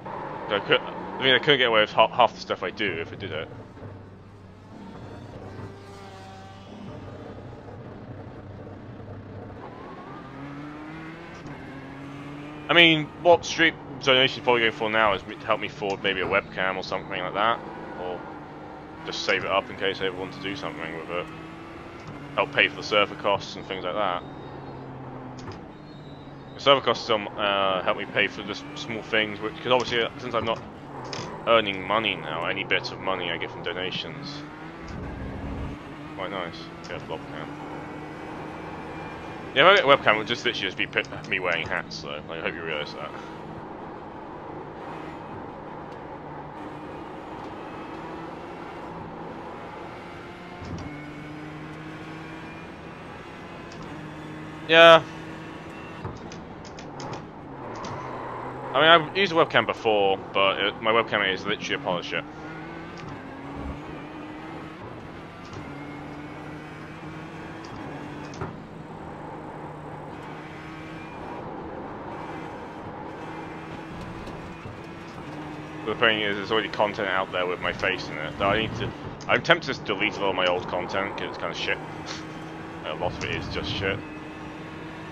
I couldn't get away with half the stuff I do if I did it. I mean, what street donation probably going for now is to help me forward maybe a webcam or something like that, or just save it up in case I ever want to do something with it. Help pay for the server costs and things like that. The server costs help me pay for just small things, because obviously since I'm not earning money now. Any bit of money I get from donations. Quite nice. Get a blob cam. Yeah, if I get a webcam, it would just literally be me wearing hats, though. Like, I hope you realise that. Yeah. I mean, I've used a webcam before, but my webcam is literally a polisher. The thing is, there's already content out there with my face in it that I'm tempted to delete all my old content because it's kind of shit. A lot of it is just shit.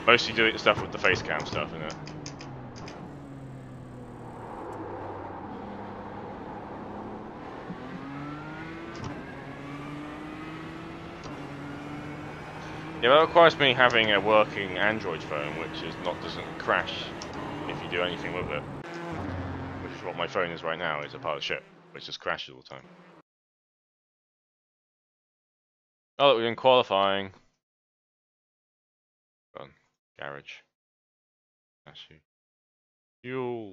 Mostly delete the stuff with the face cam stuff in it. Yeah, that requires me having a working Android phone, which doesn't crash if you do anything with it. Which is what my phone is right now. It's a pile of shit, which just crashes all the time. Oh, look, we're in qualifying. Run. Garage. Actually. Fuel.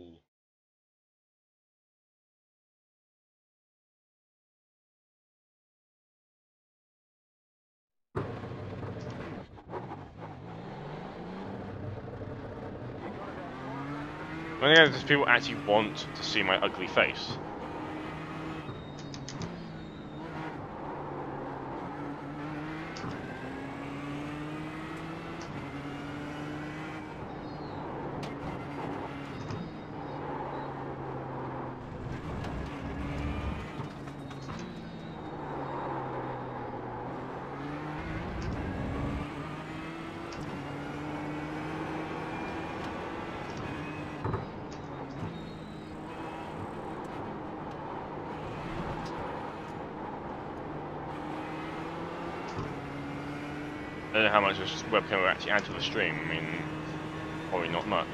When again, does people actually want to see my ugly face? I don't know how much this webcam will actually add to the stream. I mean, probably not much.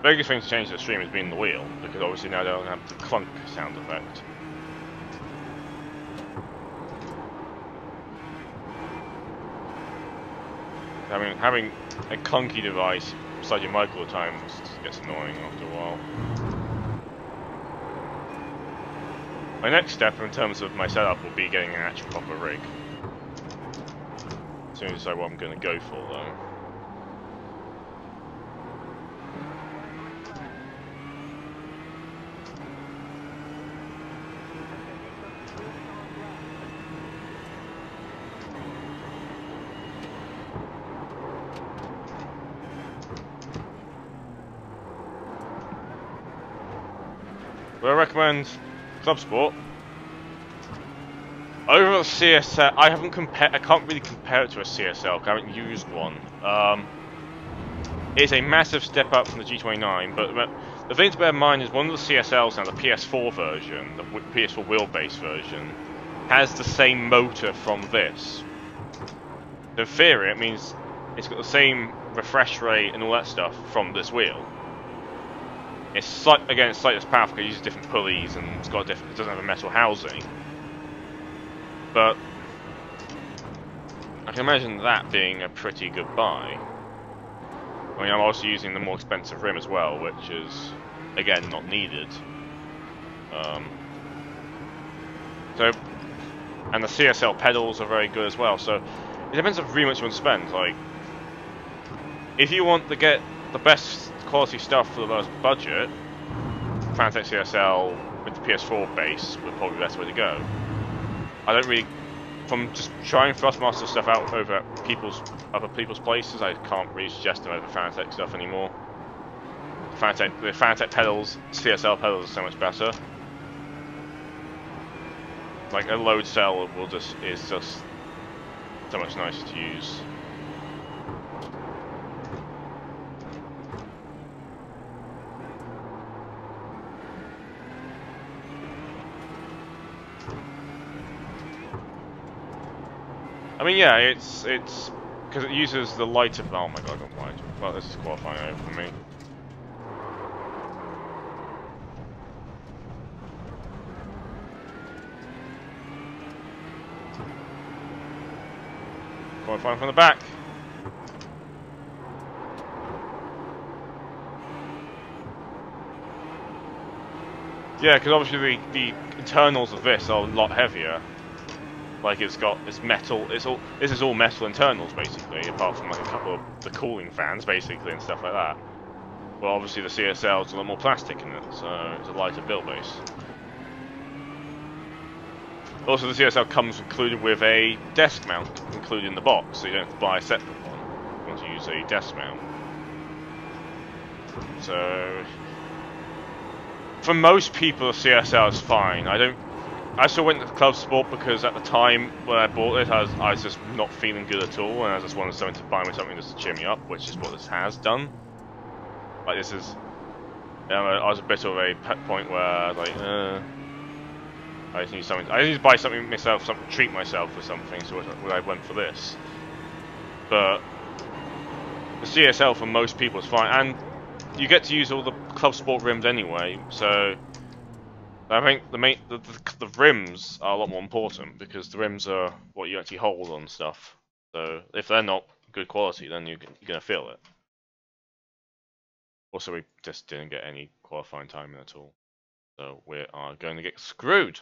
The biggest thing to change to the stream has been the wheel, because obviously now I don't have the clunk sound effect. Having a clunky device beside your mic all the time gets annoying after a while. My next step in terms of my setup will be getting an actual proper rig. As soon as I decide what I'm going to go for, though. Would I recommend Club Sport? Over at CSL, I can't really compare it to a CSL, because I haven't used one. It's a massive step up from the G29, but the thing to bear in mind is one of the CSLs now, the PS4 version, the PS4 wheelbase version, has the same motor from this. In theory, it means it's got the same refresh rate and all that stuff from this wheel. It's slightly less powerful because it uses different pulleys and it doesn't have a metal housing. But I can imagine that being a pretty good buy. I mean, I'm also using the more expensive rim as well, which is, again, not needed. And the CSL pedals are very good as well, so it depends on really much you want to spend. Like, if you want to get the best quality stuff for the lowest budget, Fanatec CSL with the PS4 base would probably be the best way to go. I don't really, from just trying Thrustmaster stuff out over at other people's places, I can't really suggest them over Fanatec stuff anymore. The Fanatec pedals, CSL pedals are so much better. Like a load cell is just so much nicer to use. I mean, yeah, it's because it uses the lighter. Oh my god, I got wide. Well, this is qualifying over for me. Qualifying from the back. Yeah, because obviously the internals of this are a lot heavier. Like it's metal. This is all metal internals basically, apart from like a couple of the cooling fans basically and stuff like that. Well, obviously the CSL is a lot more plastic in it, so it's a lighter build base. Also, the CSL comes included with a desk mount included in the box, so you don't have to buy a separate one. You want to use a desk mount. So, for most people, the CSL is fine. I still went to the Club Sport because at the time when I bought it, I was just not feeling good at all, and I just wanted something to buy me something just to cheer me up, which is what this has done. Like this is, I was a bit of a pet point where like, I just need something. I need to buy something myself, something treat myself for something. So I went for this. But the CSL for most people is fine, and you get to use all the Club Sport rims anyway. So I think the rims are a lot more important because the rims are what you actually hold on stuff. So if they're not good quality, then you're gonna feel it. Also, we just didn't get any qualifying time at all, so we are going to get screwed.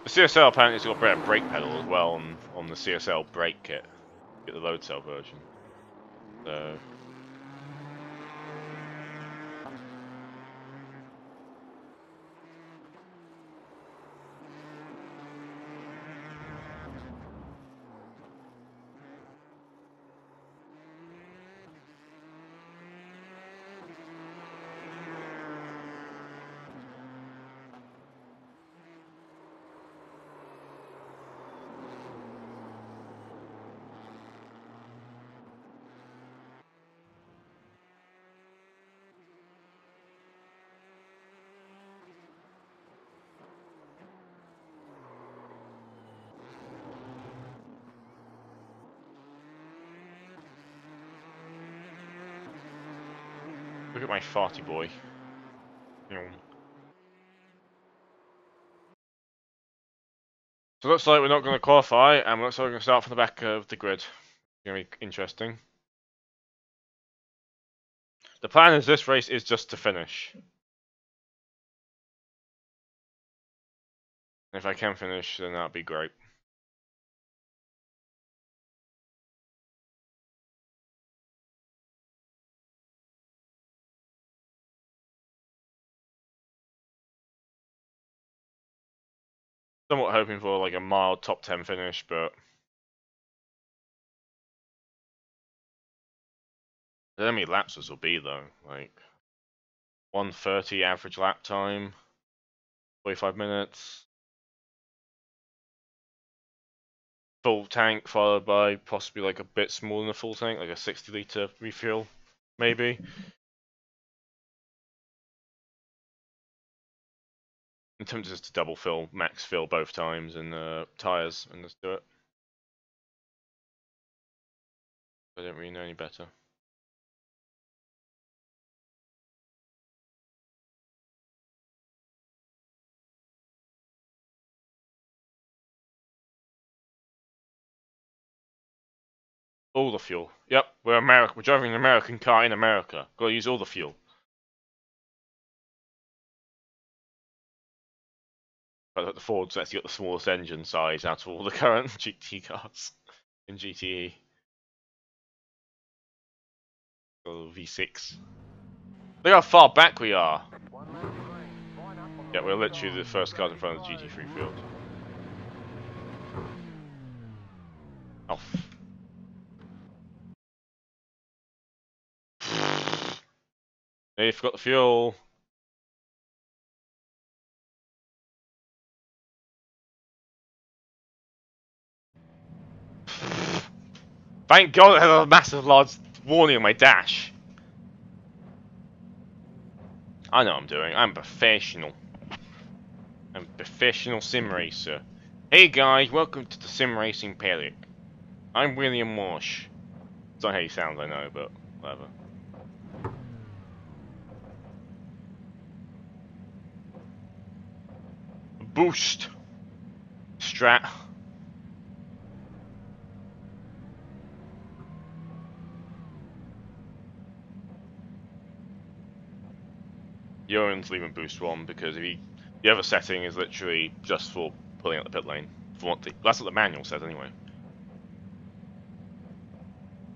The CSL apparently has got a better brake pedal as well on the CSL brake kit. Get the load cell version. So look at my farty boy. So it looks like we're not going to qualify, and looks like we're going to start from the back of the grid. It's going to be interesting. The plan is this race is just to finish. If I can finish, then that'd be great. Somewhat hoping for like a mild top 10 finish, but I don't know how many laps this will be though. Like 1:30 average lap time, 45 minutes. Full tank followed by possibly like a bit smaller than a full tank, like a 60-litre refuel, maybe. I'm tempted just to double fill, max fill both times in tyres and just do it. I don't really know any better. All the fuel. Yep, we're America. We're driving an American car in America. Got to use all the fuel. But the Ford's actually got the smallest engine size out of all the current GT cars in GTE. Oh, V6. Look how far back we are. Yeah, we're literally the first cars in front of the GT3 field. Oh. Hey, forgot the fuel. Thank God I had a massive large warning on my dash. I know what I'm doing. I'm professional. I'm a professional sim racer. Hey guys, welcome to the Sim Racing Paddock. I'm William Walsh. It's not how he sounds, I know, but whatever. Boost! Strat. Yoren's leaving boost 1 because if the other setting is literally just for pulling out the pit lane. That's what the manual says anyway.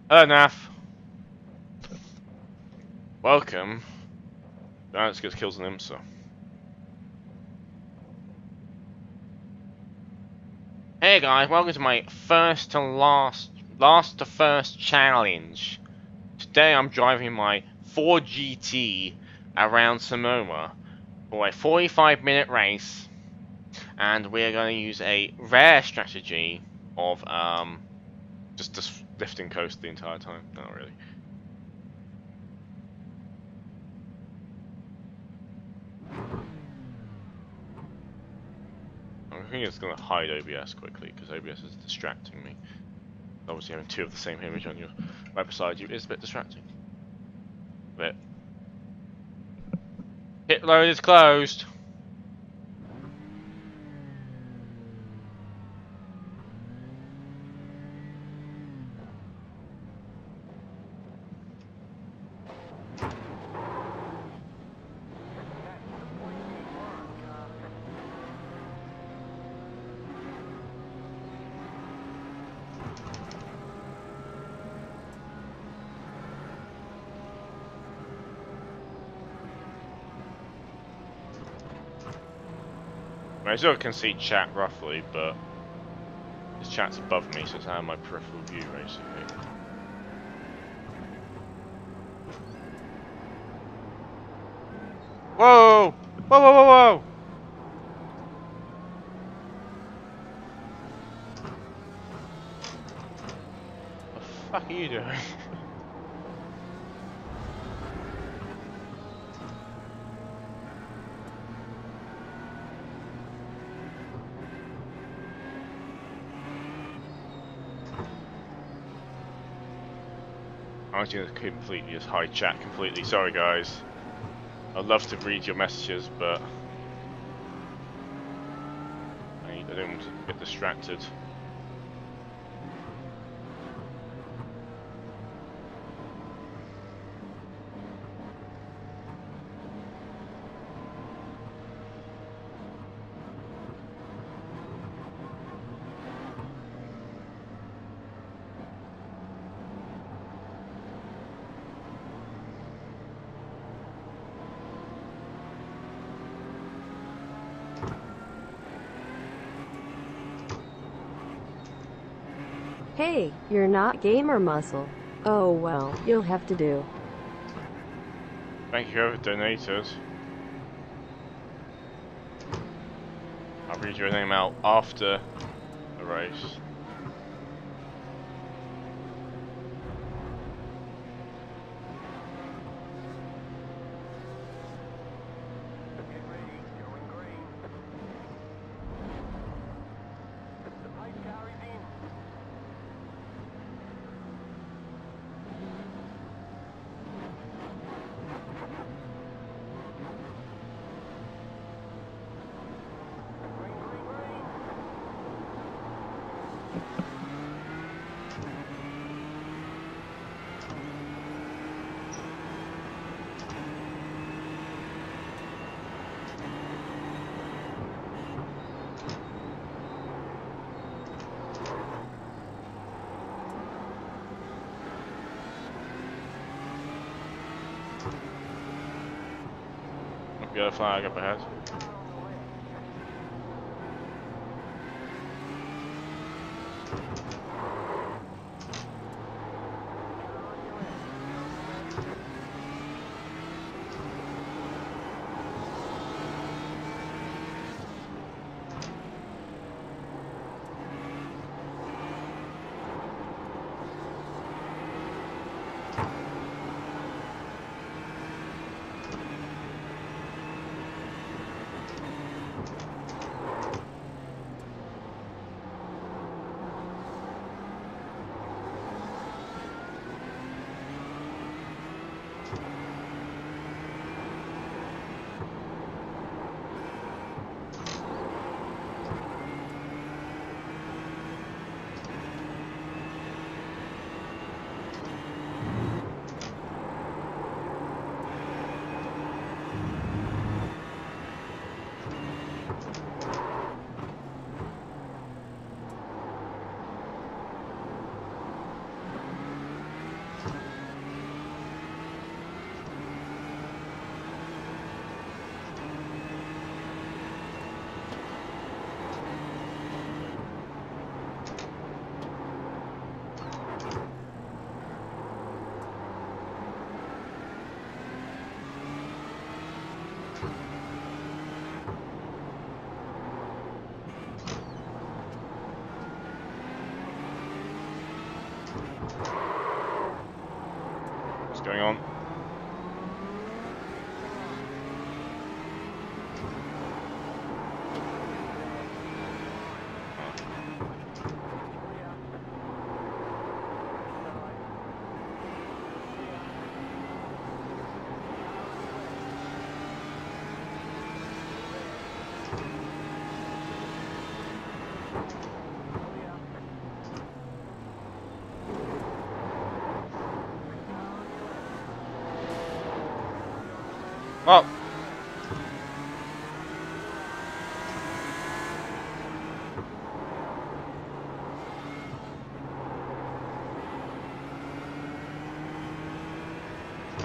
Hello, Naf. Welcome. Let's get kills in IMSA. Hey guys, welcome to my first to last to first challenge. Today I'm driving my 4GT around Sonoma for a 45-minute race, and we're going to use a rare strategy of just lifting coast the entire time. Not really. I think it's going to hide OBS quickly because OBS is distracting me. Obviously having two of the same image on your right beside you is a bit distracting. But pit road is closed. I still can see chat roughly, but this chat's above me, so it's out of my peripheral view, basically. Whoa! Whoa, whoa, whoa, whoa! What the fuck are you doing? I'm actually going to completely just hide chat completely. Sorry, guys. I'd love to read your messages, but I don't want to get distracted. Hey, you're not gamer muscle. Oh well, you'll have to do. Thank you whoever donated. I'll read your name out after the race. Get ready, you're in green. The pace car is in. Green, green, green. Look, the other flag up ahead. going on? Well,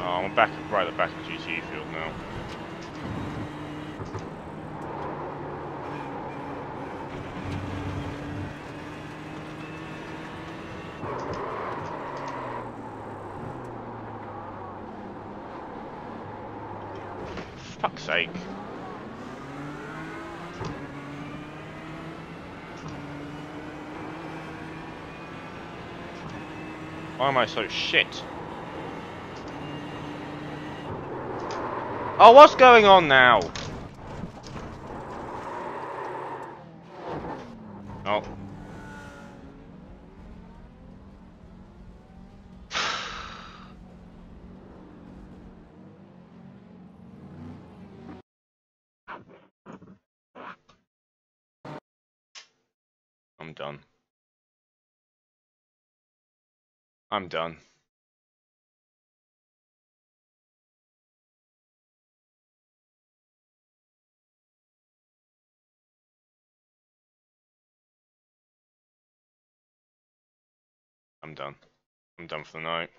oh, I'm back right at the back of the GT field now. Fuck's sake. Why am I so shit? Oh, what's going on now? Oh. I'm done. I'm done. I'm done. I'm done for the night.